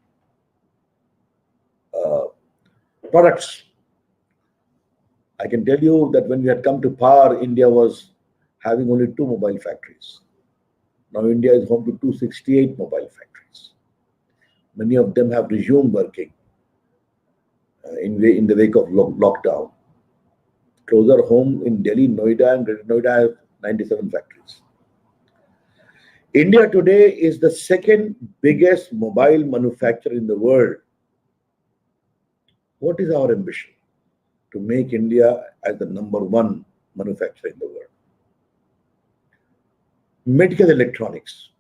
products. I can tell you that when we had come to power, India was having only 2 mobile factories. Now India is home to 268 mobile factories. Many of them have resumed working in the wake of lockdown. Closer home in Delhi, Noida, and Greater Noida have 97 factories. India today is the second biggest mobile manufacturer in the world. What is our ambition? To make India as the #1 manufacturer in the world. Medical electronics.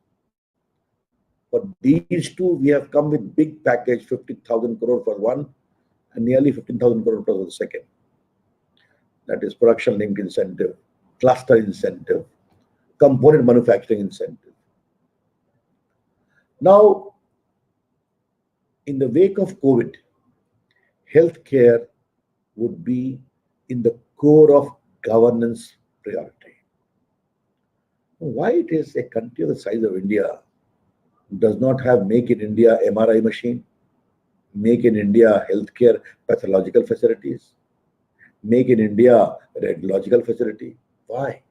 For these two, we have come with big package, 50,000 crore for one, and nearly 15,000 crore for the second. That is production linked incentive, cluster incentive, component manufacturing incentive. Now, in the wake of COVID, healthcare would be in the core of governance priority. Why it is a country of the size of India does not have Make in India MRI machine? make in India healthcare pathological facilities, make in India radiological facility. Why?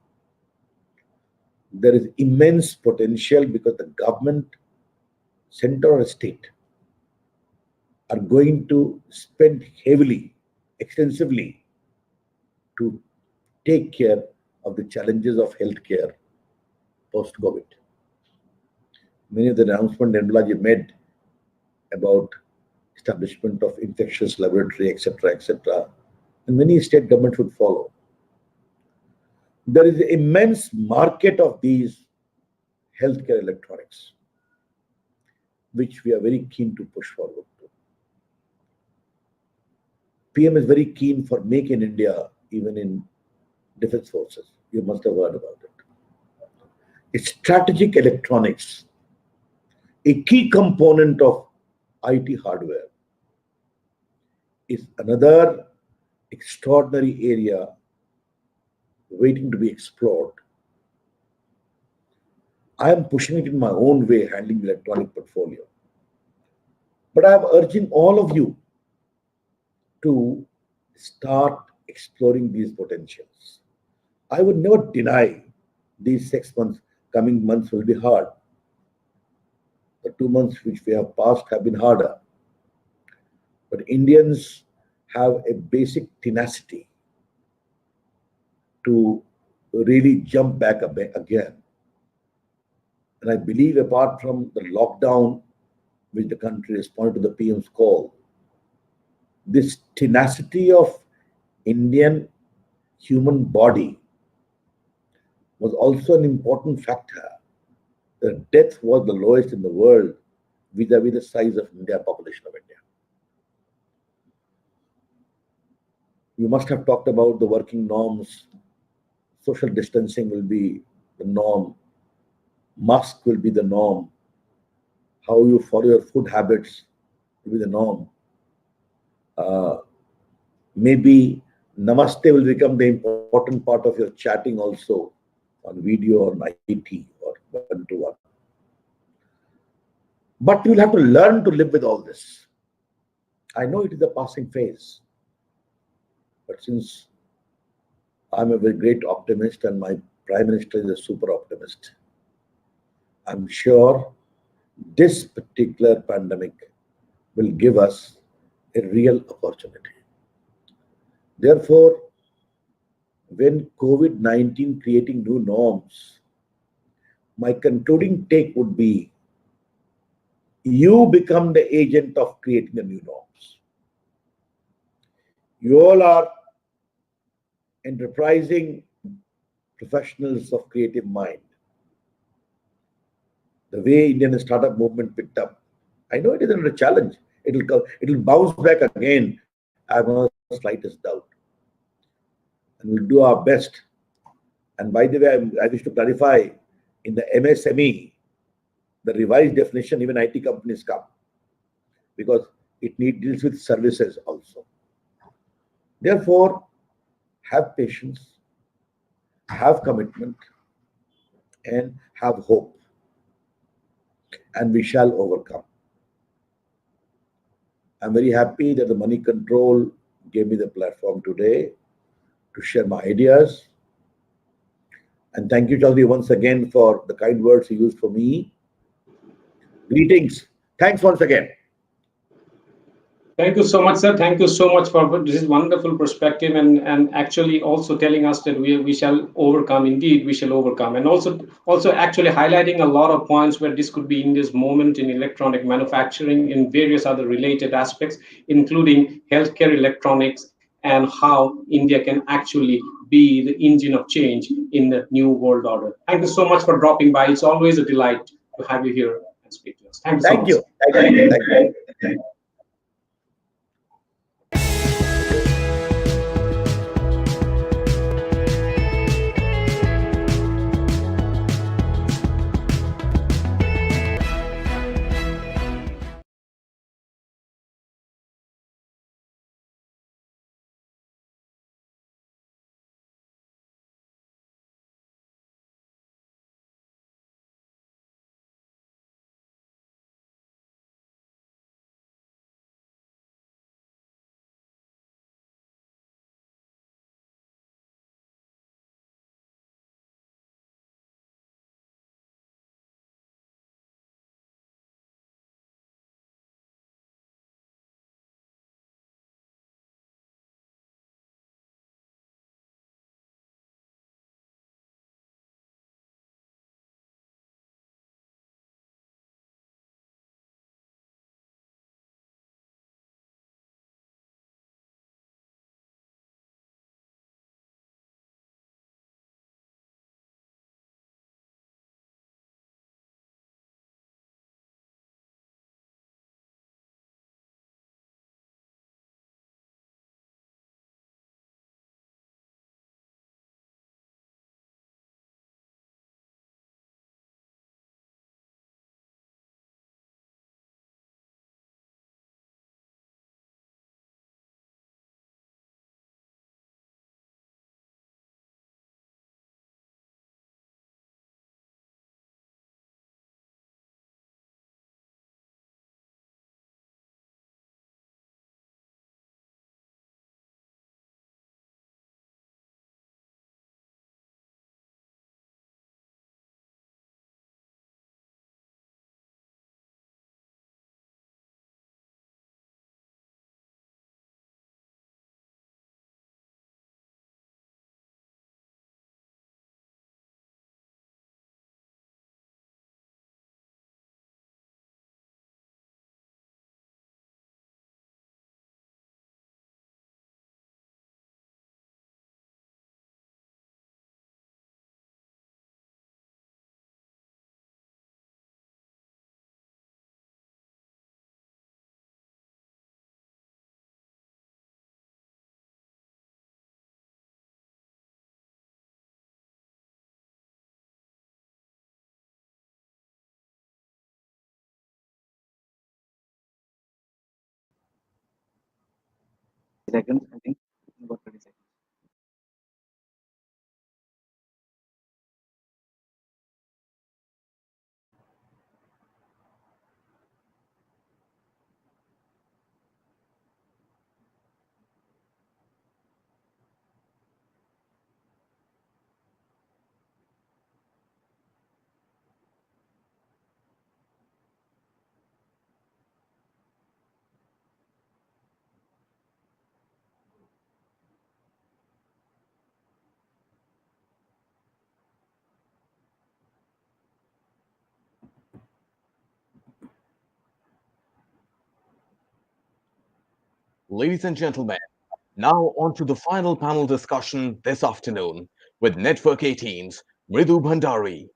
There is immense potential because the government, center or state, are going to spend heavily, extensively to take care of the challenges of healthcare post-COVID. Many of the announcements Nirmala made about establishment of infectious laboratory, etc., and many state governments would follow. There is an immense market of these healthcare electronics, which we are very keen to push forward to. PM is very keen for Make in India, even in defense forces. You must have heard about it. It's strategic electronics, a key component of IT hardware, is another extraordinary area waiting to be explored. I am pushing it in my own way, handling the electronic portfolio. But I am urging all of you to start exploring these potentials. I would never deny these 6 months, coming months will be hard. The 2 months which we have passed have been harder. But Indians have a basic tenacity to really jump back again. And I believe apart from the lockdown, which the country responded to the PM's call, this tenacity of Indian human body was also an important factor. The death was the lowest in the world vis-a-vis the size of India, population of India. You must have talked about the working norms. Social distancing will be the norm. Mask will be the norm. How you follow your food habits will be the norm. Maybe Namaste will become the important part of your chatting also on video or on IT or one-to-one. But you'll have to learn to live with all this. I know it is a passing phase. But since I'm a very great optimist and my Prime Minister is a super optimist, I'm sure this particular pandemic will give us a real opportunity. Therefore, when COVID-19 creating new norms, my concluding take would be, you become the agent of creating the new norms. You all are enterprising professionals of creative mind. The way Indian startup movement picked up, I know it is under a challenge. It'll bounce back again. I have no slightest doubt. And we'll do our best. And by the way, I wish to clarify, in the MSME, the revised definition, even IT companies come, because it deals with services also. Therefore, have patience, have commitment, and have hope. And we shall overcome. I'm very happy that the Moneycontrol gave me the platform today to share my ideas. And thank you, Chaudhary, once again for the kind words you used for me. Greetings. Thanks once again.
Thank you so much, sir. Thank you so much for this wonderful perspective, and actually also telling us that we shall overcome. Indeed, we shall overcome, and also actually highlighting a lot of points where this could be India's moment in electronic manufacturing in various other related aspects, including healthcare electronics and how India can actually be the engine of change in the new world order. Thank you so much for dropping by. It's always a delight to have you here and speak to us. Thank you so much.
Thank you. Thank you.
seconds, I think. About 30 seconds.
Ladies and gentlemen, now on to the final panel discussion this afternoon with Network 18's Mridu Bhandari.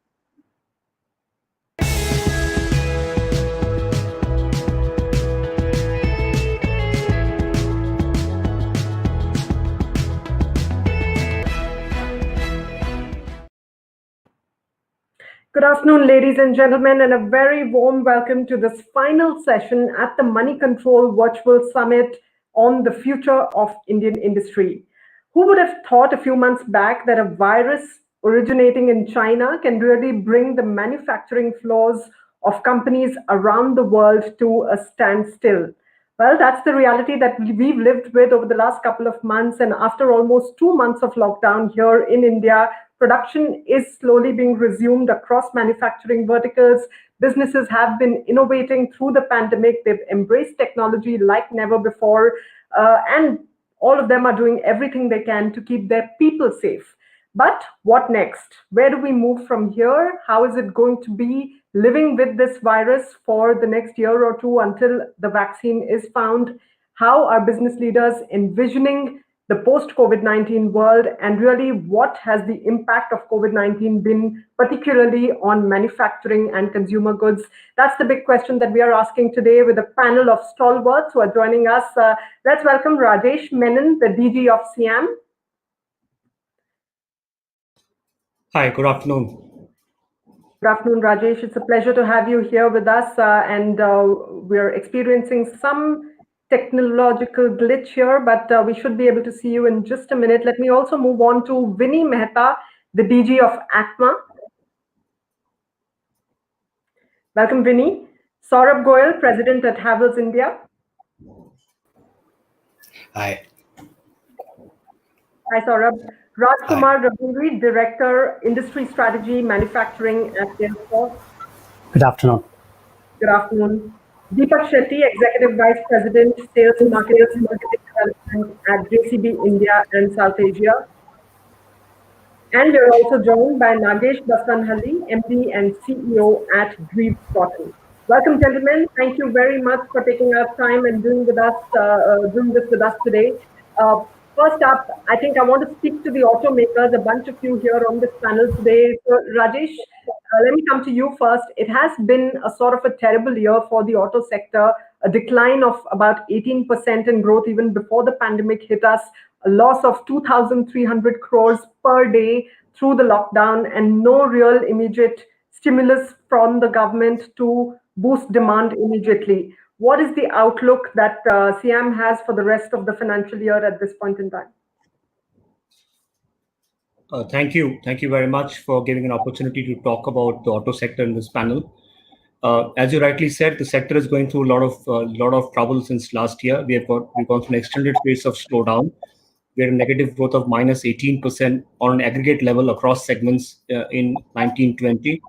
Good afternoon, ladies and gentlemen, and a very warm welcome to this final session at the Moneycontrol Virtual Summit on the future of Indian industry. Who would have thought a few months back that a virus originating in China can really bring the manufacturing floors of companies around the world to a standstill? Well, that's the reality that we've lived with over the last couple of months. And after almost 2 months of lockdown here in India, production is slowly being resumed across manufacturing verticals. Businesses have been innovating through the pandemic. They've embraced technology like never before. And all of them are doing everything they can to keep their people safe. But what next? Where do we move from here? How is it going to be living with this virus for the next year or two until the vaccine is found? How are business leaders envisioning the post-COVID-19 world, and really what has the impact of COVID-19 been, particularly on manufacturing and consumer goods? That's the big question that we are asking today with a panel of stalwarts who are joining us. Let's welcome Rajesh Menon, the DG of SIAM.
Hi, good afternoon.
Good afternoon, Rajesh. It's a pleasure to have you here with us, and we're experiencing some technological glitch here, but we should be able to see you in just a minute. Let me also move on to Vinny Mehta, the DG of ATMA. Welcome, Vinny. Saurabh Goyal, President at Havells India.
Hi.
Hi, Saurabh. Rajkumar Ravindri, Director, Industry Strategy, Manufacturing at Salesforce.
Good afternoon.
Good afternoon. Deepak Shetty, Executive Vice President, Sales Marketing Development at JCB India and South Asia. And we're also joined by Nagesh Basanhalli, MD and CEO at Grieve Cotton. Welcome, gentlemen. Thank you very much for taking our time and doing this with us today. First up, I think I want to speak to the automakers, a bunch of you here on this panel today. So, Rajesh, let me come to you first. It has been a sort of a terrible year for the auto sector, a decline of about 18% in growth even before the pandemic hit us, a loss of 2,300 crores per day through the lockdown, and no real immediate stimulus from the government to boost demand immediately. What is the outlook that SIAM has for the rest of the financial year at this point in time?
Thank you. Thank you very much for giving an opportunity to talk about the auto sector in this panel. As you rightly said, the sector is going through a lot of trouble since last year. We've gone through an extended phase of slowdown. We had a negative growth of minus 18% on an aggregate level across segments in 1920.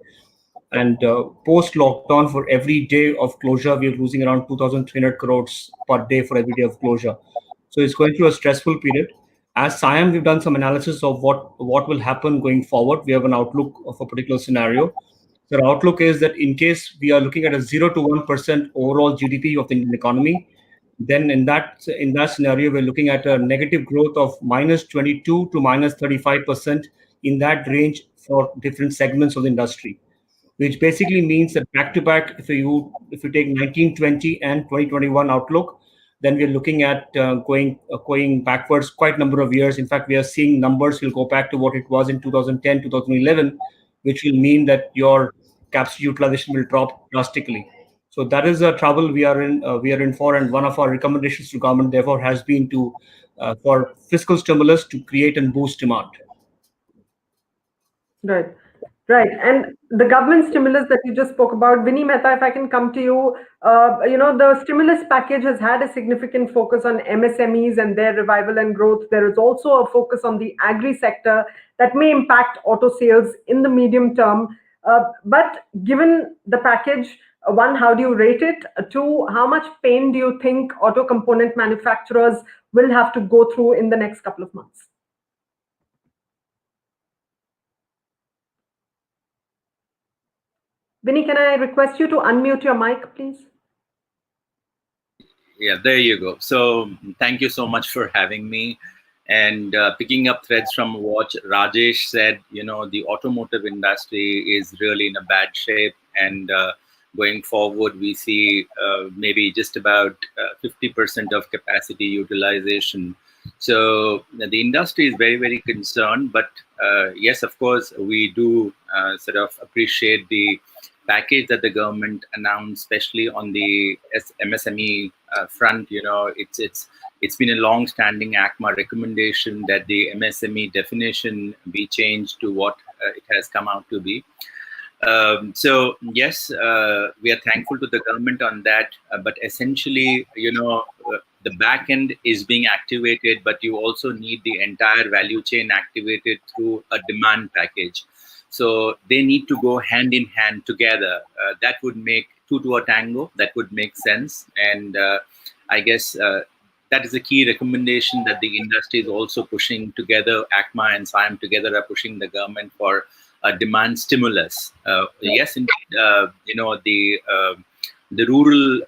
And post-lockdown, for every day of closure, we're losing around 2,300 crores per day for every day of closure. So it's going through a stressful period. As SIAM, we've done some analysis of what will happen going forward. We have an outlook of a particular scenario. So our outlook is that in case we are looking at a 0 to 1% overall GDP of the Indian economy, then in that scenario, we're looking at a negative growth of minus 22 to minus 35% in that range for different segments of the industry, which basically means that back to back, if you take 1920 and 2021 outlook, then we're looking at going backwards quite a number of years. In fact, we are seeing numbers will go back to what it was in 2010, 2011, which will mean that your capacity utilization will drop drastically. So that is the trouble we are in. We are in for, and one of our recommendations to government, therefore, has been to for fiscal stimulus to create and boost demand.
Right. Right. And the government stimulus that you just spoke about, Vinny Mehta, if I can come to you, the stimulus package has had a significant focus on MSMEs and their revival and growth. There is also a focus on the agri sector that may impact auto sales in the medium term. But given the package, one, how do you rate it? Two, how much pain do you think auto component manufacturers will have to go through in the next couple of months? Vinny, can I request you to unmute your mic, please?
Yeah, there you go. So thank you so much for having me. And picking up threads from what Rajesh said, the automotive industry is really in a bad shape. And going forward, we see maybe just about 50% of capacity utilization. So the industry is very, very concerned. But yes, of course, we do sort of appreciate the package that the government announced, especially on the MSME front. It's been a long-standing ACMA recommendation that the MSME definition be changed to what it has come out to be. So yes, we are thankful to the government on that. But essentially, the back end is being activated, but you also need the entire value chain activated through a demand package. So they need to go hand in hand together. That would make two to a tango. That would make sense. And I guess that is a key recommendation that the industry is also pushing together. ACMA and SIAM together are pushing the government for a demand stimulus. Yes, indeed, the rural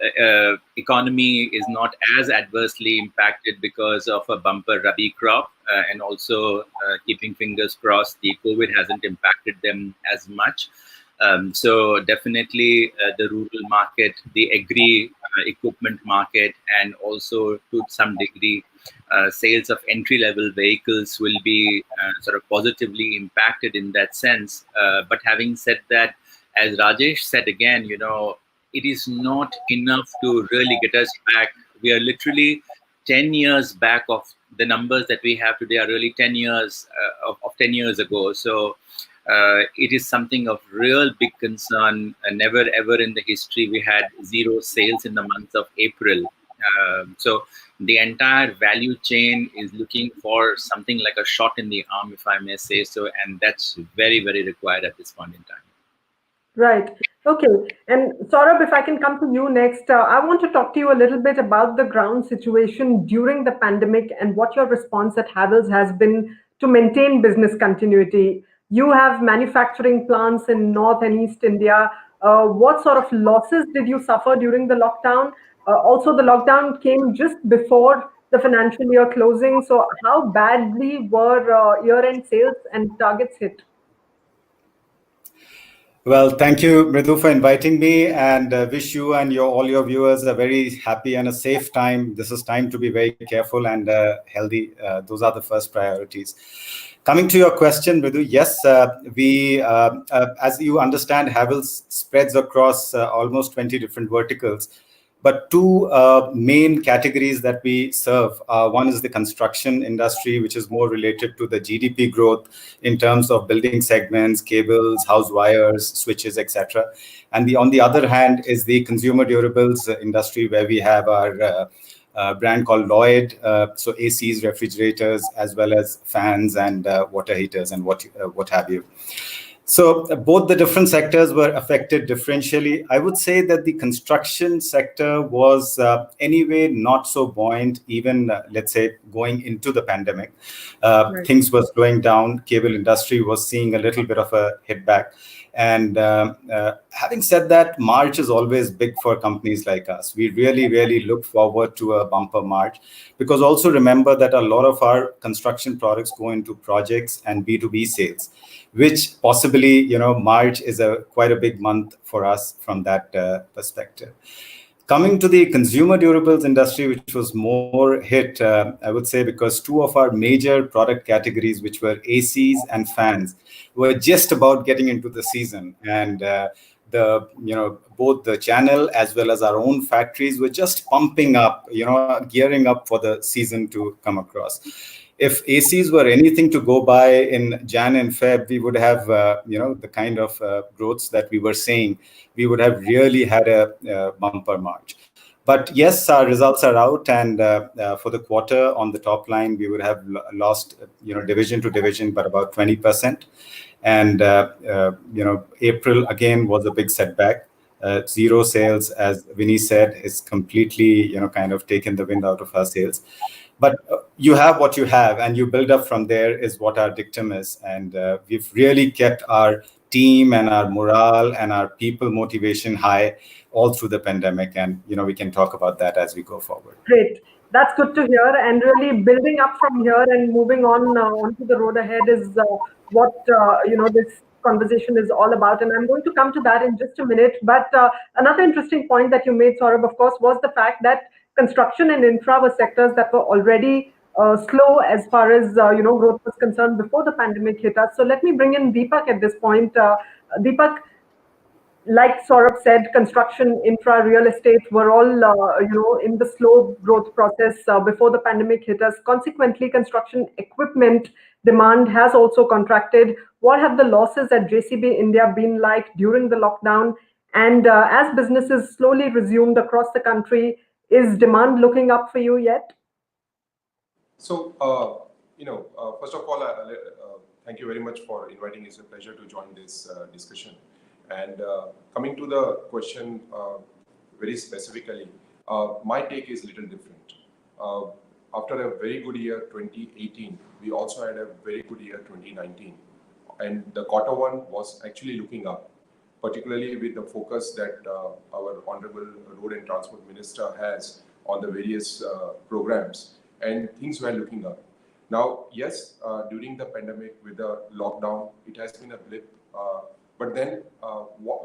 economy is not as adversely impacted because of a bumper Rabi crop, and also keeping fingers crossed, the COVID hasn't impacted them as much. So definitely the rural market, the agri equipment market, and also to some degree sales of entry-level vehicles will be sort of positively impacted in that sense. But having said that, as Rajesh said again, it is not enough to really get us back. We are literally 10 years back of the numbers that we have today are really 10 years of 10 years ago. So it is something of real big concern. Never ever in the history we had zero sales in the month of April. So the entire value chain is looking for something like a shot in the arm, if I may say so, and that's very, very required at this point in time.
Right. Okay. And Saurabh, if I can come to you next, I want to talk to you a little bit about the ground situation during the pandemic and what your response at Havells has been to maintain business continuity. You have manufacturing plants in North and East India. What sort of losses did you suffer during the lockdown? Also, the lockdown came just before the financial year closing. So how badly were year-end sales and targets hit?
Well, thank you, Mridu, for inviting me, and wish you and all your viewers a very happy and a safe time. This is time to be very careful and healthy. Those are the first priorities. Coming to your question, Mridu, yes, we, as you understand, Havells spreads across almost 20 different verticals. But two main categories that we serve, one is the construction industry, which is more related to the GDP growth in terms of building segments, cables, house wires, switches, etc. And on the other hand is the consumer durables industry, where we have our brand called Lloyd, so ACs, refrigerators, as well as fans and water heaters and what have you. So both the different sectors were affected differentially. I would say that the construction sector was anyway not so buoyant, even let's say going into the pandemic. Right. Things were slowing down. Cable industry was seeing a little bit of a hit back. And having said that, March is always big for companies like us. We really, really look forward to a bumper March, because also remember that a lot of our construction products go into projects and B2B sales, which possibly, March is quite a big month for us from that perspective. Coming to the consumer durables industry, which was more hit, I would say, because two of our major product categories, which were ACs and fans, were just about getting into the season. And both the channel as well as our own factories were just pumping up, gearing up for the season to come across. If ACs were anything to go by in Jan and Feb, we would have, the kind of growths that we were seeing. We would have really had a bumper March. But yes, our results are out, and for the quarter on the top line, we would have lost, division to division, but about 20%. And April again was a big setback. Zero sales, as Vinny said, is completely, kind of taken the wind out of our sails. But you have what you have, and you build up from there is what our dictum is. And we've really kept our team and our morale and our people motivation high all through the pandemic. And, we can talk about that as we go forward.
Great. That's good to hear. And really building up from here and moving on onto the road ahead is what, this conversation is all about. And I'm going to come to that in just a minute. But another interesting point that you made, Saurabh, of course, was the fact that construction and infra were sectors that were already slow as far as growth was concerned before the pandemic hit us. So let me bring in Deepak at this point. Deepak, like Saurabh said, construction, infra, real estate were all in the slow growth process before the pandemic hit us. Consequently, construction equipment demand has also contracted. What have the losses at JCB India been like during the lockdown? And as businesses slowly resumed across the country, is demand looking up for you yet?
So, first of all, thank you very much for inviting. It's a pleasure to join this discussion. And coming to the question very specifically, my take is a little different. After a very good year 2018, we also had a very good year 2019. And the quarter one was actually looking up, particularly with the focus that our Honorable Road and Transport Minister has on the various programs, and things were looking up. Now, yes, during the pandemic with the lockdown, it has been a blip. But then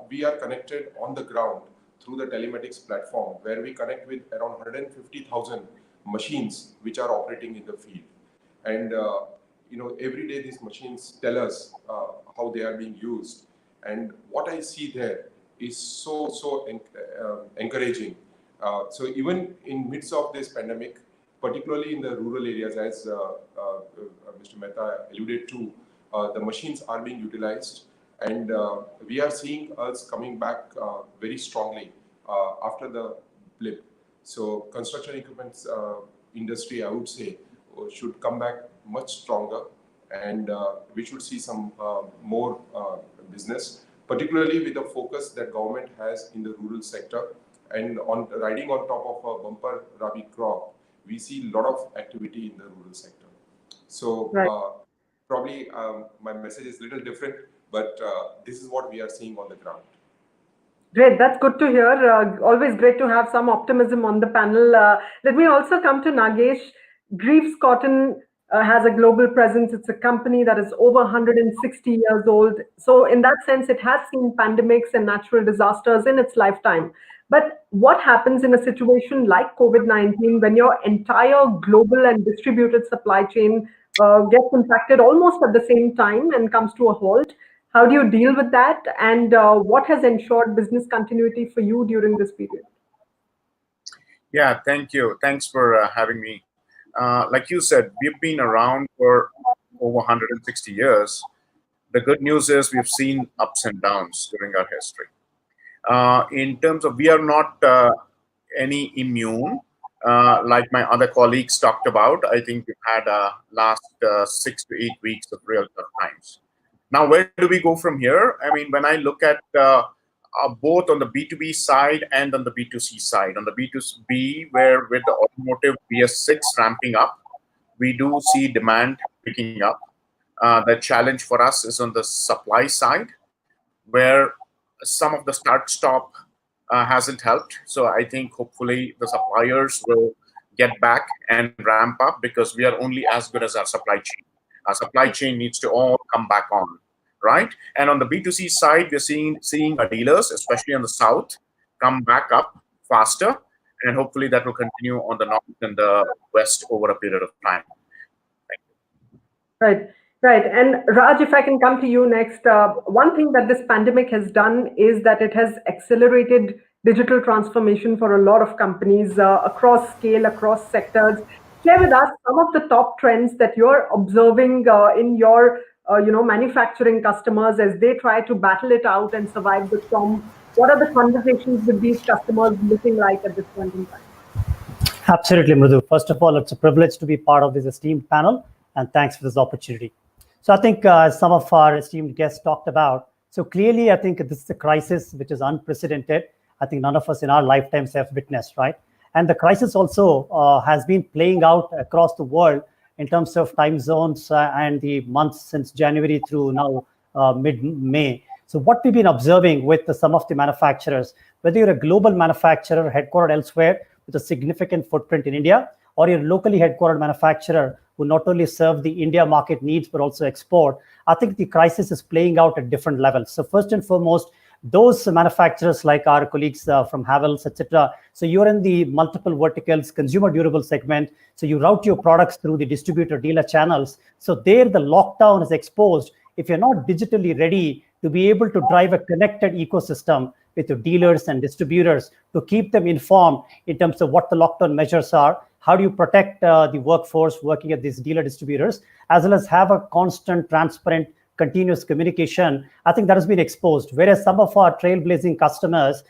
we are connected on the ground through the telematics platform, where we connect with around 150,000 machines which are operating in the field. And every day these machines tell us how they are being used. And what I see there is so encouraging. So even in midst of this pandemic, particularly in the rural areas, as Mr. Mehta alluded to, the machines are being utilized. And we are seeing us coming back very strongly after the blip. So construction equipment industry, I would say, should come back much stronger, and we should see some more business, particularly with the focus that government has in the rural sector. And on riding on top of a bumper Rabi crop, we see a lot of activity in the rural sector. So probably my message is a little different, but this is what we are seeing on the ground.
Great, that's good to hear. Always great to have some optimism on the panel. Let me also come to Nagesh. Greaves Cotton has a global presence. It's a company that is over 160 years old. So in that sense, it has seen pandemics and natural disasters in its lifetime. But what happens in a situation like COVID-19 when your entire global and distributed supply chain gets impacted almost at the same time and comes to a halt? How do you deal with that? And what has ensured business continuity for you during this period?
Yeah, thank you. Thanks for having me. Like you said, we've been around for over 160 years. The good news is we've seen ups and downs during our history. In terms of, we are not any immune, like my other colleagues talked about. I think we've had last 6 to 8 weeks of real tough times. Now, where do we go from here? I mean, when I look at both on the B2B side and on the B2C side, on the B2B, where with the automotive BS6 ramping up, we do see demand picking up. The challenge for us is on the supply side, where some of the start-stop hasn't helped. So I think hopefully the suppliers will get back and ramp up, because we are only as good as our supply chain. Our supply chain needs to all come back on, right? And on the B2C side, we're seeing our dealers, especially on the south, come back up faster, and hopefully that will continue on the north and the west over a period of time.
Right. Right. And Raj, if I can come to you next, one thing that this pandemic has done is that it has accelerated digital transformation for a lot of companies across scale, across sectors. Share with us some of the top trends that you're observing in your, manufacturing customers as they try to battle it out and survive the storm. What are the conversations with these customers looking like at this point in time?
Absolutely, Mridhu. First of all, it's a privilege to be part of this esteemed panel, and thanks for this opportunity. So I think some of our esteemed guests talked about, so clearly I think this is a crisis which is unprecedented. I think none of us in our lifetimes have witnessed, right? And the crisis also has been playing out across the world in terms of time zones and the months since January through now mid-May. So what we've been observing with some of the manufacturers, whether you're a global manufacturer headquartered elsewhere with a significant footprint in India, or you're a locally headquartered manufacturer who not only serve the India market needs, but also export, I think the crisis is playing out at different levels. So first and foremost, those manufacturers like our colleagues from Havells, etc. So you're in the multiple verticals, consumer durable segment. So you route your products through the distributor dealer channels. So there the lockdown is exposed. If you're not digitally ready to be able to drive a connected ecosystem with your dealers and distributors to keep them informed in terms of what the lockdown measures are, how do you protect the workforce working at these dealer distributors, as well as have a constant, transparent, continuous communication, I think that has been exposed. Whereas some of our trailblazing customers,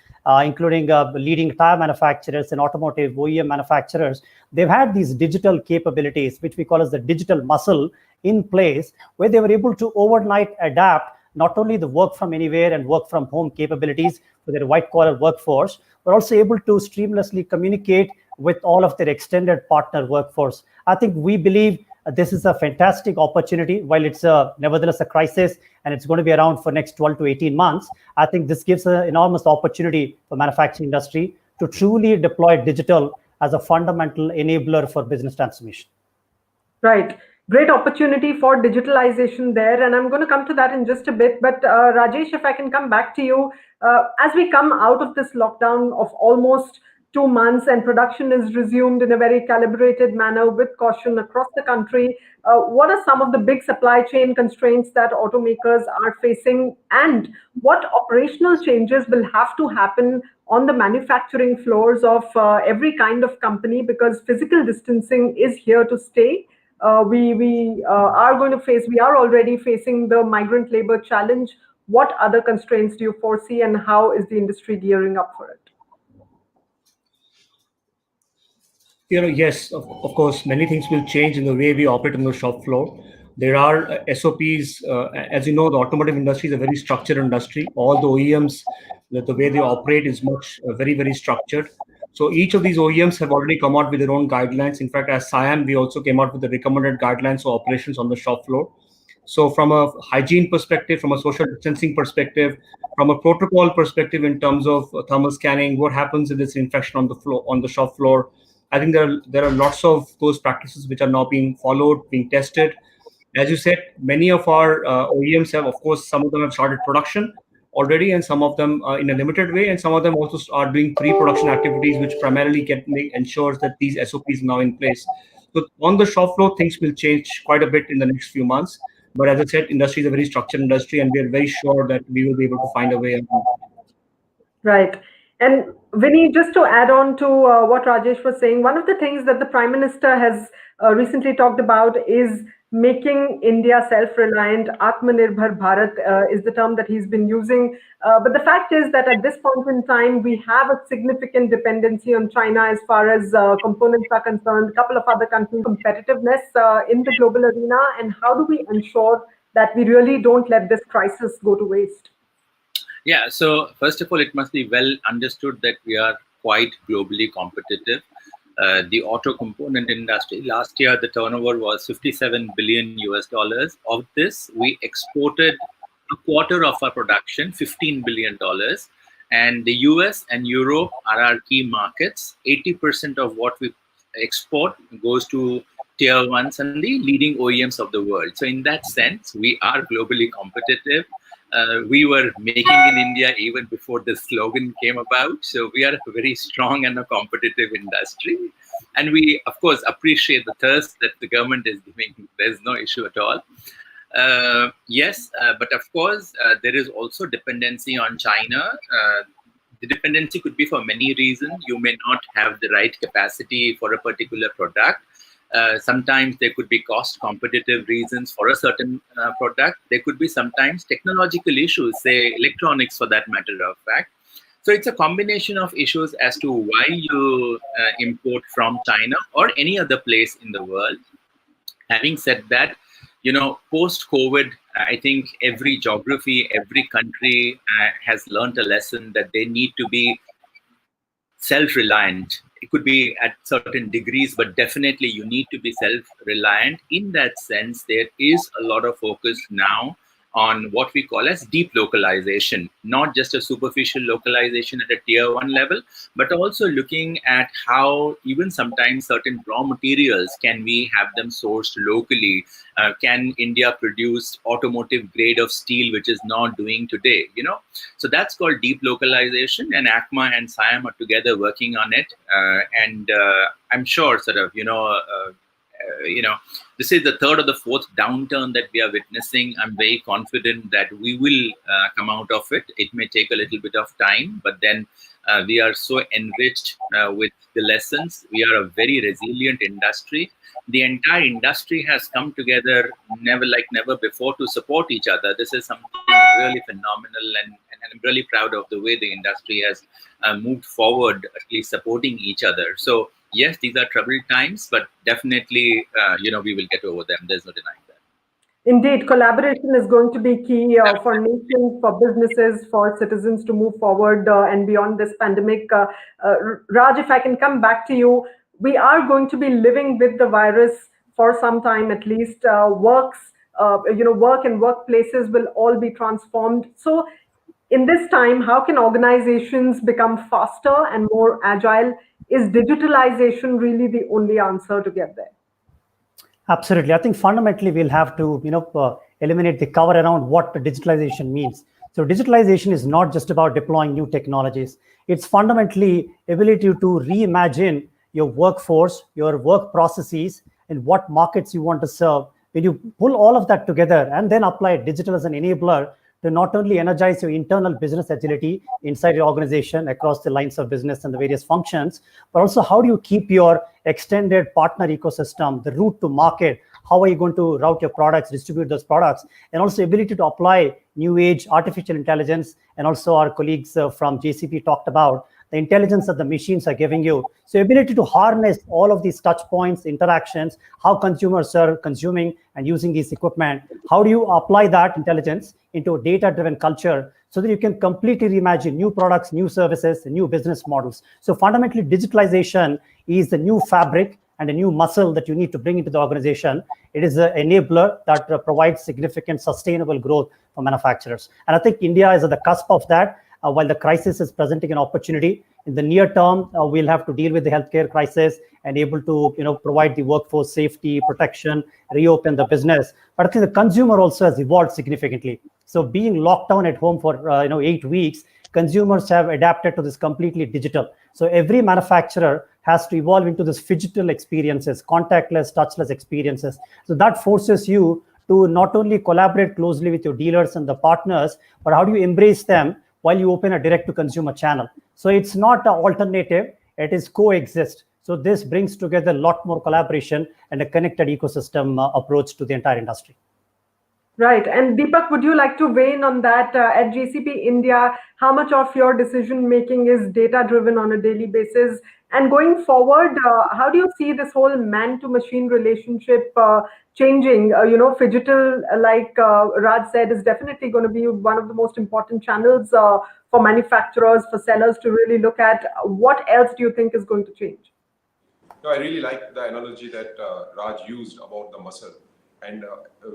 including leading tire manufacturers and automotive OEM manufacturers, they've had these digital capabilities, which we call as the digital muscle in place, where they were able to overnight adapt not only the work from anywhere and work from home capabilities for their white collar workforce, but also able to seamlessly communicate with all of their extended partner workforce. I think we believe this is a fantastic opportunity. While it's nevertheless a crisis and it's going to be around for next 12 to 18 months, I think this gives an enormous opportunity for manufacturing industry to truly deploy digital as a fundamental enabler for business transformation.
Right. Great opportunity for digitalization there. And I'm going to come to that in just a bit. But Rajesh, if I can come back to you, as we come out of this lockdown of almost 2 months and production is resumed in a very calibrated manner with caution across the country, what are some of the big supply chain constraints that automakers are facing, and what operational changes will have to happen on the manufacturing floors of every kind of company, because physical distancing is here to stay. We are already facing the migrant labor challenge. What other constraints do you foresee, and how is the industry gearing up for it?
Yes, of course, many things will change in the way we operate on the shop floor. There are SOPs. As you know, the automotive industry is a very structured industry. All the OEMs, the way they operate is very, very structured. So each of these OEMs have already come out with their own guidelines. In fact, as SIAM, we also came out with the recommended guidelines for operations on the shop floor. So from a hygiene perspective, from a social distancing perspective, from a protocol perspective in terms of thermal scanning, what happens if there's infection on the floor, on the shop floor, I think there are lots of those practices which are now being followed, being tested. As you said, many of our OEMs have, of course, some of them have started production already, and some of them in a limited way, and some of them also are doing pre-production activities, which primarily ensures that these SOPs are now in place. So on the shop floor, things will change quite a bit in the next few months. But as I said, industry is a very structured industry, and we are very sure that we will be able to find a way around.
Right. And Vinny, just to add on to what Rajesh was saying, one of the things that the Prime Minister has recently talked about is making India self-reliant. Atmanirbhar Bharat is the term that he's been using. But the fact is that at this point in time, we have a significant dependency on China as far as components are concerned, a couple of other countries' competitiveness in the global arena. And how do we ensure that we really don't let this crisis go to waste?
Yeah, so first of all, it must be well understood that we are quite globally competitive. The auto component industry, last year the turnover was $57 billion US. Of this, we exported a quarter of our production, $15 billion. And the US and Europe are our key markets. 80% of what we export goes to tier ones and the leading OEMs of the world. So in that sense, we are globally competitive. We were making in India even before the slogan came about. So we are a very strong and a competitive industry. And we, of course, appreciate the thirst that the government is giving. There's no issue at all. Yes, but of course, there is also dependency on China. The dependency could be for many reasons. You may not have the right capacity for a particular product. Sometimes there could be cost competitive reasons for a certain product. There could be sometimes technological issues, say electronics for that matter of fact. So it's a combination of issues as to why you import from China or any other place in the world. Having said that, post-COVID, I think every geography, every country has learned a lesson that they need to be self-reliant. It could be at certain degrees, but definitely you need to be self-reliant. In that sense, there is a lot of focus now on what we call as deep localization, not just a superficial localization at a tier 1 level, but also looking at how even sometimes certain raw materials, can we have them sourced locally? Can India produce automotive grade of steel, which is not doing today, So that's called deep localization, and ACMA and SIAM are together working on it. And I'm sure this is the third or the fourth downturn that we are witnessing. I'm very confident that we will come out of it. It may take a little bit of time, but then we are so enriched with the lessons. We are a very resilient industry. The entire industry has come together never before to support each other. This is something really phenomenal, and I'm really proud of the way the industry has moved forward, at least supporting each other. So yes, these are troubled times, but definitely, we will get over them. There's no denying that.
Indeed, collaboration is going to be key for nations, for businesses, for citizens to move forward and beyond this pandemic. Raj, if I can come back to you, we are going to be living with the virus for some time at least. Work and workplaces will all be transformed. So in this time, how can organizations become faster and more agile? Is digitalization really the only answer to get there?
Absolutely. I think fundamentally we'll have to, eliminate the cover around what digitalization means. So digitalization is not just about deploying new technologies. It's fundamentally ability to reimagine your workforce, your work processes, and what markets you want to serve. When you pull all of that together and then apply digital as an enabler to not only energize your internal business agility inside your organization across the lines of business and the various functions, but also how do you keep your extended partner ecosystem, the route to market, how are you going to route your products, distribute those products, and also ability to apply new age artificial intelligence. And also our colleagues from JCP talked about the intelligence that the machines are giving you. So ability to harness all of these touch points, interactions, how consumers are consuming and using this equipment. How do you apply that intelligence into a data-driven culture so that you can completely reimagine new products, new services, and new business models? So fundamentally, digitalization is the new fabric and a new muscle that you need to bring into the organization. It is an enabler that provides significant sustainable growth for manufacturers. And I think India is at the cusp of that. While the crisis is presenting an opportunity, in the near term, we'll have to deal with the healthcare crisis and able to provide the workforce safety, protection, reopen the business. But I think the consumer also has evolved significantly. So being locked down at home for 8 weeks, consumers have adapted to this completely digital. So every manufacturer has to evolve into this phygital experiences, contactless, touchless experiences. So that forces you to not only collaborate closely with your dealers and the partners, but how do you embrace them while you open a direct-to-consumer channel? So it's not an alternative, it is coexist. So this brings together a lot more collaboration and a connected ecosystem approach to the entire industry.
Right. And Deepak, would you like to weigh in on that? At JCP India, how much of your decision-making is data-driven on a daily basis? And going forward, how do you see this whole man-to-machine relationship changing? Phygital, like Raj said, is definitely going to be one of the most important channels for manufacturers, for sellers to really look at. What else do you think is going to change?
No, I really like the analogy that Raj used about the muscle. And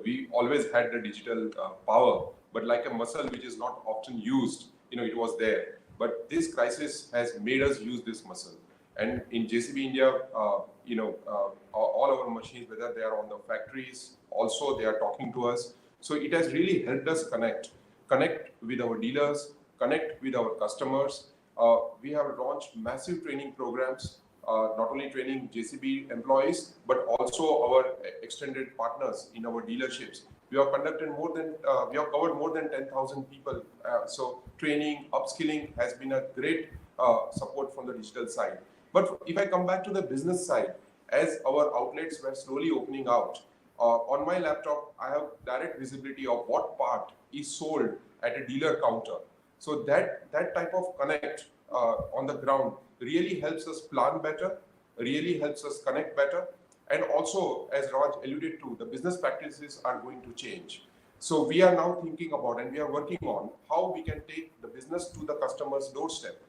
we always had the digital power, but like a muscle which is not often used, it was there. But this crisis has made us use this muscle. And in JCB India, all our machines, whether they are on the factories, also they are talking to us. So it has really helped us connect with our dealers, connect with our customers. We have launched massive training programs not only training JCB employees, but also our extended partners in our dealerships. We have conducted we have covered more than 10,000 people. So training, upskilling has been a great support from the digital side. But if I come back to the business side, as our outlets were slowly opening out, on my laptop, I have direct visibility of what part is sold at a dealer counter. So that type of connect on the ground really helps us plan better, really helps us connect better. And also, as Raj alluded to, the business practices are going to change. So we are now thinking about, and we are working on, how we can take the business to the customer's doorstep.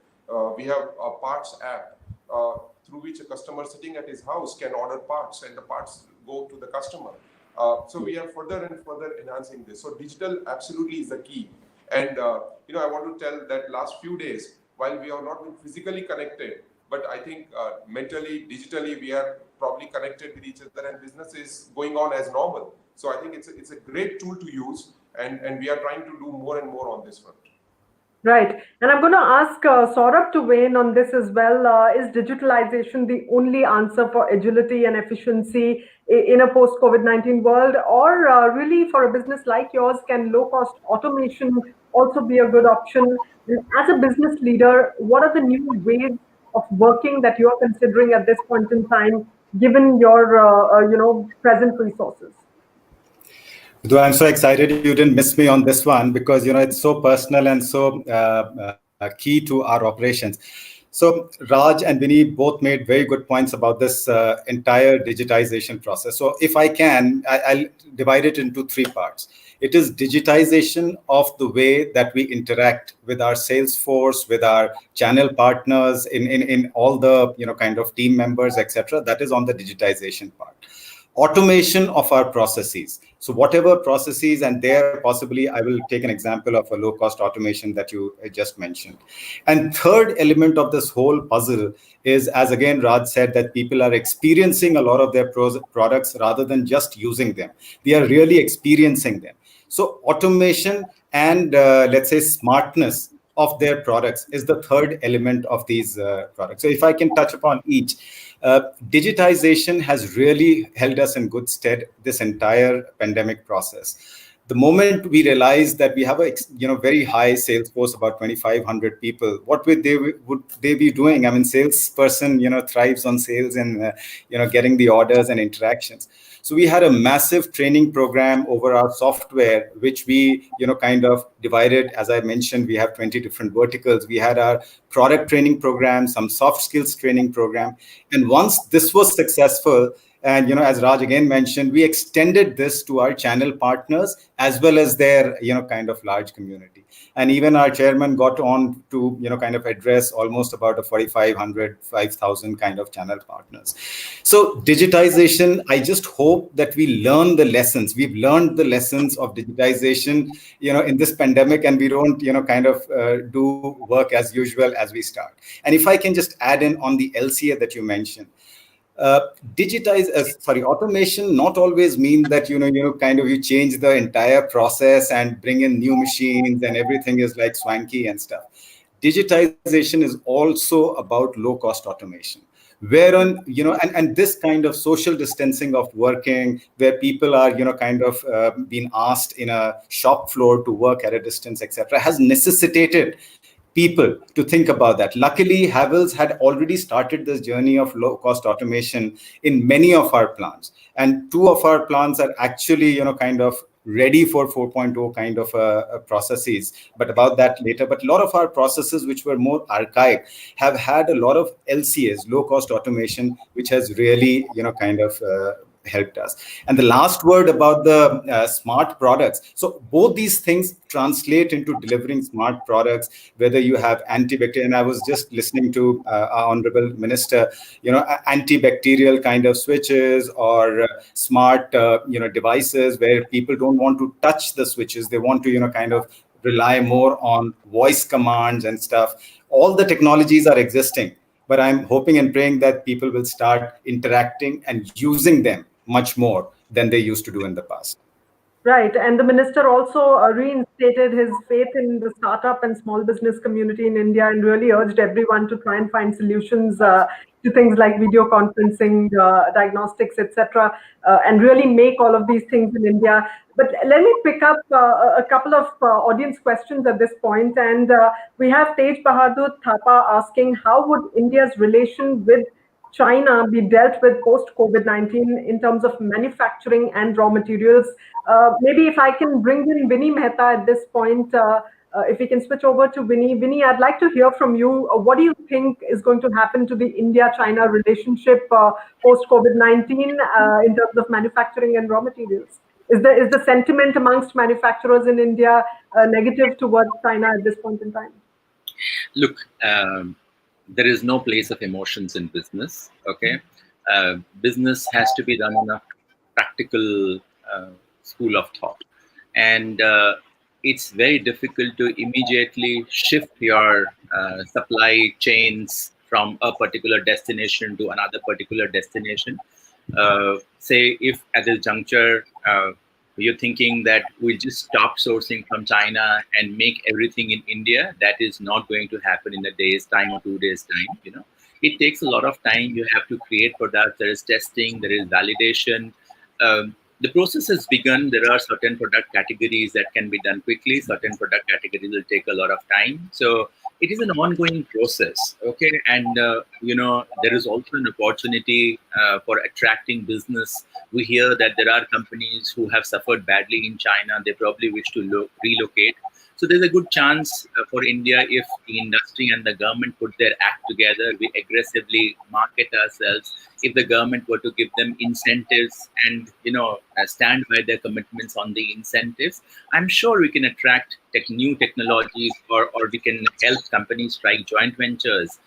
We have a parts app through which a customer sitting at his house can order parts, and the parts go to the customer. So we are further and further enhancing this. So digital absolutely is the key. And I want to tell that last few days, while we have not been physically connected, but I think mentally, digitally, we are probably connected with each other, and business is going on as normal. So I think it's a great tool to use, and we are trying to do more and more on this front.
Right. And I'm going to ask Saurabh to weigh in on this as well. Is digitalization the only answer for agility and efficiency in a post-COVID-19 world? Or really, for a business like yours, can low-cost automation also be a good option? And as a business leader, what are the new ways of working that you're considering at this point in time, given your present resources?
Though I'm so excited you didn't miss me on this one, because it's so personal and so key to our operations. So Raj and Vinny both made very good points about this entire digitization process. So if I can, I'll divide it into three parts. It is digitization of the way that we interact with our Salesforce, with our channel partners, in all the kind of team members, etc. That is on the digitization part. Automation of our processes. So whatever processes, and there possibly I will take an example of a low-cost automation that you just mentioned. And third element of this whole puzzle is, as again Raj said, that people are experiencing a lot of their products rather than just using them. They are really experiencing them. So automation and let's say smartness of their products is the third element of these products. So if I can touch upon each. Digitization has really held us in good stead this entire pandemic process. The moment we realized that we have a very high sales force, about 2,500 people, what would they be doing? I mean, salesperson thrives on sales and getting the orders and interactions. So we had a massive training program over our software, which we kind of divided. As I mentioned, we have 20 different verticals. We had our product training program, some soft skills training program, and once this was successful, and as Raj again mentioned, we extended this to our channel partners as well as their kind of large community. And even our chairman got on to kind of address almost about a 4,500, 5,000 kind of channel partners. So digitization, I just hope that we learn the lessons. We've learned the lessons of digitization in this pandemic, and we don't kind of do work as usual as we start. And if I can just add in on the LCA that you mentioned, automation not always mean that you change the entire process and bring in new machines and everything is like swanky and stuff. Digitization is also about low cost automation, whereon and this kind of social distancing of working, where people are kind of being asked in a shop floor to work at a distance, etc., has necessitated people to think about that. Luckily, Havells had already started this journey of low-cost automation in many of our plants. And 2 of our plants are actually, kind of ready for 4.0 kind of processes, but about that later. But a lot of our processes, which were more archaic, have had a lot of LCAs, low-cost automation, which has really, kind of helped us. And the last word about the smart products. So both these things translate into delivering smart products, whether you have antibacterial, and I was just listening to our honorable minister, antibacterial kind of switches, or smart, devices where people don't want to touch the switches. They want to, kind of rely more on voice commands and stuff. All the technologies are existing, but I'm hoping and praying that people will start interacting and using them much more than they used to do in the past.
Right, and the minister also reinstated his faith in the startup and small business community in India and really urged everyone to try and find solutions to things like video conferencing, diagnostics, etc., and really make all of these things in India. But let me pick up a couple of audience questions at this point, and we have Tej Bahadur Thapa asking, how would India's relation with China be dealt with post-COVID-19 in terms of manufacturing and raw materials? Maybe if I can bring in Vinny Mehta at this point, if we can switch over to Vinny. Vinny, I'd like to hear from you. What do you think is going to happen to the India-China relationship post-COVID-19 in terms of manufacturing and raw materials? Is the sentiment amongst manufacturers in India negative towards China at this point in time?
Look, there is no place of emotions in business. Okay, business has to be done on a practical school of thought, and it's very difficult to immediately shift your supply chains from a particular destination to another particular destination. Say if at this juncture you're thinking that we'll just stop sourcing from China and make everything in India, that is not going to happen in a day's time or 2 days' time. You know, it takes a lot of time. You have to create products. There is testing. There is validation. The process has begun. There are certain product categories that can be done quickly. Certain product categories will take a lot of time. So it is an ongoing process. Okay, and you know, there is also an opportunity for attracting business. We hear that there are companies who have suffered badly in China. They probably wish to relocate. So there's a good chance for India if the industry and the government put their act together, we aggressively market ourselves. If the government were to give them incentives and, you know, stand by their commitments on the incentives, I'm sure we can attract new technologies, or we can help companies strike joint ventures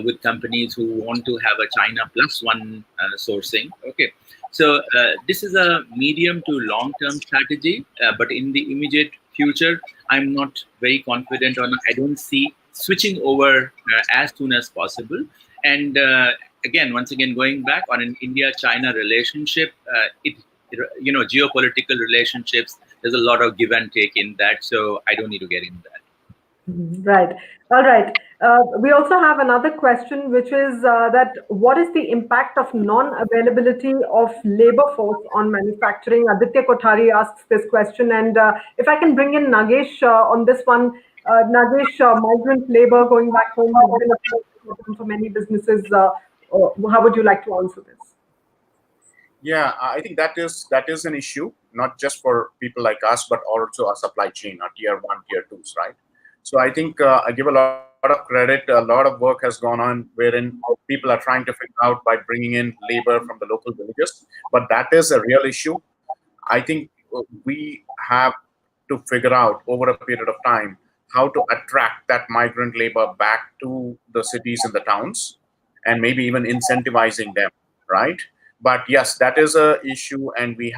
with companies who want to have a China plus one sourcing. Okay. So this is a medium to long-term strategy, but in the immediate future, I'm not very confident on it. I don't see switching over as soon as possible. And again, once again, going back on an India-China relationship, you know, geopolitical relationships, there's a lot of give and take in that. So I don't need to get into that.
Right. All right. We also have another question, which is that what is the impact of non-availability of labor force on manufacturing? Aditya Kothari asks this question. And if I can bring in Nagesh on this one, Nagesh, migrant labor going back home has been a problem for many businesses. How would you like to answer this?
Yeah, I think that is an issue, not just for people like us, but also our supply chain, our tier 1, tier 2s, right? So I think I give a lot of credit. A lot of work has gone on wherein people are trying to figure out by bringing in labor from the local villages. But that is a real issue. I think we have to figure out over a period of time how to attract that migrant labor back to the cities and the towns, and maybe even incentivizing them, right? But yes, that is a issue, and we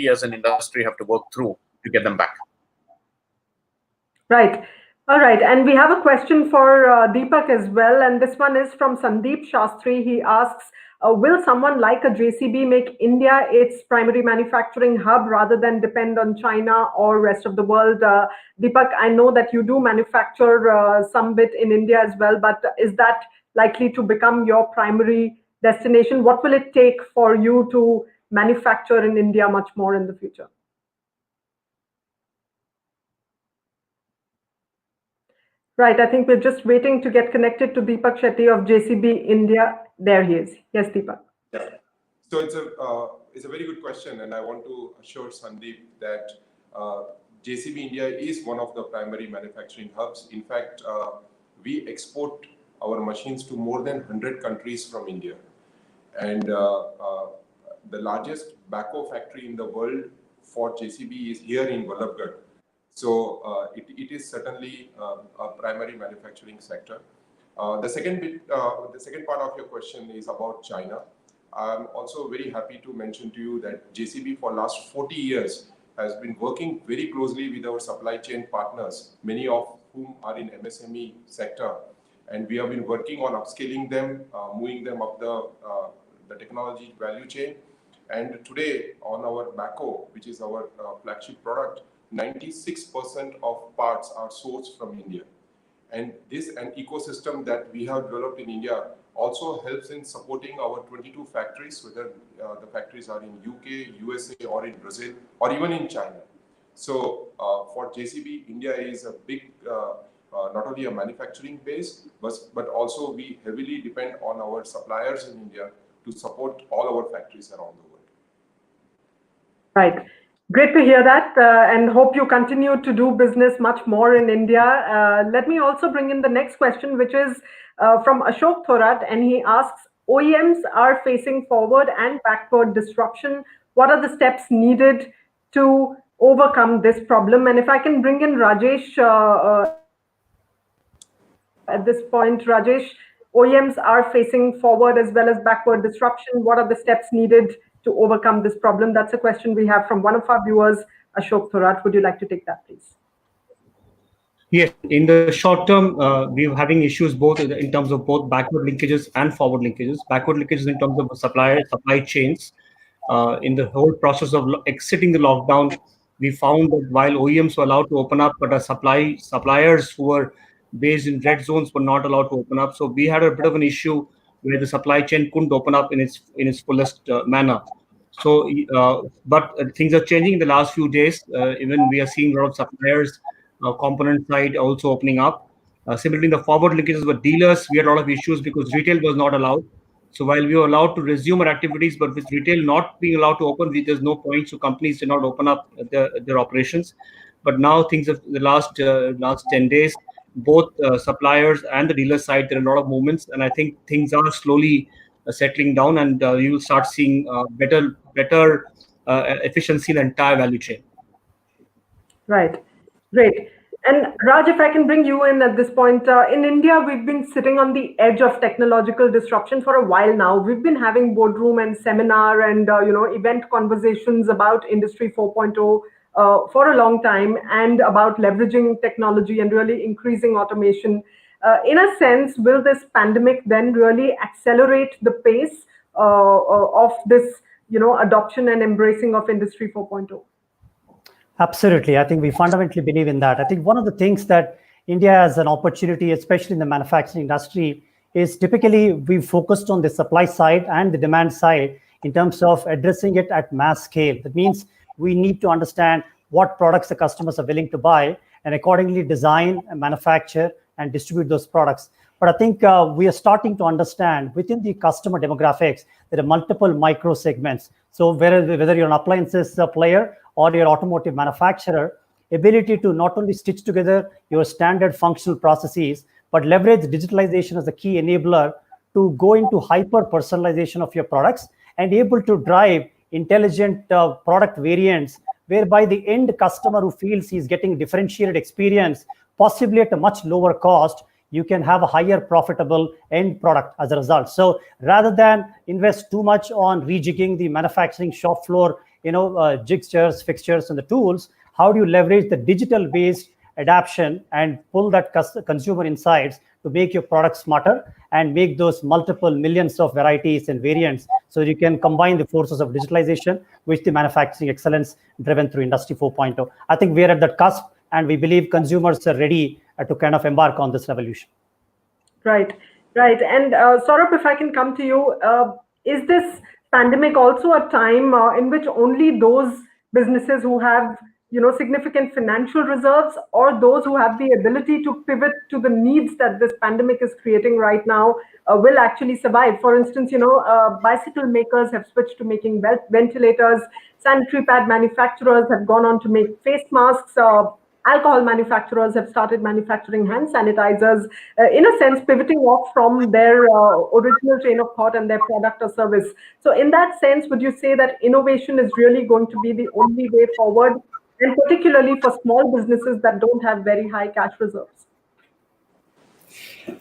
as an industry have to work through to get them back.
Right. All right. And we have a question for Deepak as well. And this one is from Sandeep Shastri. He asks, will someone like a JCB make India its primary manufacturing hub rather than depend on China or rest of the world? Deepak, I know that you do manufacture some bit in India as well, but is that likely to become your primary destination? What will it take for you to manufacture in India much more in the future? Right, I think we're just waiting to get connected to Deepak Shetty of JCB India. There he is. Yes, Deepak.
Yeah. So it's a very good question, and I want to assure Sandeep that JCB India is one of the primary manufacturing hubs. In fact, we export our machines to more than 100 countries from India, and the largest backhoe factory in the world for JCB is here in Vallabhgarh. So it is certainly a primary manufacturing sector. The second part of your question is about China. I'm also very happy to mention to you that JCB for last 40 years has been working very closely with our supply chain partners, many of whom are in MSME sector, and we have been working on upscaling them, moving them up the technology value chain. And today on our Baco, which is our flagship product, 96% of parts are sourced from India. And this an ecosystem that we have developed in India also helps in supporting our 22 factories, whether the factories are in UK, USA, or in Brazil, or even in China. So for JCB, India is a big, not only a manufacturing base, but also we heavily depend on our suppliers in India to support all our factories around the world.
Right. Great to hear that, and hope you continue to do business much more in India. Let me also bring in the next question, which is from Ashok Thorat, and he asks, OEMs are facing forward and backward disruption. What are the steps needed to overcome this problem? And if I can bring in Rajesh at this point, Rajesh, OEMs are facing forward as well as backward disruption. What are the steps needed to overcome this problem? That's a question we have from one of our viewers, Ashok Thorat. Would you like to take that, please?
Yes, in the short term, we're having issues both in terms of both backward linkages and forward linkages. Backward linkages in terms of supply chains. In the whole process of exiting the lockdown, we found that while OEMs were allowed to open up, but our suppliers who were based in red zones were not allowed to open up. So we had a bit of an issue where the supply chain couldn't open up in its fullest manner. So, but things are changing in the last few days. Even we are seeing a lot of suppliers, component side also opening up. Similarly, in the forward linkages with dealers, we had a lot of issues because retail was not allowed. So while we were allowed to resume our activities, but with retail not being allowed to open, there's no point. So companies did not open up their operations. But now things have the last 10 days, both suppliers and the dealer side, there are a lot of movements, and I think things are slowly settling down, and you will start seeing better efficiency in the entire value chain.
Right. Great. And Raj, if I can bring you in at this point, in India, we've been sitting on the edge of technological disruption for a while now. We've been having boardroom and seminar and event conversations about Industry 4.0 for a long time, and about leveraging technology and really increasing automation. In a sense, will this pandemic then really accelerate the pace of this, adoption and embracing of Industry 4.0?
Absolutely. I think we fundamentally believe in that. I think one of the things that India has an opportunity, especially in the manufacturing industry, is typically we've focused on the supply side and the demand side in terms of addressing it at mass scale. That means we need to understand what products the customers are willing to buy and accordingly design and manufacture and distribute those products. But I think we are starting to understand within the customer demographics, there are multiple micro segments. So whether you're an appliances player or your automotive manufacturer, ability to not only stitch together your standard functional processes, but leverage digitalization as a key enabler to go into hyper personalization of your products and able to drive intelligent product variants, whereby the end customer who feels he's getting differentiated experience, possibly at a much lower cost, you can have a higher profitable end product as a result. So rather than invest too much on rejigging the manufacturing shop floor, jigsters, fixtures, and the tools, how do you leverage the digital-based adaptation and pull that consumer insights to make your product smarter and make those multiple millions of varieties and variants, so you can combine the forces of digitalization with the manufacturing excellence driven through Industry 4.0. I think we're at that cusp, and we believe consumers are ready to kind of embark on this revolution.
Right. And Saurabh, if I can come to you, is this pandemic also a time in which only those businesses who have significant financial reserves, or those who have the ability to pivot to the needs that this pandemic is creating right now, will actually survive? For instance, bicycle makers have switched to making ventilators, sanitary pad manufacturers have gone on to make face masks, alcohol manufacturers have started manufacturing hand sanitizers, in a sense pivoting off from their original chain of thought and their product or service. So in that sense, would you say that innovation is really going to be the only way forward, and particularly for small businesses that don't have very high cash reserves?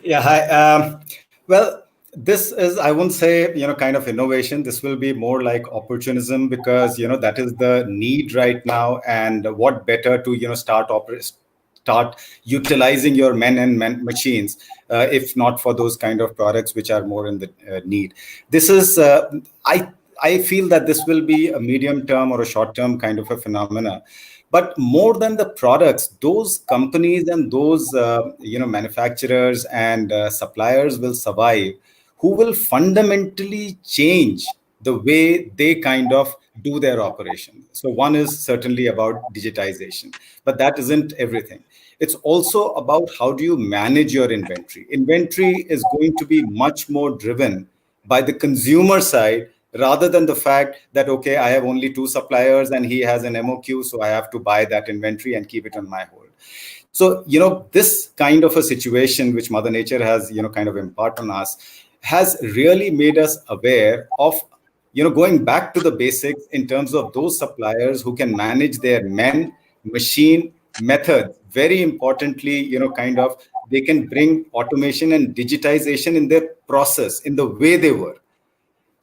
Yeah, hi. Well, this is, I won't say, kind of innovation. This will be more like opportunism, because, that is the need right now. And what better to, start utilizing your men and machines, if not for those kind of products which are more in the need. This is, I feel that this will be a medium term or a short term kind of a phenomena. But more than the products, those companies and those manufacturers and suppliers will survive, who will fundamentally change the way they kind of do their operation. So one is certainly about digitization, but that isn't everything. It's also about how do you manage your inventory. Inventory is going to be much more driven by the consumer side rather than the fact that, okay, I have only 2 suppliers and he has an MOQ, so I have to buy that inventory and keep it on my hold. So, this kind of a situation which Mother Nature has, kind of imparted on us has really made us aware of, going back to the basics in terms of those suppliers who can manage their machine, methods. Very importantly, they can bring automation and digitization in their process, in the way they work.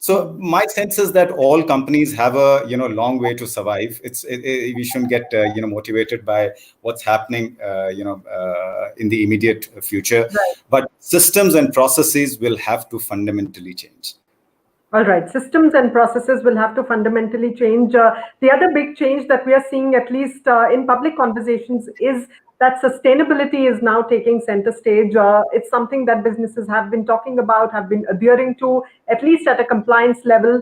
So my sense is that all companies have a long way to survive. We shouldn't get motivated by what's happening in the immediate future.
Right.
But systems and processes will have to fundamentally change.
All right, systems and processes will have to fundamentally change. The other big change that we are seeing, at least in public conversations, is that sustainability is now taking center stage. It's something that businesses have been talking about, have been adhering to, at least at a compliance level.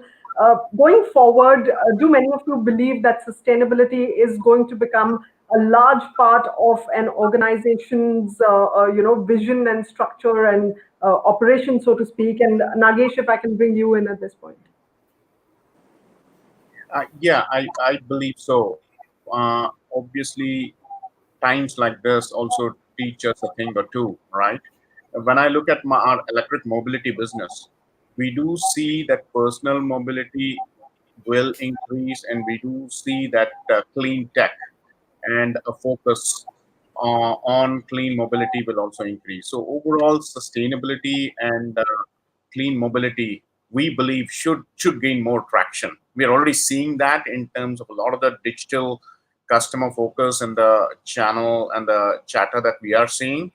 Going forward, do many of you believe that sustainability is going to become a large part of an organization's vision and structure and operation, so to speak? And Nagesh, if I can bring you in at this point.
Yeah, I believe so. Obviously, times like this also teach us a thing or two, right? When I look at our electric mobility business, we do see that personal mobility will increase, and we do see that clean tech and a focus on clean mobility will also increase. So overall, sustainability and clean mobility, we believe, should gain more traction. We are already seeing that in terms of a lot of the digital customer focus and the channel and the chatter that we are seeing.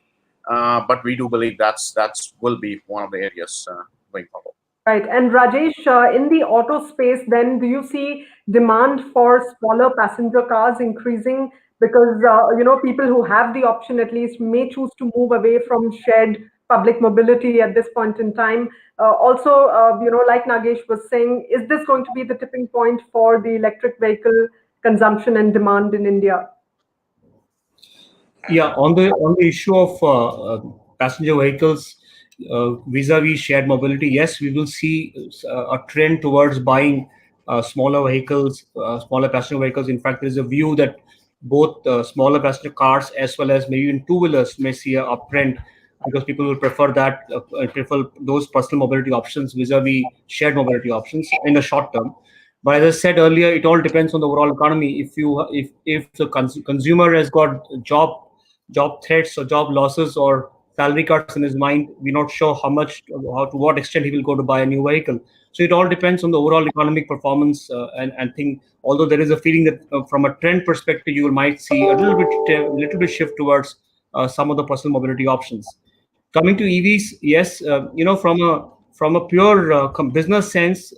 But we do believe that's will be one of the areas going forward.
Right. And Rajesh, in the auto space, then do you see demand for smaller passenger cars increasing? Because people who have the option at least may choose to move away from shared public mobility at this point in time. Also, like Nagesh was saying, is this going to be the tipping point for the electric vehicle consumption and demand in India?
Yeah, on the issue of passenger vehicles vis-a-vis shared mobility, yes, we will see a trend towards buying smaller vehicles, smaller passenger vehicles. In fact, there is a view that both smaller passenger cars as well as maybe even two-wheelers may see a uptrend, because people will prefer those personal mobility options vis-a-vis shared mobility options in the short term. But as I said earlier, it all depends on the overall economy. If the consumer has got job threats or job losses or salary cuts in his mind, we're not sure to what extent he will go to buy a new vehicle. So it all depends on the overall economic performance, and think. Although there is a feeling that from a trend perspective, you might see a little bit shift towards some of the personal mobility options. Coming to EVs, yes, from a pure business sense,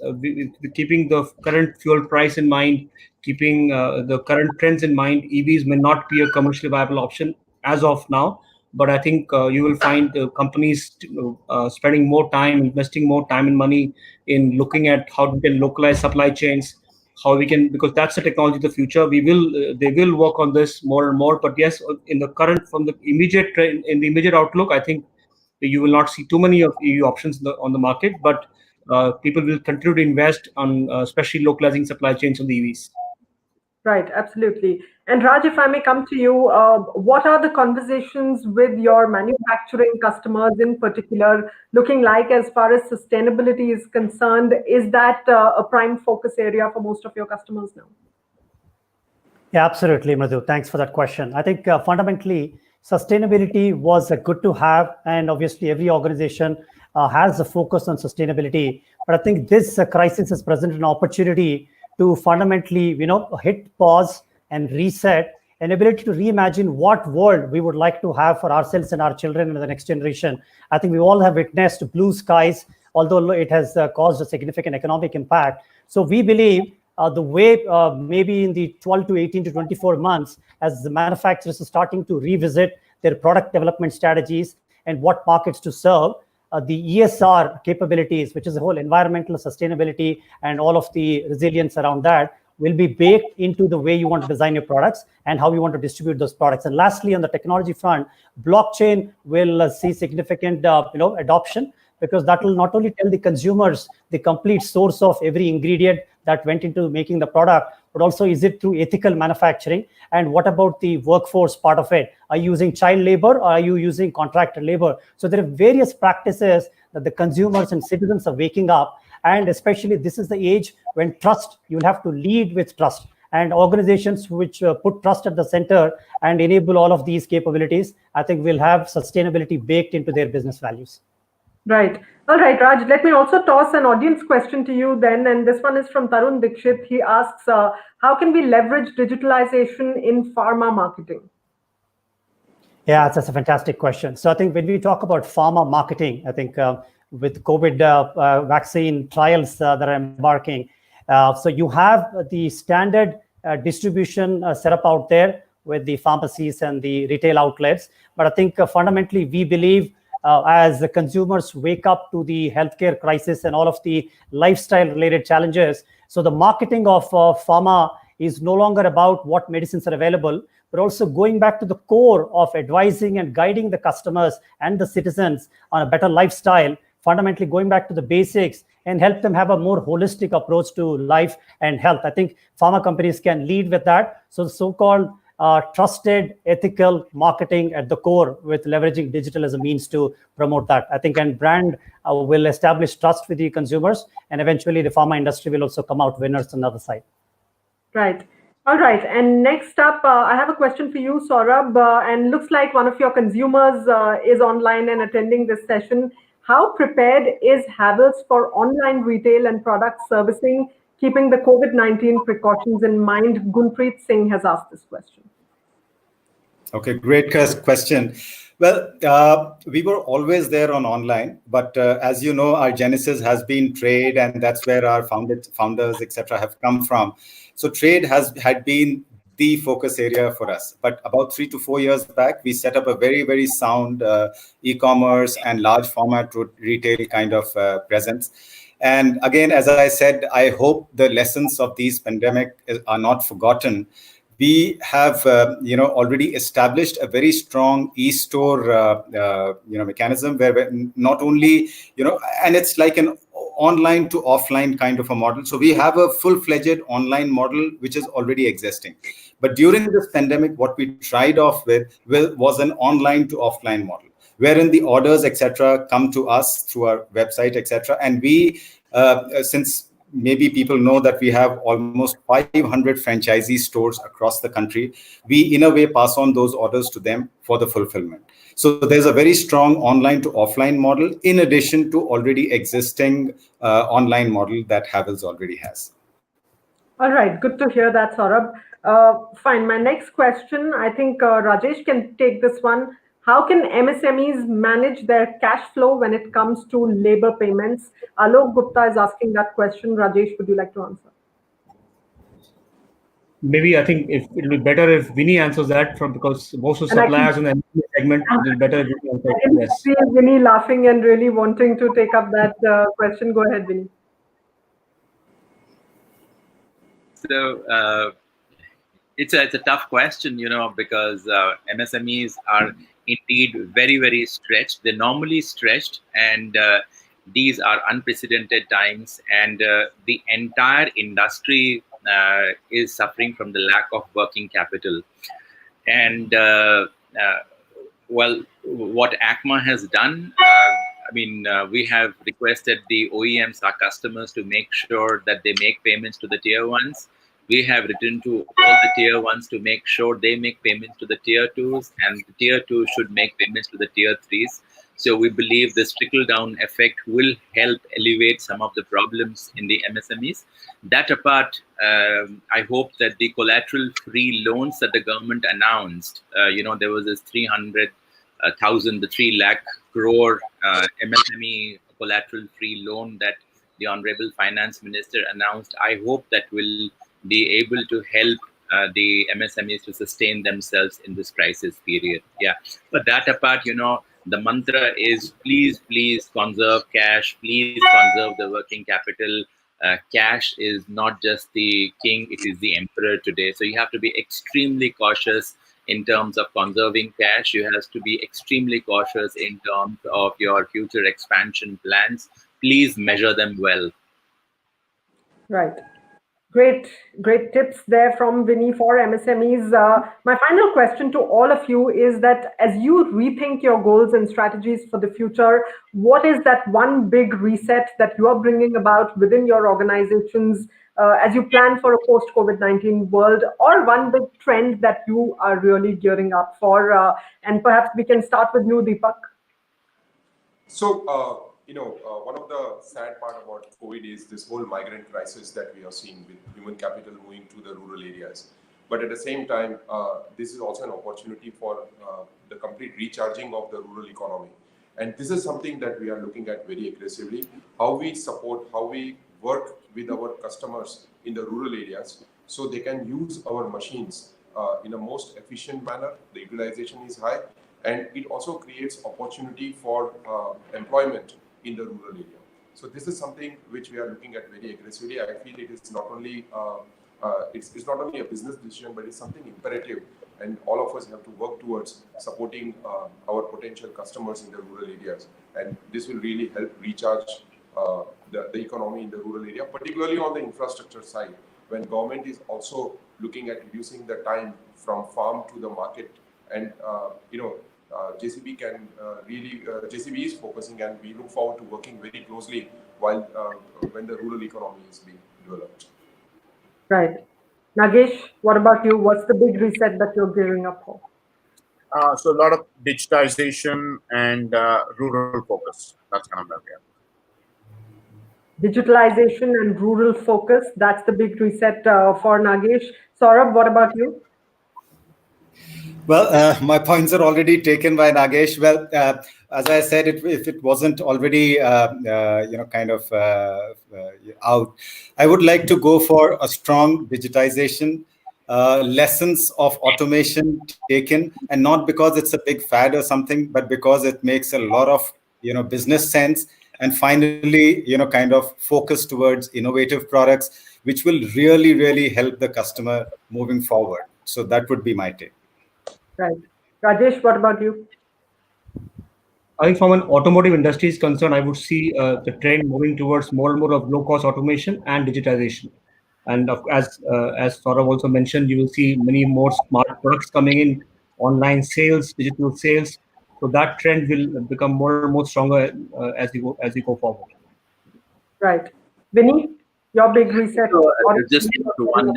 keeping the current fuel price in mind, keeping the current trends in mind, EVs may not be a commercially viable option as of now. But I think you will find companies spending more time, investing more time and money in looking at how we can localize supply chains, how we can, because that's the technology of the future. They will work on this more and more. But yes, in the current, from the immediate trend, in the immediate outlook, I think you will not see too many of EV options on the market. But people will continue to invest on, especially localizing supply chains on the EVs.
Right, absolutely. And Raj, if I may come to you, what are the conversations with your manufacturing customers in particular looking like as far as sustainability is concerned? Is that a prime focus area for most of your customers now?
Yeah, absolutely, Madhu. Thanks for that question. I think fundamentally, sustainability was good to have, and obviously every organization has a focus on sustainability. But I think this crisis has presented an opportunity to fundamentally, hit pause and reset, an ability to reimagine what world we would like to have for ourselves and our children and the next generation. I think we all have witnessed blue skies, although it has caused a significant economic impact. So we believe the way maybe in the 12 to 18 to 24 months, as the manufacturers are starting to revisit their product development strategies and what markets to serve, the ESR capabilities, which is the whole environmental sustainability and all of the resilience around that, will be baked into the way you want to design your products and how you want to distribute those products. And lastly, on the technology front, blockchain will see significant adoption, because that will not only tell the consumers the complete source of every ingredient that went into making the product, but also is it through ethical manufacturing, and what about the workforce part of it? Are you using child labor or are you using contracted labor? So there are various practices that the consumers and citizens are waking up, and especially this is the age when trust, you'll have to lead with trust. And organizations which put trust at the center and enable all of these capabilities, I think will have sustainability baked into their business values.
Right. All right, Raj, let me also toss an audience question to you then. And this one is from Tarun Dikshit. He asks, how can we leverage digitalization in pharma marketing?
Yeah, that's a fantastic question. So I think when we talk about pharma marketing, I think with COVID vaccine trials that are embarking, so you have the standard distribution setup out there with the pharmacies and the retail outlets. But I think fundamentally, we believe as the consumers wake up to the healthcare crisis and all of the lifestyle-related challenges, so the marketing of pharma is no longer about what medicines are available, but also going back to the core of advising and guiding the customers and the citizens on a better lifestyle, fundamentally going back to the basics and help them have a more holistic approach to life and health. I think pharma companies can lead with that. So the so-called trusted, ethical marketing at the core, with leveraging digital as a means to promote that. I think, and brand will establish trust with the consumers, and eventually the pharma industry will also come out winners on the other side.
Right. All right. And next up, I have a question for you, Saurabh. And looks like one of your consumers is online and attending this session. How prepared is Havells for online retail and product servicing, keeping the COVID-19 precautions in mind? Gunpreet Singh has asked this question.
Okay, great question. Well, we were always there on online, but as you know, our genesis has been trade, and that's where our founders, etc., have come from. So trade had been the focus area for us. But about 3 to 4 years back, we set up a very, very sound e-commerce and large format retail kind of presence. And again, as I said, I hope the lessons of these pandemic are not forgotten. We have, already established a very strong e-store, mechanism where not only, and it's like an online to offline kind of a model. So we have a full-fledged online model which is already existing. But during this pandemic, what we tried off with was an online to offline model, wherein the orders, etc., come to us through our website, etc. And we, since maybe people know that we have almost 500 franchisee stores across the country, we in a way pass on those orders to them for the fulfillment. So there's a very strong online to offline model in addition to already existing online model that Havells already has.
All right, good to hear that, Saurabh. Fine, my next question, I think Rajesh can take this one. How can MSMEs manage their cash flow when it comes to labor payments? Alok Gupta is asking that question. Rajesh, would you like to answer?
Maybe I think if it'll be better if Vinny answers that, because most of the suppliers in the MSME segment, it'll be better if Vinny answers.
I can
Yes.
see Vinny laughing and really wanting to take up that question. Go ahead, Vinny.
So it's a tough question, because MSMEs are indeed very, very stretched. They're normally stretched, and these are unprecedented times, and the entire industry is suffering from the lack of working capital. And well, what ACMA has done, we have requested the OEMs, our customers, to make sure that they make payments to the tier ones. We have written to all the tier ones to make sure they make payments to the tier twos, and the tier two should make payments to the tier threes. So we believe this trickle-down effect will help alleviate some of the problems in the MSMEs. That apart, I hope that the collateral-free loans that the government announced, there was this 300,000, the 3 lakh crore MSME collateral-free loan that the Honorable Finance Minister announced, I hope that will be able to help the MSMEs to sustain themselves in this crisis period. Yeah. But that apart, the mantra is please conserve cash, please conserve the working capital. Cash is not just the king, it is the emperor today. So you have to be extremely cautious in terms of conserving cash. You have to be extremely cautious in terms of your future expansion plans. Please measure them well.
Right. Great tips there from Vinny for MSMEs. My final question to all of you is that as you rethink your goals and strategies for the future, what is that one big reset that you are bringing about within your organizations as you plan for a post-COVID-19 world, or one big trend that you are really gearing up for? And perhaps we can start with you, Deepak.
So, one of the sad part about COVID is this whole migrant crisis that we are seeing with human capital moving to the rural areas. But at the same time, this is also an opportunity for the complete recharging of the rural economy. And this is something that we are looking at very aggressively, how we support, how we work with our customers in the rural areas so they can use our machines in a most efficient manner. The utilization is high. And it also creates opportunity for employment in the rural area. So this is something which we are looking at very aggressively. I feel it is not only it's not only a business decision, but it's something imperative, and all of us have to work towards supporting our potential customers in the rural areas. And this will really help recharge the economy in the rural area, particularly on the infrastructure side, when government is also looking at reducing the time from farm to the market. And JCB can JCB is focusing, and we look forward to working very closely while when the rural economy is being developed.
Right. Nagesh, what about you? What's the big reset that you're gearing up for?
So a lot of digitization and rural focus. That's kind of where we are.
Digitalization and rural focus. That's the big reset for Nagesh. Saurabh, what about you?
Well, my points are already taken by Nagesh. Well, as I said, if it wasn't already, out, I would like to go for a strong digitization, lessons of automation taken, and not because it's a big fad or something, but because it makes a lot of, business sense. And finally, kind of focus towards innovative products, which will really, really help the customer moving forward. So that would be my take.
Right. Rajesh, what about you?
I think from an automotive industry is concerned, I would see the trend moving towards more and more of low-cost automation and digitization. And as Saurabh also mentioned, you will see many more smart products coming in, online sales, digital sales. So that trend will become more and more stronger as we go forward.
Right. Vinny, your big reset.
So, just to one,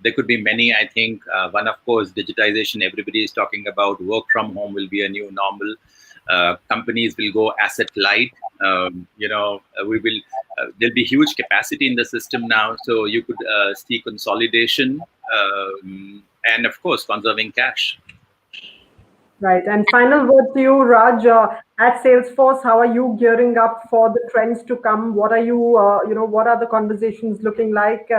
there could be many. I think one, of course, digitization. Everybody is talking about work from home will be a new normal. Companies will go asset light. We will. There'll be huge capacity in the system now, so you could see consolidation, and of course, conserving cash.
Right. And final word to you, Raj. At Salesforce, how are you gearing up for the trends to come? What are you, what are the conversations looking like?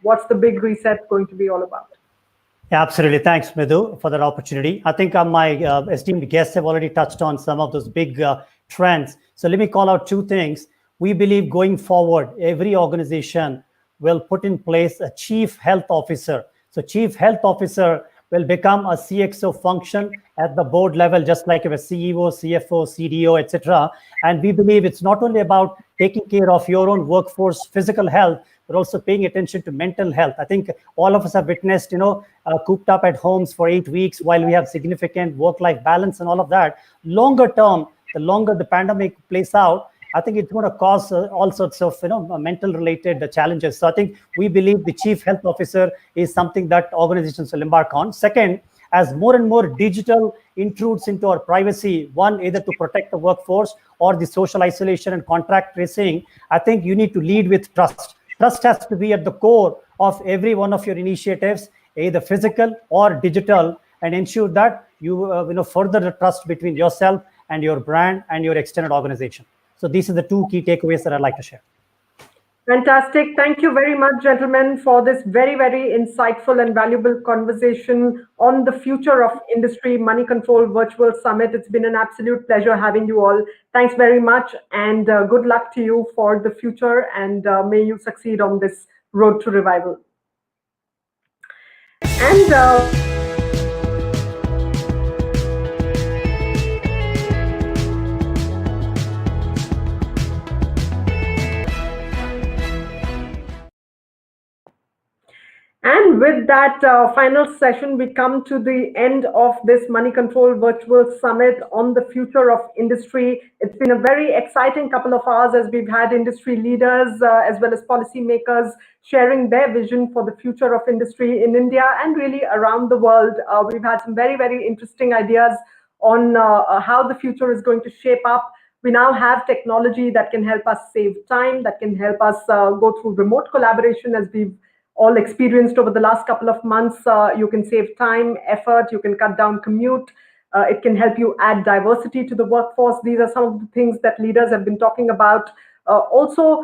What's the big reset going to be all about?
Yeah, absolutely. Thanks, Madhu, for that opportunity. I think my esteemed guests have already touched on some of those big trends. So let me call out two things. We believe going forward, every organization will put in place a chief health officer. So chief health officer will become a CXO function at the board level, just like a CEO, CFO, CDO, etc. And we believe it's not only about taking care of your own workforce physical health, but also paying attention to mental health. I think all of us have witnessed, cooped up at homes for 8 weeks while we have significant work-life balance and all of that. Longer term, the longer the pandemic plays out, I think it's going to cause all sorts of mental-related challenges. So I think we believe the chief health officer is something that organizations will embark on. Second, as more and more digital intrudes into our privacy, one, either to protect the workforce or the social isolation and contact tracing, I think you need to lead with trust. Trust has to be at the core of every one of your initiatives, either physical or digital, and ensure that you further the trust between yourself and your brand and your extended organization. So these are the two key takeaways that I'd like to share.
Fantastic. Thank you very much, gentlemen, for this very, very insightful and valuable conversation on the future of industry Moneycontrol Virtual Summit. It's been an absolute pleasure having you all. Thanks very much, and good luck to you for the future, and may you succeed on this road to revival. And And with that final session, we come to the end of this Moneycontrol Virtual Summit on the future of industry. It's been a very exciting couple of hours as we've had industry leaders as well as policymakers sharing their vision for the future of industry in India and really around the world. We've had some very, very interesting ideas on how the future is going to shape up. We now have technology that can help us save time, that can help us go through remote collaboration as we've all experienced over the last couple of months. You can save time, effort, you can cut down commute. It can help you add diversity to the workforce. These are some of the things that leaders have been talking about. Also,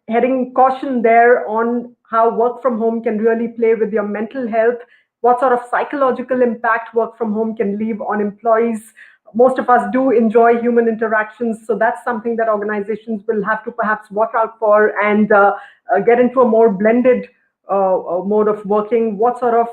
heading caution there on how work from home can really play with your mental health, what sort of psychological impact work from home can leave on employees. Most of us do enjoy human interactions, so that's something that organizations will have to perhaps watch out for and get into a more blended mode of working. What sort of,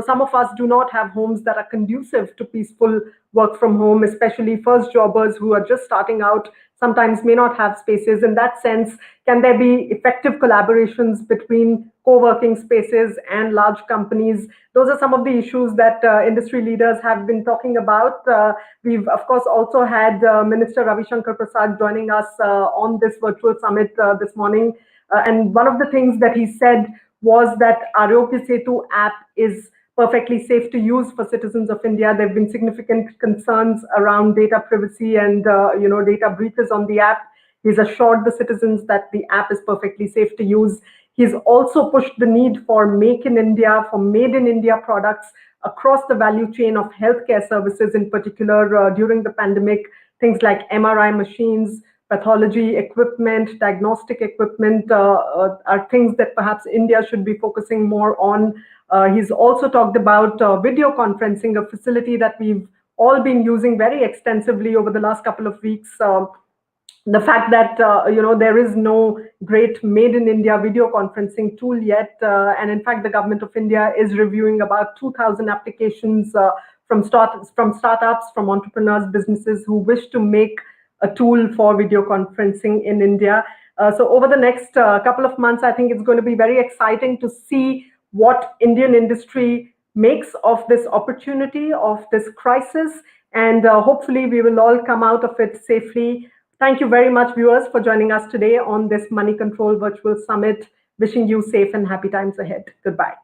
some of us do not have homes that are conducive to peaceful work from home, especially first jobbers who are just starting out, sometimes may not have spaces. In that sense, can there be effective collaborations between co-working spaces and large companies? Those are some of the issues that industry leaders have been talking about. We've, of course, also had Minister Ravi Shankar Prasad joining us on this virtual summit this morning. And one of the things that he said was that Arogya Setu app is perfectly safe to use for citizens of India. There have been significant concerns around data privacy and data breaches on the app. He's assured the citizens that the app is perfectly safe to use. He's also pushed the need for Make in India, for Made in India products across the value chain of healthcare services, in particular during the pandemic. Things like MRI machines, pathology equipment, diagnostic equipment are things that perhaps India should be focusing more on. He's also talked about video conferencing, a facility that we've all been using very extensively over the last couple of weeks. The fact that there is no great made in India video conferencing tool yet, and in fact the government of India is reviewing about 2,000 applications from startups, from entrepreneurs, businesses who wish to make a tool for video conferencing in India. So over the next couple of months, I think it's going to be very exciting to see what Indian industry makes of this opportunity, of this crisis, and hopefully we will all come out of it safely. Thank you very much, viewers, for joining us today on this Moneycontrol Virtual Summit. Wishing you safe and happy times ahead. Goodbye.